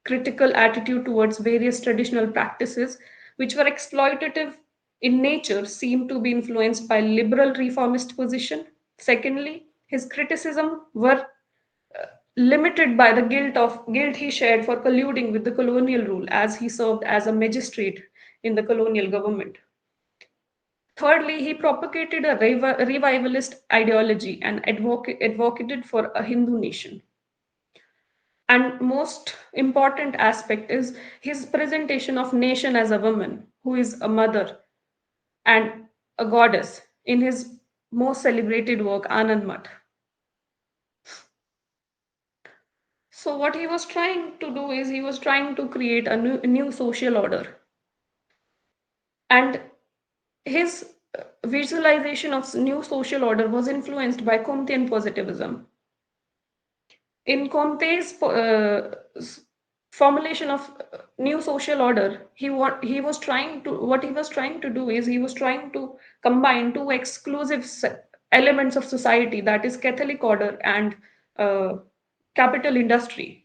critical attitude towards various traditional practices, which were exploitative in nature, seemed to be influenced by liberal reformist position. Secondly, his criticism were limited by the guilt he shared for colluding with the colonial rule as he served as a magistrate in the colonial government. Thirdly, he propagated a revivalist ideology and advocated for a Hindu nation. And most important aspect is his presentation of nation as a woman who is a mother and a goddess in his most celebrated work, Anand Math. So what he was trying to do is he was trying to create a new social order. And his visualization of new social order was influenced by Comtean positivism. In Comte's formulation of new social order, what he was trying to do is he was trying to combine two exclusive elements of society, that is Catholic order and capital industry.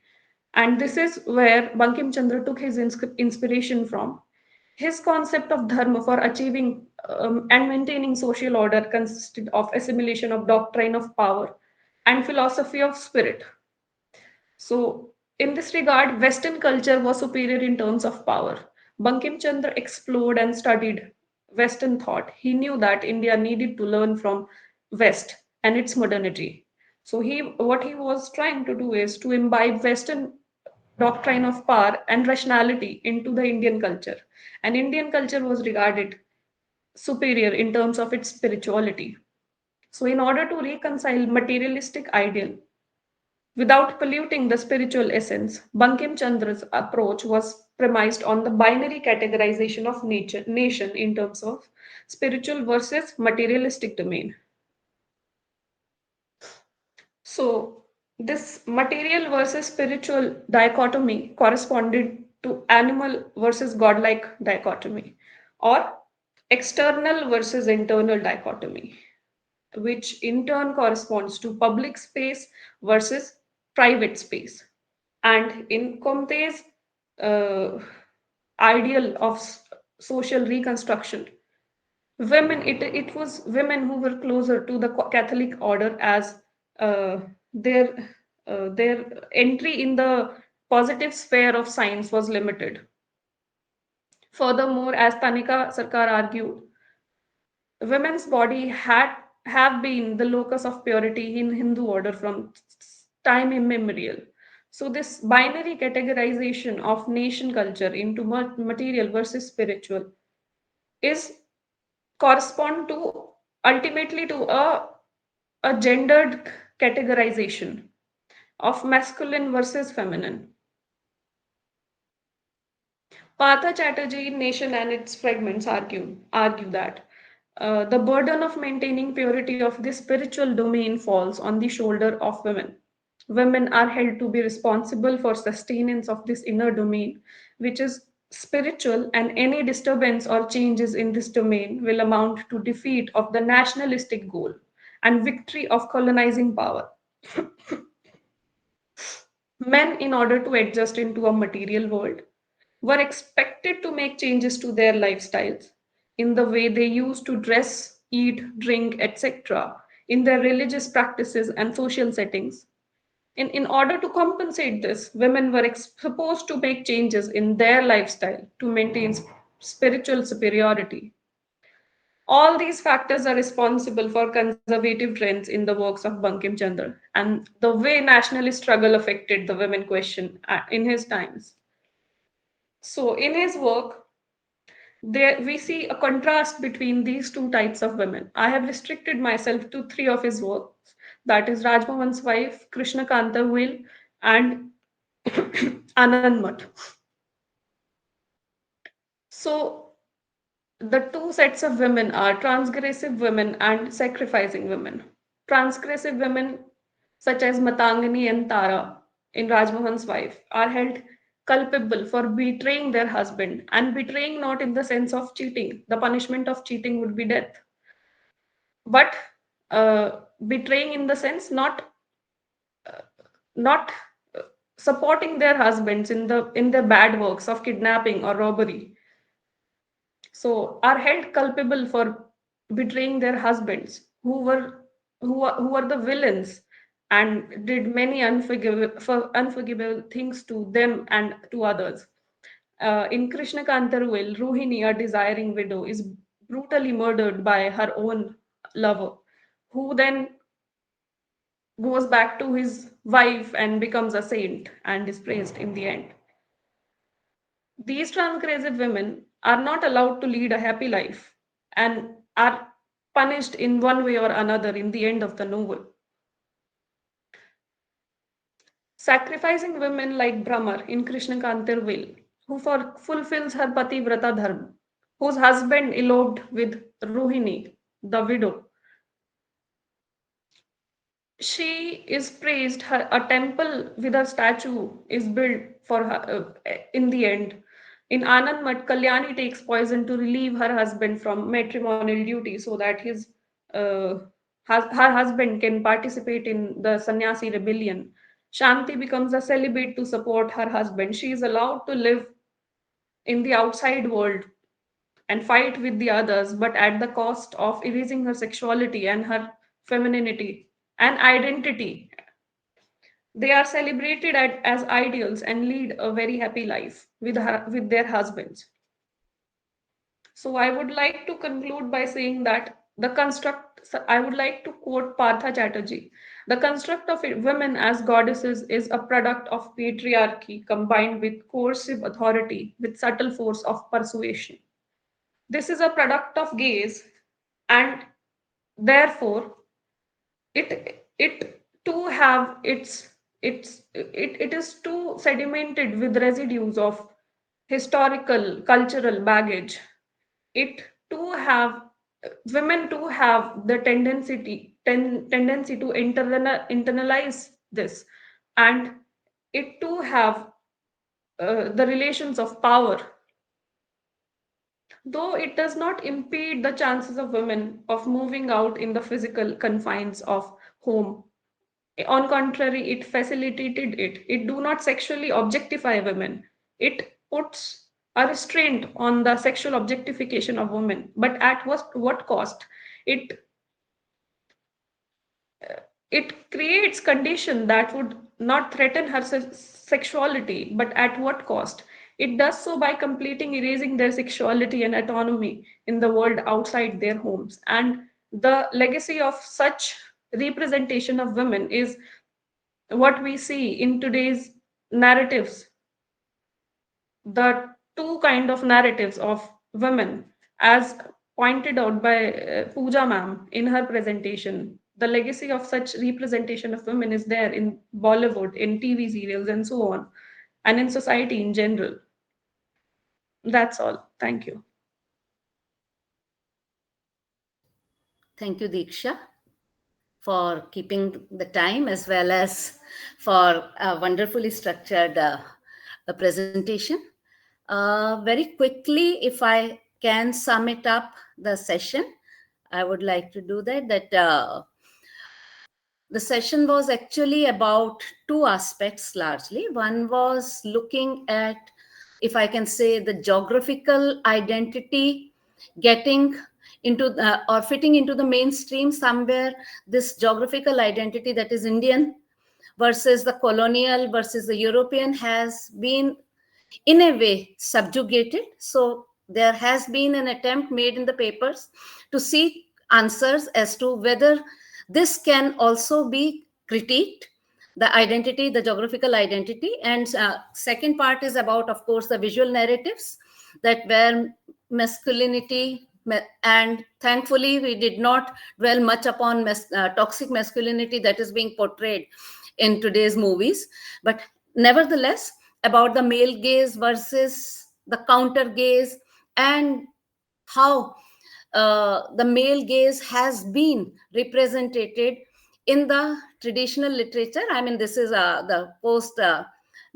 And this is where Bankim Chandra took his inspiration from. His concept of dharma for achieving and maintaining social order consisted of assimilation of doctrine of power and philosophy of spirit. So, in this regard, Western culture was superior in terms of power. Bankim Chandra explored and studied Western thought. He knew that India needed to learn from West and its modernity. So, what he was trying to do is to imbibe Western doctrine of power and rationality into the Indian culture. And Indian culture was regarded superior in terms of its spirituality. So, in order to reconcile materialistic ideal without polluting the spiritual essence, Bankim Chandra's approach was premised on the binary categorization of nation in terms of spiritual versus materialistic domain. So, this material versus spiritual dichotomy corresponded to animal versus godlike dichotomy, or external versus internal dichotomy, which in turn corresponds to public space versus private space. And in Comte's ideal of social reconstruction, it was women who were closer to the Catholic order, as uh, their entry in the positive sphere of science was limited. Furthermore, as Tanika Sarkar argued, women's body have been the locus of purity in Hindu order from time immemorial. So this binary categorization of nation culture into material versus spiritual is correspond to ultimately to a gendered categorization of masculine versus feminine. Partha Chatterjee in Nation and its Fragments argue that the burden of maintaining purity of this spiritual domain falls on the shoulder of women. Women are held to be responsible for sustenance of this inner domain, which is spiritual, and any disturbance or changes in this domain will amount to defeat of the nationalistic goal and victory of colonizing power. Men, in order to adjust into a material world, were expected to make changes to their lifestyles in the way they used to dress, eat, drink, etc., in their religious practices and social settings. In order to compensate this, women were supposed to make changes in their lifestyle to maintain spiritual superiority. All these factors are responsible for conservative trends in the works of Bankim Chandra and the way nationalist struggle affected the women question in his times. So, in his work, there we see a contrast between these two types of women. I have restricted myself to three of his works, that is Rajmohan's wife, Krishna Kanta Will, and Anand Math. So, the two sets of women are transgressive women and sacrificing women. Transgressive women, such as Matangani and Tara in Rajmohan's wife, are held culpable for betraying their husband, and betraying not in the sense of cheating. The punishment of cheating would be death. But betraying in the sense not supporting their husbands in their bad works of kidnapping or robbery, so are held culpable for betraying their husbands who were the villains and did many unforgivable things to them and to others. In Krishna Kantarvel, Rohini, a desiring widow, is brutally murdered by her own lover, who then goes back to his wife and becomes a saint and is praised in the end. These transgressive women are not allowed to lead a happy life and are punished in one way or another in the end of the novel. Sacrificing women like Brahmar in Krishna Kantarvel, who fulfills her Pativrata Dharma, whose husband eloped with Rohini, the widow. She is praised, a temple with a statue is built for her in the end. In Anand Mat, Kalyani takes poison to relieve her husband from matrimonial duty so that her husband can participate in the sannyasi rebellion. Shanti becomes a celibate to support her husband. She is allowed to live in the outside world and fight with the others, but at the cost of erasing her sexuality and her femininity and identity. They are celebrated as ideals and lead a very happy life with their husbands. So I would like to conclude by saying that I would like to quote Partha Chatterjee. The construct of women as goddesses is a product of patriarchy combined with coercive authority with subtle force of persuasion. This is a product of gaze, and therefore it too have it is too sedimented with residues of historical cultural baggage. It too have Women too have the tendency to internalize this, and it too have the relations of power, though it does not impede the chances of women of moving out in the physical confines of home. On contrary, it facilitated it. It do not sexually objectify women. It puts a restraint on the sexual objectification of women, but at what cost? It creates condition that would not threaten her sexuality, but at what cost? It does so by completing erasing their sexuality and autonomy in the world outside their homes. And the legacy of such representation of women is what we see in today's narratives. The two kind of narratives of women, as pointed out by Pooja ma'am in her presentation. The legacy of such representation of women is there in Bollywood, in TV serials, and so on, and in society in general. That's all. Thank you. Thank you, Diksha, for keeping the time as well as for a wonderfully structured presentation. Very quickly, if I can sum it up the session, I would like to do that. The session was actually about two aspects largely. One was looking at, if I can say, the geographical identity getting into or fitting into the mainstream somewhere. This geographical identity that is Indian versus the colonial versus the European has been in a way subjugated. So there has been an attempt made in the papers to seek answers as to whether this can also be critiqued, the identity, the geographical identity. And second part is about, of course, the visual narratives that where masculinity, and thankfully we did not dwell much upon toxic masculinity that is being portrayed in today's movies, but nevertheless about the male gaze versus the counter gaze, and how the male gaze has been represented in the traditional literature. I mean, this is the post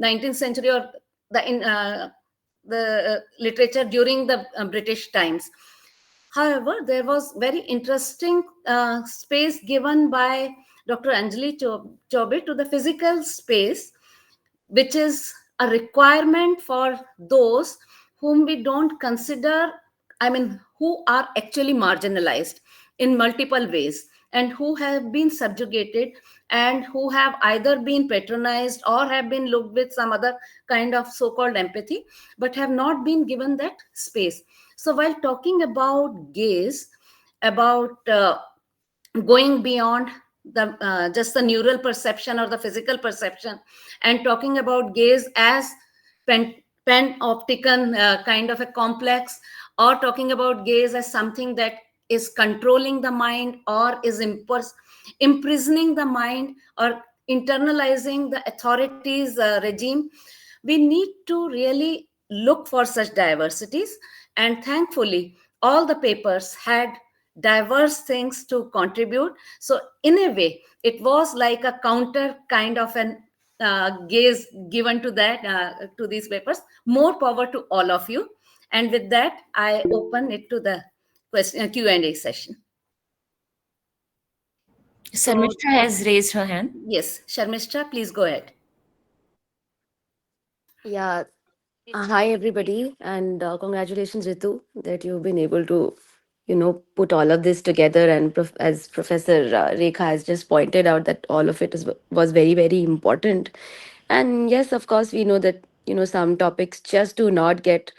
19th century, or the literature during the British times. However, there was very interesting space given by Dr. Anjali Chaubey to the physical space, which is a requirement for those whom we don't consider, I mean, who are actually marginalized in multiple ways. and who have been subjugated, and who have either been patronized or have been looked with some other kind of so-called empathy, but have not been given that space. So while talking about gaze, about going beyond the just the neural perception or the physical perception, and talking about gaze as panopticon, kind of a complex, or talking about gaze as something that is controlling the mind, or is imprisoning the mind, or internalizing the authorities regime, we need to really look for such diversities. And thankfully all the papers had diverse things to contribute. So in a way it was like a counter kind of an gaze given to that, to these papers. More power to all of you. And with that I open it to the question Q&A session. Sharmishra has raised her hand. Yes, Sharmishra, please go ahead. Yeah. Hi, everybody, and congratulations, Ritu, that you've been able to, put all of this together. And as Professor Rekha has just pointed out, that all of it was very, very important. And yes, of course, we know that some topics just do not get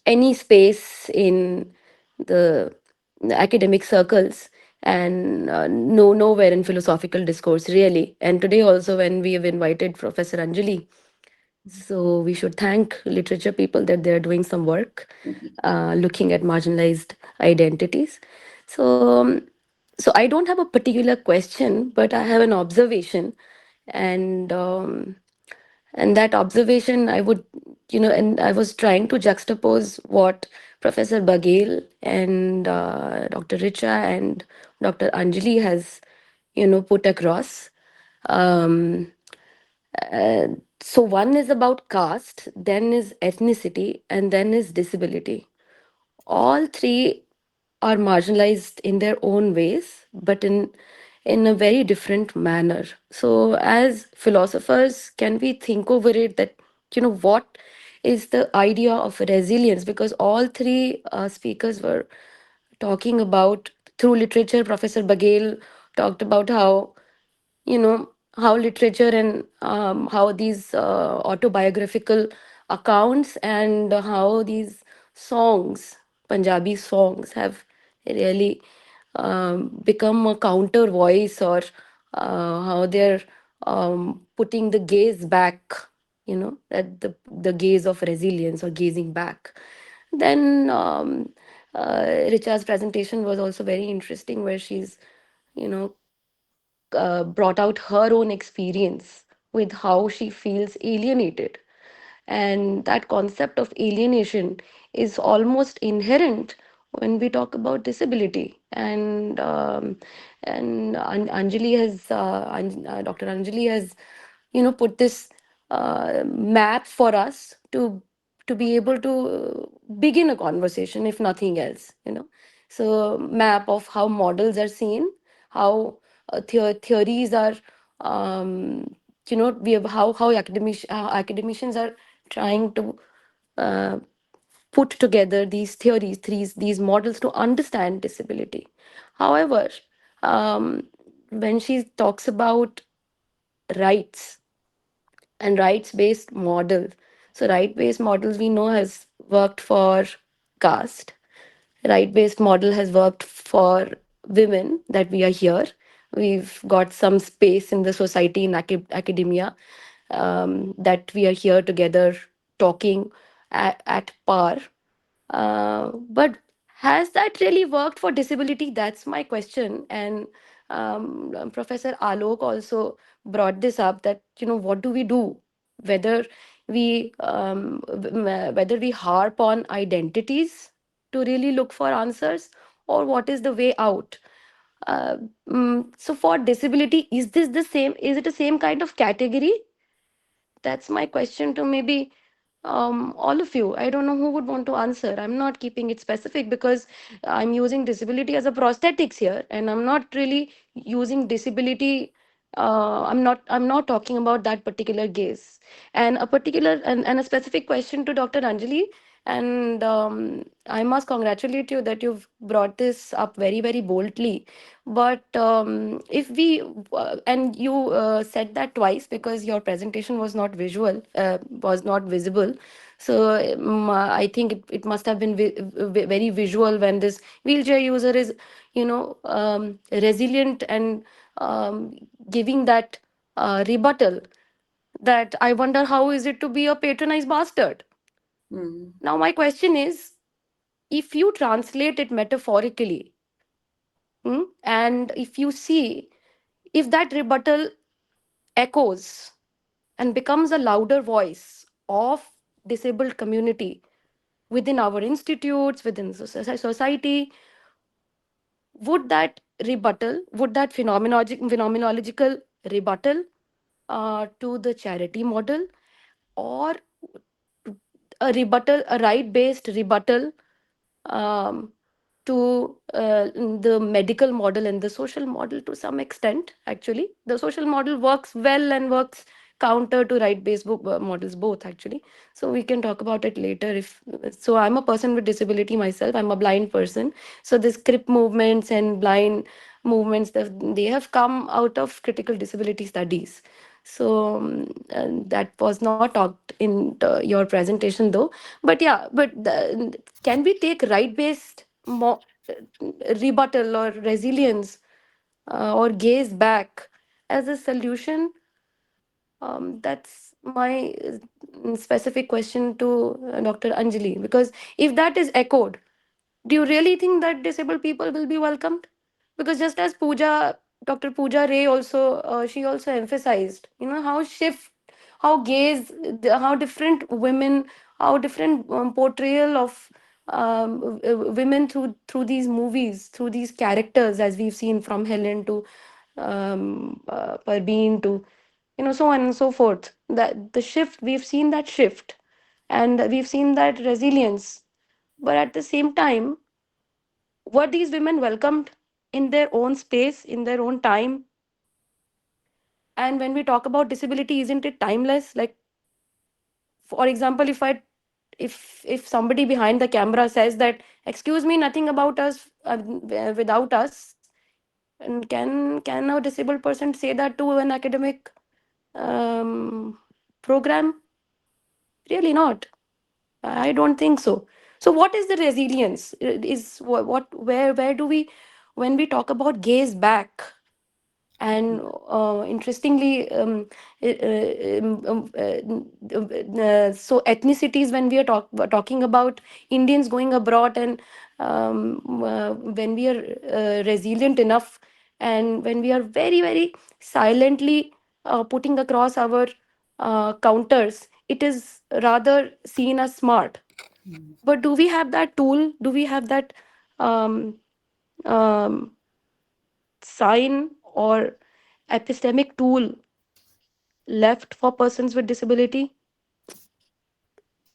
any space in the, the academic circles, and nowhere in philosophical discourse, really. And today also, when we have invited Professor Anjali, so we should thank literature people that they're doing some work looking at marginalized identities. So, so I don't have a particular question, but I have an observation, and that observation I would, and I was trying to juxtapose what Professor Bagel and Dr. Richa and Dr. Anjali has, put across. Um, uh, so one is about caste, then is ethnicity, and then is disability. All three are marginalized in their own ways, but in a very different manner. So as philosophers, can we think over it, that what is the idea of resilience? Because all three speakers were talking about, through literature. Professor Bagel talked about how, how literature and how these autobiographical accounts, and how these songs, Punjabi songs, have really become a counter voice, or how they're putting the gaze back, at the gaze of resilience, or gazing back. Then Richa's presentation was also very interesting, where she's, you know, brought out her own experience with how she feels alienated. And that concept of alienation is almost inherent when we talk about disability. And Anjali has, Dr. Anjali has, put this map for us to be able to begin a conversation, if nothing else. So map of how models are seen, how theories are, we have how academicians are trying to uh, put together these theories, these models, to understand disability. However, when she talks about rights and rights-based model, so right-based models, we know, has worked for caste. Right-based model has worked for women, that we are here. We've got some space in the society, in academia, that we are here together, talking at par. But has that really worked for disability? That's my question. And Professor Alok also brought this up, that what do we do, whether whether we harp on identities to really look for answers, or what is the way out. uh, so for disability, is this the same, is it the same kind of category? That's my question to maybe all of you. I don't know who would want to answer. I'm not keeping it specific, because I'm using disability as a prosthetics here, and I'm not really using disability I'm not talking about that particular gaze. And a particular and a specific question to Dr. Anjali. And I must congratulate you that you've brought this up very, very boldly. But if we and you said that twice because your presentation was not visual, was not visible. So I think it must have been very visual when this wheelchair user is, resilient and giving that rebuttal that I wonder how is it to be a patronized bastard. Now my question is, if you translate it metaphorically, and if you see if that rebuttal echoes and becomes a louder voice of disabled community within our institutes, within society, would that rebuttal, would that phenomenological rebuttal to the charity model, or a rebuttal, a right based rebuttal um, to the medical model and the social model to some extent? Actually, the social model works well and works counter to right based models both, actually. So we can talk about it later. If so, I'm a person with disability myself, I'm a blind person. So this crip movements and blind movements, they have come out of critical disability studies. So that was not talked in your presentation though. But yeah, but can we take right based rebuttal or resilience or gaze back as a solution? That's my specific question to Dr. Anjali. Because if that is echoed, do you really think that disabled people will be welcomed? Because just as Dr. Pooja Ray also, she also emphasized, how gaze, how different women, how different portrayal of women through these movies, through these characters, as we've seen from Helen to Parveen to, so on and so forth. That the shift, we've seen that shift, and we've seen that resilience. But at the same time, were these women welcomed in their own space, in their own time? And when we talk about disability, isn't it timeless? Like, for example, if somebody behind the camera says that, excuse me, nothing about us without us, and can a disabled person say that to an academic program? Really not. I don't think so. So what is the resilience? Is what where do we, when we talk about gaze back? And interestingly, so ethnicities, when we are talking about Indians going abroad, and when we are resilient enough, and when we are very, very silently putting across our counters, it is rather seen as smart. But do we have that tool? Do we have that um, um, sign or epistemic tool left for persons with disability?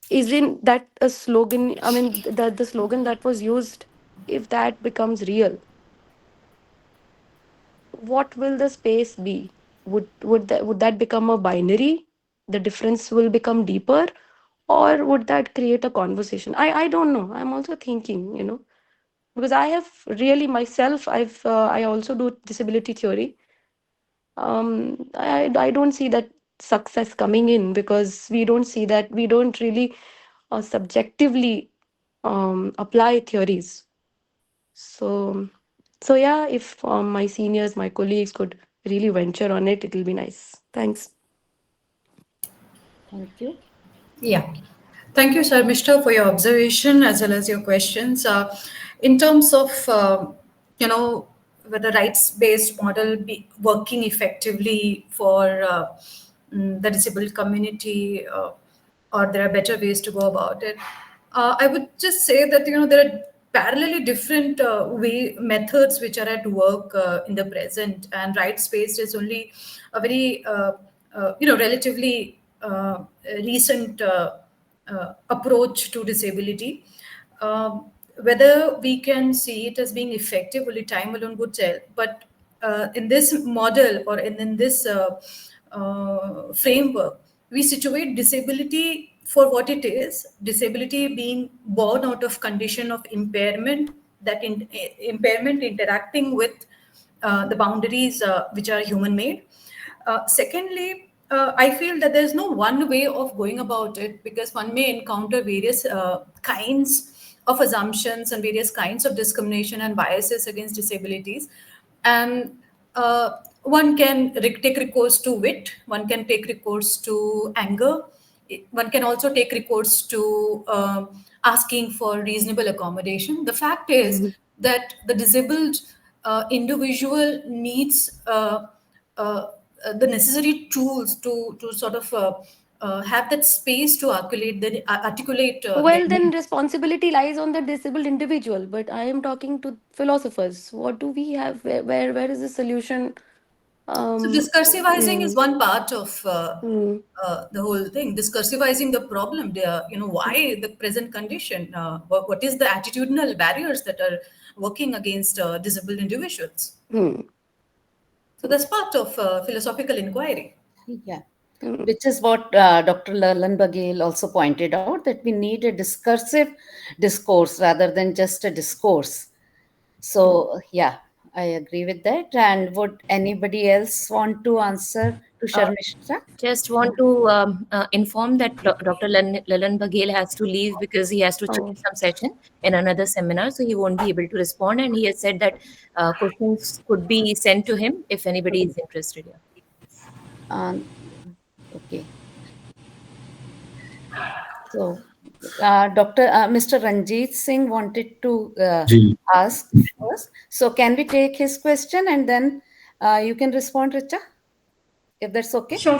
Isn't that a slogan? I mean, the slogan that was used, if that becomes real, what will the space be? Would that become a binary? The difference will become deeper, or would that create a conversation? I don't know. I'm also thinking, because I have really myself, I also do disability theory. I don't see that success coming in, because we don't see that, we don't really subjectively apply theories. So yeah, if my seniors, my colleagues could really venture on it, it'll be nice. Thanks. Thank you. Yeah. Thank you, Sharmishta, for your observation as well as your questions. In terms of, whether rights-based model be working effectively for the disabled community, or there are better ways to go about it, I would just say that, there are parallelly different methods which are at work in the present, and rights-based is only a very, relatively recent approach to disability. Whether we can see it as being effective, only time alone would tell. But in this model or in this framework, we situate disability for what it is, disability being born out of condition of impairment, that impairment interacting with the boundaries which are human made. Secondly, I feel that there's no one way of going about it, because one may encounter various kinds of assumptions and various kinds of discrimination and biases against disabilities. And one can take recourse to wit, one can take recourse to anger, one can also take recourse to asking for reasonable accommodation. The fact is that the disabled individual needs the necessary tools to sort of have that space to articulate. Well, then responsibility lies on the disabled individual. But I am talking to philosophers. What do we have? Where is the solution? So discursivizing is one part of the whole thing. Discursivizing the problem, why the present condition, what is the attitudinal barriers that are working against disabled individuals. So that's part of philosophical inquiry. Yeah, which is what Dr. Lalan Baghel also pointed out, that we need a discursive discourse rather than just a discourse. So yeah, I agree with that. And would anybody else want to answer to Sharmishta? Just want to inform that Dr. Lalan Baghel has to leave because he has to join some session in another seminar, so he won't be able to respond. And he has said that questions could be sent to him if anybody is interested here. Okay. So, Mr. Ranjit Singh wanted to ask first. So, can we take his question and then you can respond, Richa? If that's okay? Sure.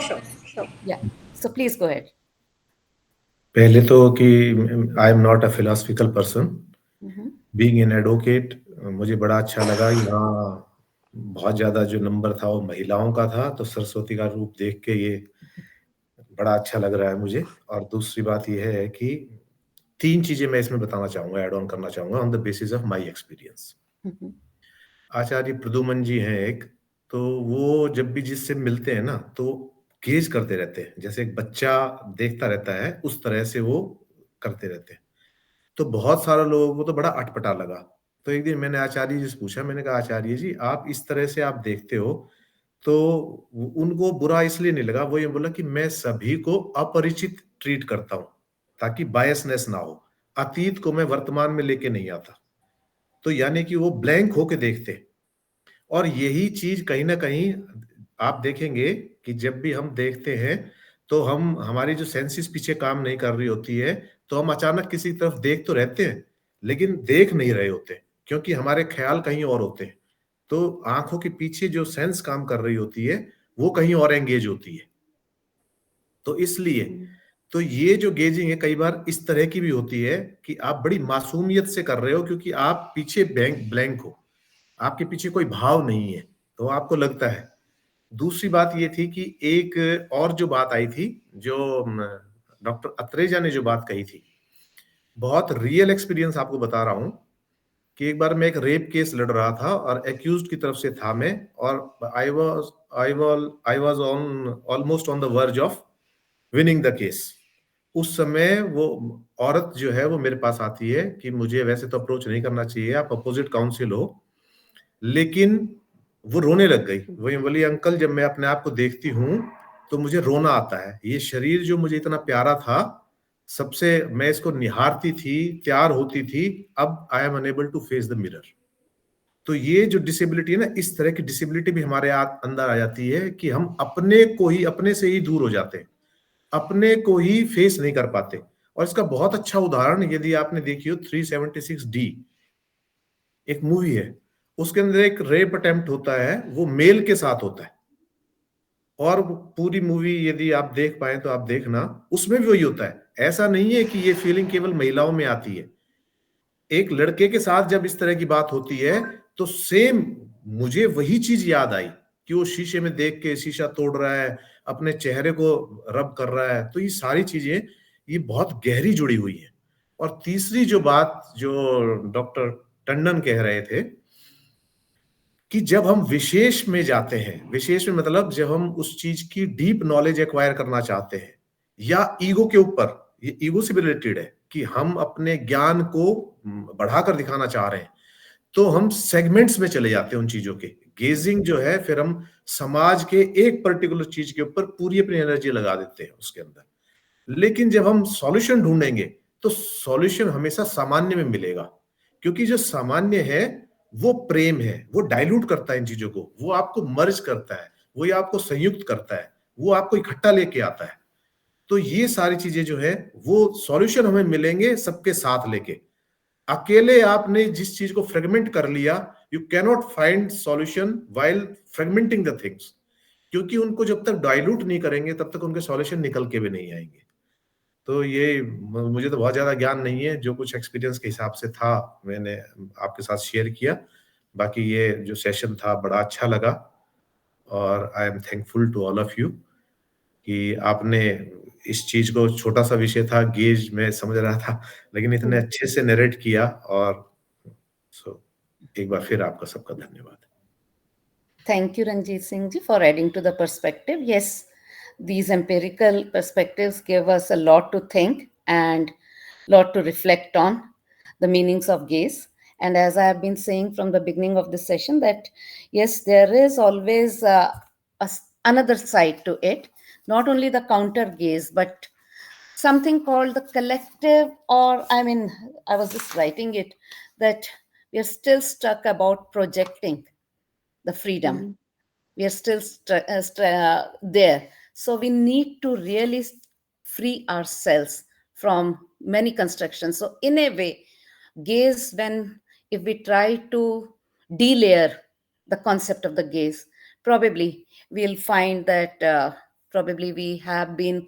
Yeah. So, please go ahead. पहले तो कि I am not a philosophical person. Being an advocate, मुझे बड़ा अच्छा लगा। यहाँ बहुत ज़्यादा जो नंबर था वो महिलाओं का था, तो सरस्वती का रूप देख के ये बड़ा अच्छा लग रहा है मुझे। और दूसरी बात ये है कि 3 चीजें मैं इसमें बताना चाहूँगा, ऐड ऑन करना चाहूँगा on the basis of my experience. Acharya Pradyuman ji हैं एक, तो वो जब भी जिससे मिलते हैं ना तो गेज करते रहते हैं, जैसे एक बच्चा देखता रहता है उस तरह से वो करते रहते हैं। तो बहुत सारे लोगों को तो बड़ा अटपटा लगा। तो एक दिन मैंने आचार्य जी से पूछा, मैंने कहा आचार्य जी आप इस तरह से आप देखते हो, तो उनको बुरा इसलिए नहीं लगा। वो ये बोला कि मैं सभी को अपरिचित ट्रीट करता हूं ताकि बायसनेस ना हो, अतीत को मैं वर्तमान में लेके नहीं आता। तो यानी कि वो ब्लैंक होके देखते। और यही चीज कहीं ना कहीं आप देखेंगे कि जब भी हम देखते हैं तो हमारी जो सेंसेस पीछे काम नहीं कर रही होती है, तो हम अचानक किसी तरफ देख तो रहते हैं लेकिन देख नहीं रहे होते, क्योंकि हमारे ख्याल कहीं और होते हैं। तो आंखों के पीछे जो सेंस काम कर रही होती है वो कहीं और एंगेज होती है। तो इसलिए तो ये जो गेजिंग है कई बार इस तरह की भी होती है कि आप बड़ी मासूमियत से कर रहे हो, क्योंकि आप पीछे ब्लैंक हो, आपके पीछे कोई भाव नहीं है, तो आपको लगता है। दूसरी बात ये थी कि एक और जो बात आई थी, जो डॉक्टर अत्रेजा ने जो बात कही थी, बहुत रियल एक्सपीरियंस आपको बता रहा हूं कि एक बार मैं एक रेप केस लड़ रहा था और एक्यूज्ड की तरफ से था मैं, और I was on almost on the verge of winning the case. उस समय वो औरत जो है वो मेरे पास आती है कि मुझे वैसे तो अप्रोच नहीं करना चाहिए, आप अपोजिट काउंसिल हो, लेकिन वो रोने लग गई। वो बोली अंकल जब मैं अपने आप को देखती हूँ तो मुझे रोना आता है, ये शरीर जो मुझे इतना प्यारा था, सबसे मैं इसको निहारती थी, तैयार होती थी, अब I am unable to face the mirror. तो ये जो डिसेबिलिटी है ना, इस तरह की डिसेबिलिटी भी हमारे अंदर आ जाती है कि हम अपने से ही दूर हो जाते हैं, अपने को ही फेस नहीं कर पाते। और इसका बहुत अच्छा उदाहरण यदि आपने देखी हो 376D एक मूवी है, उसके अंदर एक रेप अटेम्प्ट होता है, वो मेल के साथ होता है, और पूरी मूवी यदि आप देख पाए तो आप देखना, उसमें भी वही होता है। ऐसा नहीं है कि ये फीलिंग केवल महिलाओं में आती है, एक लड़के के साथ जब इस तरह की बात होती है तो सेम मुझे वही चीज याद आई कि वो शीशे में देख के शीशा तोड़ रहा है, अपने चेहरे को रब कर रहा है। तो ये सारी चीजें ये बहुत गहरी जुड़ी हुई है। और तीसरी जो बात जो डॉक्टर टंडन कह रहे थे कि जब हम विशेष में जाते हैं, विशेष में मतलब जब हम उस चीज की डीप नॉलेज एक्वायर करना चाहते हैं, या ईगो के ऊपर, ये ईगो से भी रिलेटेड है कि हम अपने ज्ञान को बढ़ाकर दिखाना चाह रहे हैं, तो हम सेगमेंट्स में चले जाते हैं उन चीजों के। गेजिंग जो है, फिर हम समाज के एक पर्टिकुलर चीज के ऊपर पूरी अपनी एनर्जी लगा देते हैं उसके अंदर। लेकिन जब हम सॉल्यूशन ढूंढेंगे तो सॉल्यूशन हमेशा सामान्य में मिलेगा, क्योंकि जो सामान्य है वो प्रेम है, वो डाइल्यूट करता है इन चीजों को, वो आपको मर्ज करता है, वो आपको संयुक्त करता है, वो आपको इकट्ठा लेके आता है। तो ये सारी चीजें जो है वो सॉल्यूशन हमें मिलेंगे सबके साथ लेके। अकेले आपने जिस चीज को फ्रेगमेंट कर लिया, you cannot find solution while फ्रेगमेंटिंग the things, क्योंकि उनको जब तक डाइल्यूट नहीं करेंगे तब तक उनके सॉल्यूशन निकल के भी नहीं आएंगे। तो ये मुझे तो बहुत ज्यादा ज्ञान नहीं है, जो कुछ एक्सपीरियंस के हिसाब से था मैंने आपके साथ शेयर किया। बाकी ये जो सेशन था बड़ा अच्छा लगा, और I am thankful to all of you कि आपने इस चीज को, छोटा सा विषय था, गेज में समझ रहा था, लेकिन इतने अच्छे से नरेट किया। और एक बार फिर आपका सबका धन्यवाद। Thank you, Ranjit Singh ji, for adding to the perspective. Yes, these empirical perspectives give us a lot to think and lot to reflect on the meanings of gaze. And as I have been saying from the beginning of the session, that yes, there is always another side to it, not only the counter gaze, but something called the collective, or I was just writing it, that we are still stuck about projecting the freedom. We are still there. So we need to really free ourselves from many constructions. So in a way, gaze, if we try to delayer the concept of the gaze, probably we'll find that probably we have been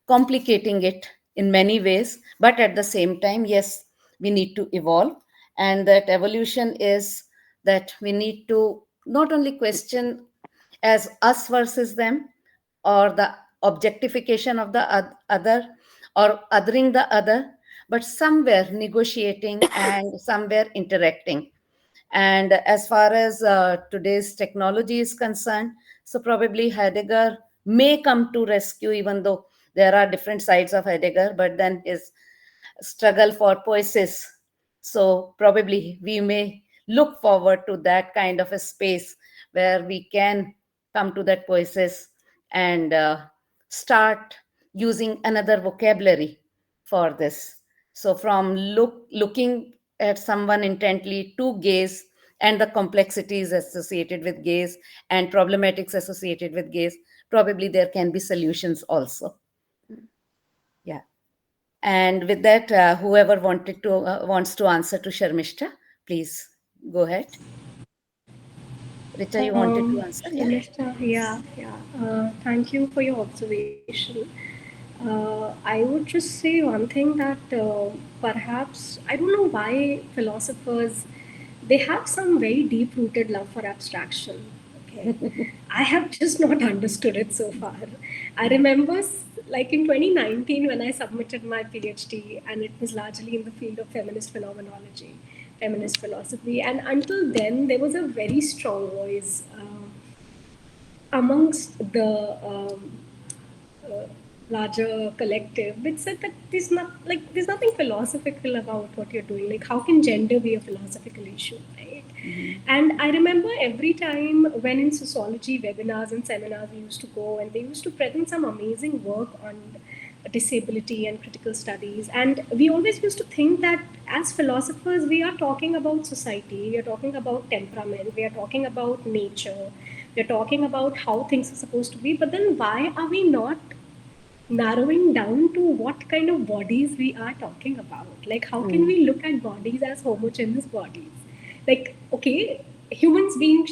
complicating it in many ways, but at the same time, yes, we need to evolve. And that evolution is that we need to not only question as us versus them, or the objectification of the other, or othering the other, but somewhere negotiating and somewhere interacting. And as far as today's technology is concerned, so probably Heidegger may come to rescue, even though there are different sides of Heidegger, but then his struggle for poiesis. So probably we may look forward to that kind of a space where we can come to that poiesis and start using another vocabulary for this. So from looking at someone intently to gaze, and the complexities associated with gaze and problematics associated with gaze, probably there can be solutions also. Yeah. And with that, whoever wants to answer to Sharmishta, please go ahead. Richa, you wanted to answer? Sharmishta, yeah. Thank you for your observation. I would just say one thing, that perhaps, I don't know why philosophers, they have some very deep-rooted love for abstraction. Okay, I have just not understood it so far. I remember, like in 2019, when I submitted my PhD, and it was largely in the field of feminist phenomenology, feminist philosophy, and until then, there was a very strong voice amongst the larger collective which said that there's nothing philosophical about what you're doing. Like, how can gender be a philosophical issue, right? And I remember every time when in sociology webinars and seminars we used to go, and they used to present some amazing work on disability and critical studies, and we always used to think that as philosophers we are talking about society, we are talking about temperament, we are talking about nature, we are talking about how things are supposed to be, but then why are we not narrowing down to what kind of bodies we are talking about? Like, how can we look at bodies as homogeneous bodies? Like, okay, human beings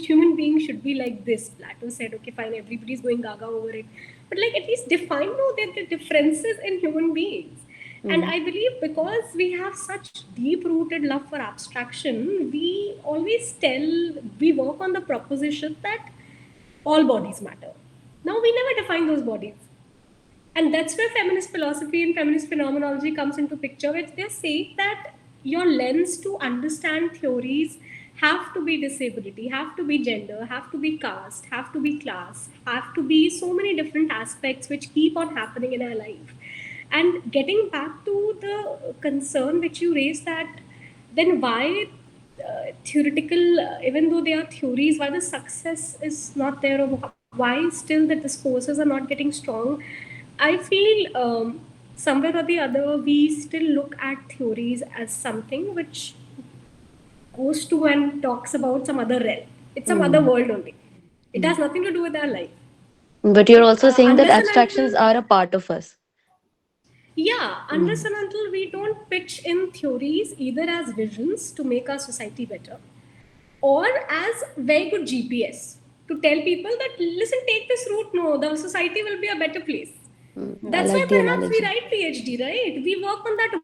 should be like this. Plato said, okay, fine, everybody's going gaga over it, but like, at least define the differences in human beings. And I believe because we have such deep-rooted love for abstraction, we always we work on the proposition that all bodies matter. Now, we never define those bodies. And that's where feminist philosophy and feminist phenomenology comes into picture, which they're saying that your lens to understand theories have to be disability, have to be gender, have to be caste, have to be class, have to be so many different aspects which keep on happening in our life. And getting back to the concern which you raised, that then why theoretical, even though they are theories, why the success is not there, or why still the discourses are not getting strong? I feel somewhere or the other, we still look at theories as something which goes to and talks about some other realm. It's some other world only. It has nothing to do with our life. But you're also saying that Unless and abstractions until, are a part of us. yeah, unless and until we don't pitch in theories either as visions to make our society better, or as very good GPS to tell people that, listen, take this route, no, the society will be a better place. I That's why like the perhaps we analogy. write PhD, right? We work on that.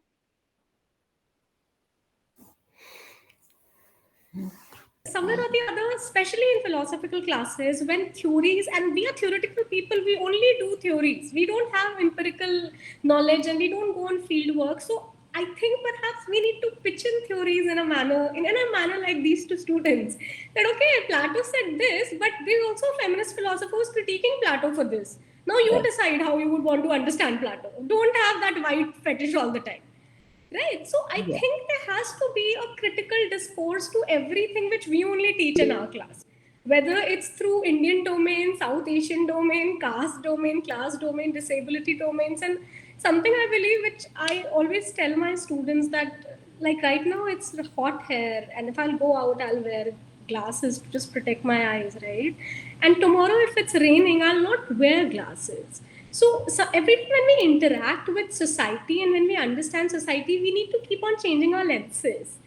Somewhere or the other, especially in philosophical classes, when theories, and we are theoretical people, we only do theories. We don't have empirical knowledge and we don't go on field work. So I think perhaps we need to pitch in theories in a manner, like these to students. That, okay, Plato said this, but there's also feminist philosophers critiquing Plato for this. Now you decide how you would want to understand Plato. Don't have that white fetish all the time. Right. So I think there has to be a critical discourse to everything which we only teach in our class. Whether it's through Indian domain, South Asian domain, caste domain, class domain, disability domains, and something I believe, which I always tell my students, that like right now it's hot here, and if I'll go out, I'll wear glasses to just protect my eyes, right? And tomorrow, if it's raining, I'll not wear glasses. So every time when we interact with society and when we understand society, we need to keep on changing our lenses.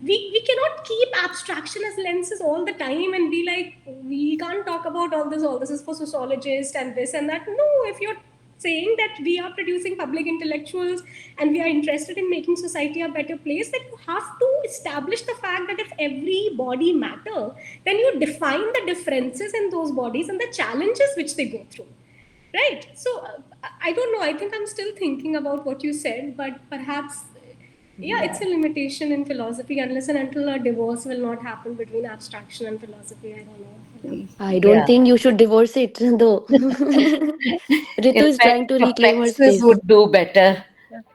We cannot keep abstraction as lenses all the time and be like, we can't talk about all this is for sociologists and this and that. No, if you're saying that we are producing public intellectuals and we are interested in making society a better place, then you have to establish the fact that if every body matter, then you define the differences in those bodies and the challenges which they go through. Right. So I don't know. I think I'm still thinking about what you said, but perhaps, it's a limitation in philosophy unless and until a divorce will not happen between abstraction and philosophy. I don't know. I don't think you should divorce it, though. Ritu is trying to reclaim her Praxis space. would do better.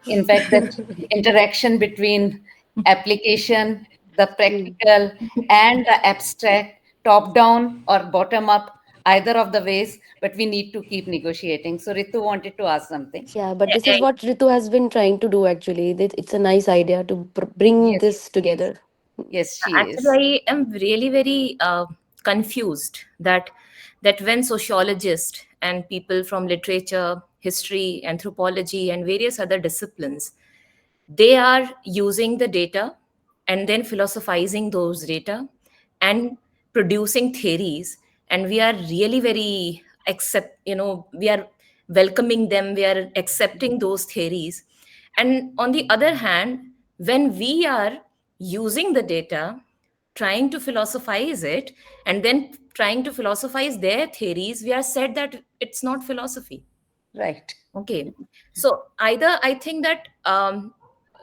In fact, that interaction between application, the practical, and the abstract, top down or bottom up, either of the ways, but we need to keep negotiating. So Ritu wanted to ask something. Yeah, but this is what Ritu has been trying to do actually. It's a nice idea to bring this together. Yes, she is. Actually, I am really very confused that when sociologists and people from literature, history, anthropology, and various other disciplines, they are using the data and then philosophizing those data and producing theories, and we are really very we are welcoming them, we are accepting those theories. And on the other hand, when we are using the data, trying to philosophize it, and then trying to philosophize their theories, we are said that it's not philosophy. Right. Okay. So either I think that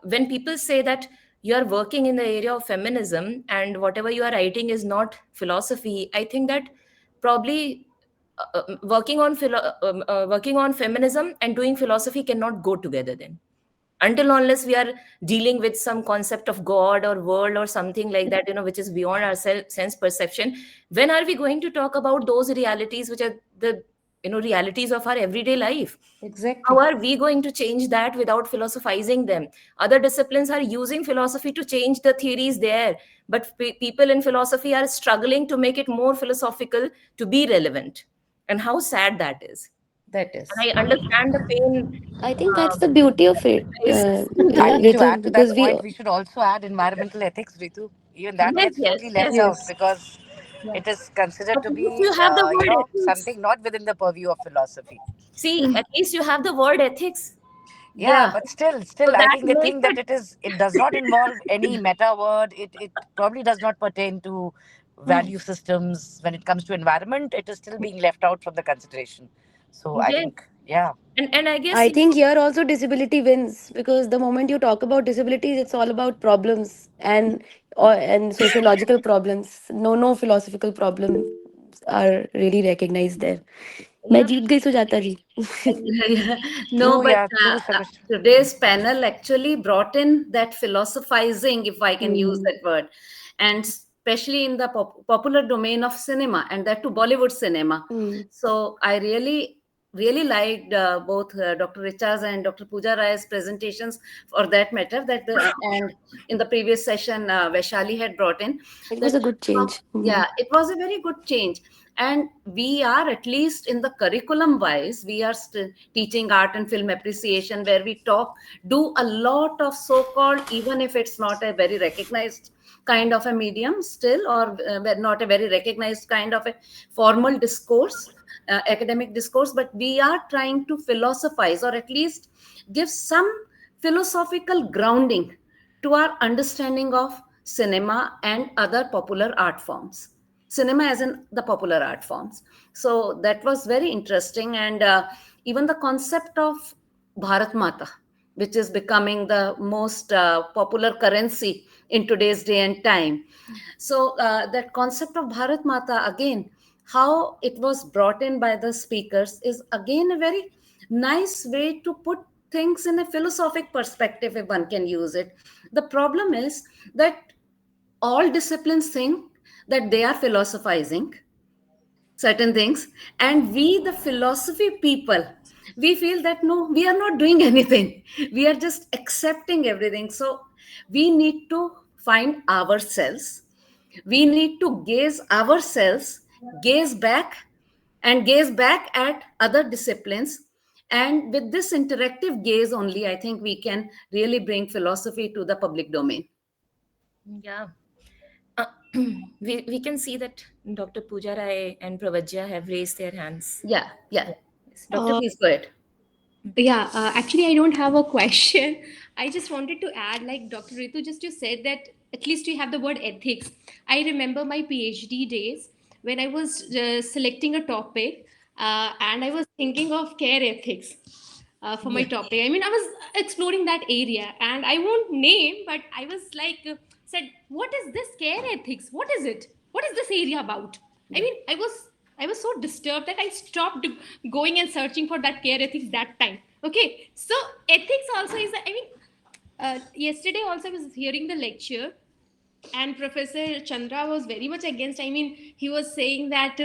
when people say that you are working in the area of feminism and whatever you are writing is not philosophy, I think that probably working on feminism and doing philosophy cannot go together then, until unless we are dealing with some concept of God or world or something like that, which is beyond our sense perception. When are we going to talk about those realities which are the realities of our everyday life? Exactly. How are we going to change that without philosophizing them? Other disciplines are using philosophy to change the theories there, but people in philosophy are struggling to make it more philosophical to be relevant. And how sad that is. That is. And I understand the pain. I think that's the beauty of it. To add to that point, we should also add environmental ethics, Ritu. Even that gets totally left out because it is considered to be, you have the word ethics. something not within the purview of philosophy. See, at least you have the word ethics. Yeah, but still, I think they think that it does not involve any meta word. It probably does not pertain to value systems. When it comes to environment, it is still being left out from the consideration. So I think, yeah. And I guess I think here also disability wins, because the moment you talk about disabilities, it's all about problems, and and sociological problems. No philosophical problems are really recognized there. मैं जीत गई सुजाता जी. No, but true, Sarveshri. today's panel actually brought in that philosophizing, if I can use that word, and especially in the popular domain of cinema, and that to Bollywood cinema. So I really liked both Dr. Richard's and Dr. Pooja Rai's presentations, for that matter, and in the previous session Vaishali had brought in. It was a good change. Yeah, it was a very good change. And we are, at least in the curriculum wise, we are still teaching art and film appreciation, where we do a lot of so-called, even if it's not a very recognized kind of a medium still, or not a very recognized kind of a formal discourse, academic discourse, but we are trying to philosophize, or at least give some philosophical grounding to our understanding of cinema and other popular art forms. Cinema as in the popular art forms. So that was very interesting. And even the concept of Bharat Mata, which is becoming the most popular currency in today's day and time. So that concept of Bharat Mata, again, how it was brought in by the speakers, is again a very nice way to put things in a philosophic perspective, if one can use it. The problem is that all disciplines think that they are philosophizing certain things, and we, the philosophy people, we feel that no, we are not doing anything, we are just accepting everything. So we need to find ourselves, we need to gaze ourselves, gaze back at other disciplines, and with this interactive gaze only, I think we can really bring philosophy to the public domain. Yeah. We can see that Dr. Pooja Rai and Pravajya have raised their hands. Yeah. Doctor, please go ahead. Yeah, actually, I don't have a question. I just wanted to add, like Dr. Ritu, just you said that at least you have the word ethics. I remember my PhD days when I was selecting a topic and I was thinking of care ethics for my topic. I mean, I was exploring that area, and I won't name, but I was like, said, what is this care ethics? What is it? What is this area about? I mean, I was so disturbed that I stopped going and searching for that care ethics that time. Okay, so ethics also is, yesterday also I was hearing the lecture, and Professor Chandra was very much against. I mean, he was saying that,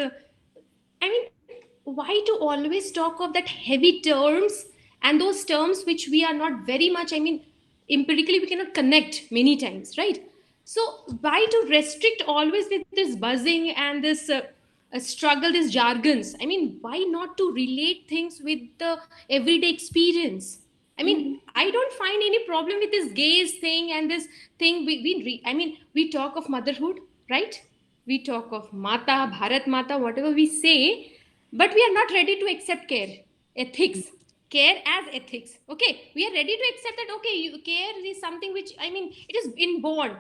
why to always talk of that heavy terms and those terms which we are not very much, empirically we cannot connect many times, right? So why to restrict always with this buzzing and this struggle, these jargons? I mean, why not to relate things with the everyday experience? I mean, I don't find any problem with this gaze thing and this thing. We talk of motherhood, right? We talk of Mata, Bharat Mata, whatever we say, but we are not ready to accept care, ethics, care as ethics. Okay, we are ready to accept that, okay, care is something which, it is inborn.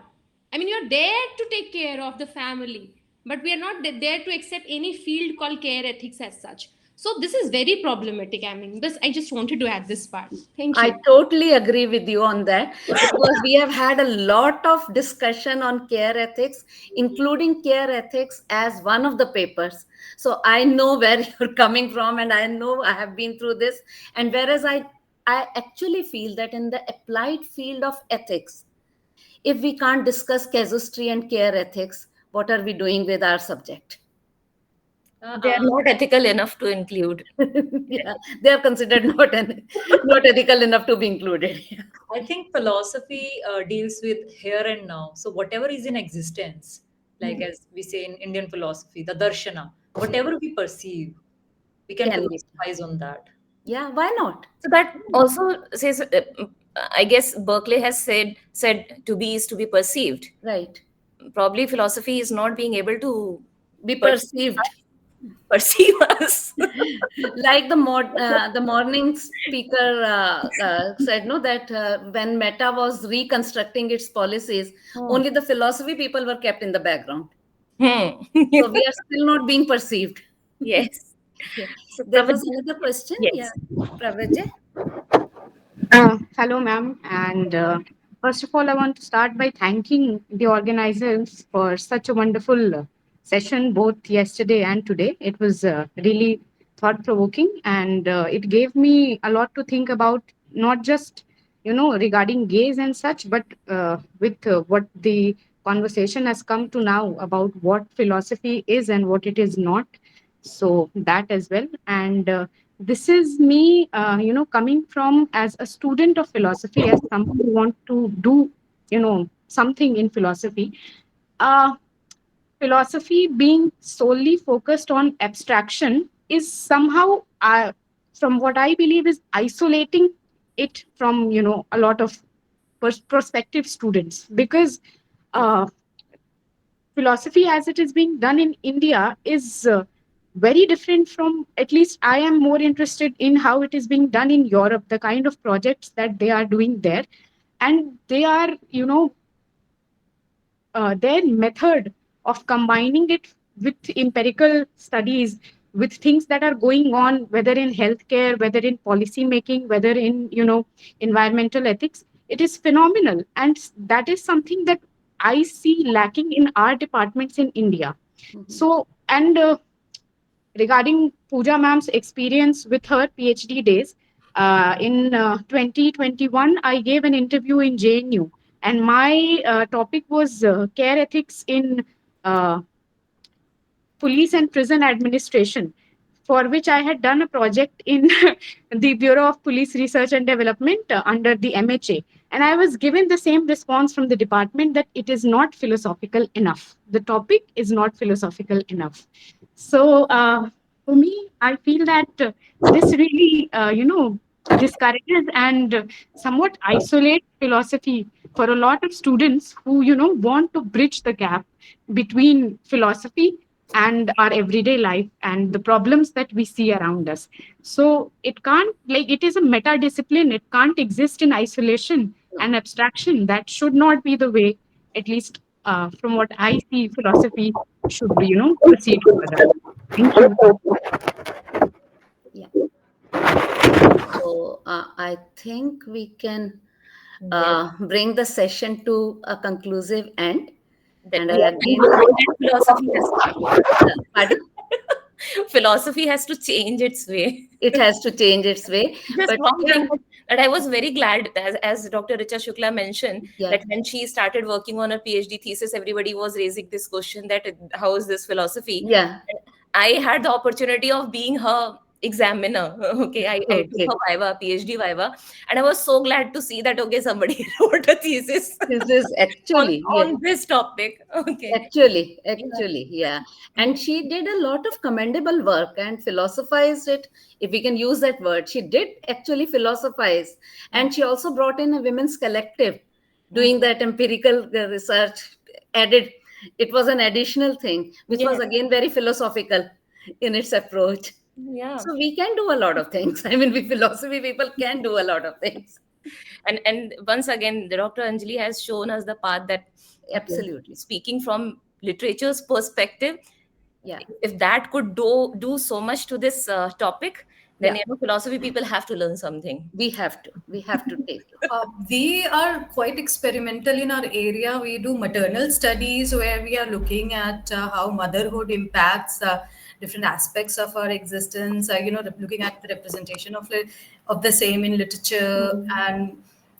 You're there to take care of the family, but we are not there to accept any field called care ethics as such. So this is very problematic. I just wanted to add this part. Thank you. I totally agree with you on that, because we have had a lot of discussion on care ethics, including care ethics as one of the papers. So I know where you're coming from, and I know I have been through this. And whereas I actually feel that in the applied field of ethics, if we can't discuss casuistry and care ethics, what are we doing with our subject? They are not ethical enough to include. Yeah, they are considered not ethical enough to be included. I think philosophy deals with here and now. So whatever is in existence, like as we say in Indian philosophy, the darshana, whatever we perceive, we can philosophize on that. Yeah, why not? So that also says, I guess Berkeley has said to be is to be perceived. Right. Probably philosophy is not being able to be perceived. Perceive us. Like the morning speaker said, no, that when Meta was reconstructing its policies, only the philosophy people were kept in the background. So we are still not being perceived. Yes. Yeah. So there was another question. Yes. Yeah, Pravajya. Hello, ma'am, and First of all, I want to start by thanking the organizers for such a wonderful session, both yesterday and today. It was really thought-provoking, and it gave me a lot to think about, not just, regarding gays and such, but with what the conversation has come to now about what philosophy is and what it is not. So that as well. And this is me, coming from as a student of philosophy, as someone who want to do, something in philosophy. Uh, Philosophy being solely focused on abstraction is somehow, from what I believe, is isolating it from, a lot of prospective students, because philosophy as it is being done in India is very different from, at least I am more interested in how it is being done in Europe, the kind of projects that they are doing there. And they are, their method of combining it with empirical studies, with things that are going on, whether in healthcare, whether in policy making, whether in, environmental ethics, it is phenomenal. And that is something that I see lacking in our departments in India. So, and regarding Pooja ma'am's experience with her PhD days, in 2021, I gave an interview in JNU, and my topic was care ethics in police and prison administration, for which I had done a project in the Bureau of Police Research and Development under the MHA. And I was given the same response from the department that it is not philosophical enough. The topic is not philosophical enough. So for me, I feel that this really, discourages and somewhat isolates philosophy for a lot of students who, want to bridge the gap between philosophy and our everyday life and the problems that we see around us. So it can't, like, it is a meta discipline. It can't exist in isolation and abstraction. That should not be the way, at least from what I see, philosophy should be, proceed further. Thank you. Yeah. So I think we can bring the session to a conclusive end. And philosophy philosophy has to change its way. It has to change its way. Just one thing that I was very glad, as Dr. Richa Shukla mentioned, that when she started working on her PhD thesis, everybody was raising this question that how is this philosophy? Yeah. I had the opportunity of being her examiner. Okay, I took her viva, PhD viva, and I was so glad to see that somebody wrote a thesis. This is actually on this topic. Okay. Actually, yeah. And she did a lot of commendable work and philosophized it, if we can use that word. She did actually philosophize, and she also brought in a women's collective doing that empirical research. Added, it was an additional thing, which was again very philosophical in its approach. Yeah. So we can do a lot of things. I mean, we philosophy people can do a lot of things. And once again, Dr. Anjali has shown us the path that absolutely, speaking from literature's perspective, if that could do so much to this topic, then philosophy people have to learn something. We have to take it. We are quite experimental in our area. We do maternal studies where we are looking at how motherhood impacts different aspects of our existence, looking at the representation of the same in literature. And,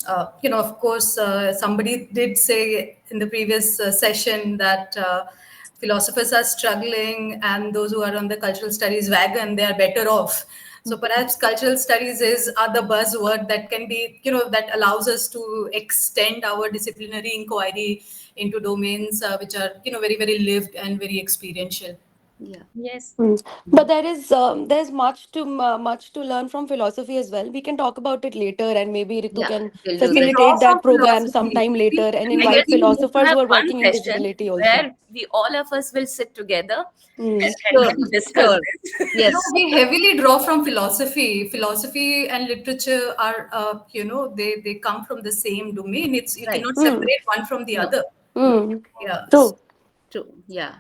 of course, somebody did say in the previous session that philosophers are struggling and those who are on the cultural studies wagon, they are better off. So perhaps cultural studies are the buzzword that can be, that allows us to extend our disciplinary inquiry into domains which are, very, very lived and very experiential. Yeah. Yes. But there's much to learn from philosophy as well. We can talk about it later, and maybe Ritu can facilitate that program sometime later and invite philosophers who are working in disability also. Where we all of us will sit together and discuss this. Yes. We heavily draw from philosophy. Philosophy and literature are, they come from the same domain. You cannot separate one from the other. Yeah. True. Yeah.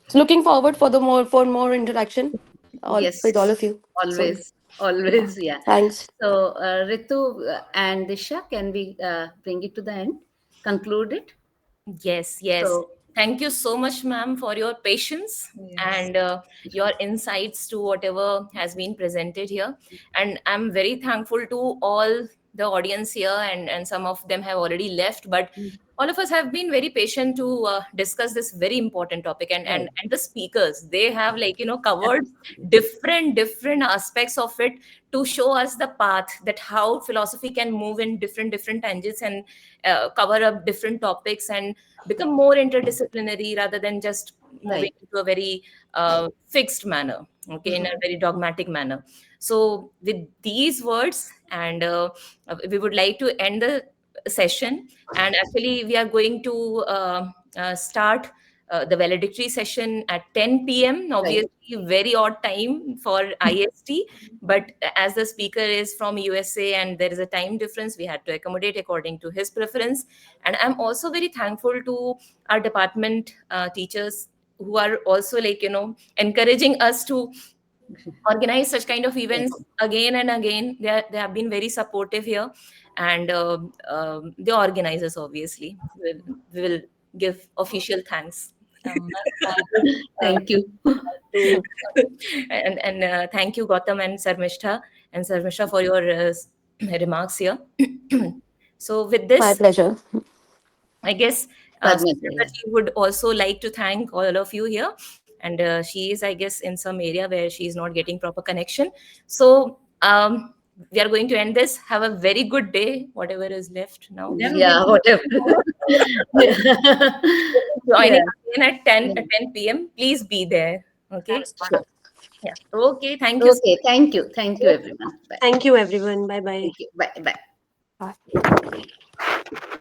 So looking forward for more interaction with all of you. Always. Always, yeah. Thanks. So, Ritu and Disha, can we bring it to the end? Conclude it? Yes, yes. So, thank you so much, ma'am, for your patience and your insights to whatever has been presented here. And I'm very thankful to all the audience here, and some of them have already left, but all of us have been very patient to discuss this very important topic. And the speakers, they have, like, covered different aspects of it to show us the path that how philosophy can move in different tangents and cover up different topics and become more interdisciplinary rather than just moving into a very fixed manner, okay, in a very dogmatic manner. So with these words, and we would like to end the session, and actually we are going to start the valedictory session at 10 p.m. Obviously, very odd time for IST, but as the speaker is from USA and there is a time difference, we had to accommodate according to his preference. And I'm also very thankful to our department teachers who are also, like, encouraging us to organize such kind of events again and again. They have been very supportive here, and the organizers, obviously, we will give official thanks. Thank you. And thank you, Gautam and Sarmishta, for your remarks here. So with this, My pleasure. I guess Sarmishta would also like to thank all of you here. And she is, I guess, in some area where she is not getting proper connection. So we are going to end this. Have a very good day, whatever is left now. Yeah, whatever. Joining again at 10 p.m. Please be there. Okay. Sure. Yeah. Okay. Thank you. Okay. Thank you. Thank you, everyone. Bye. Thank you, everyone. Bye bye. Thank you. Bye. Bye. Bye.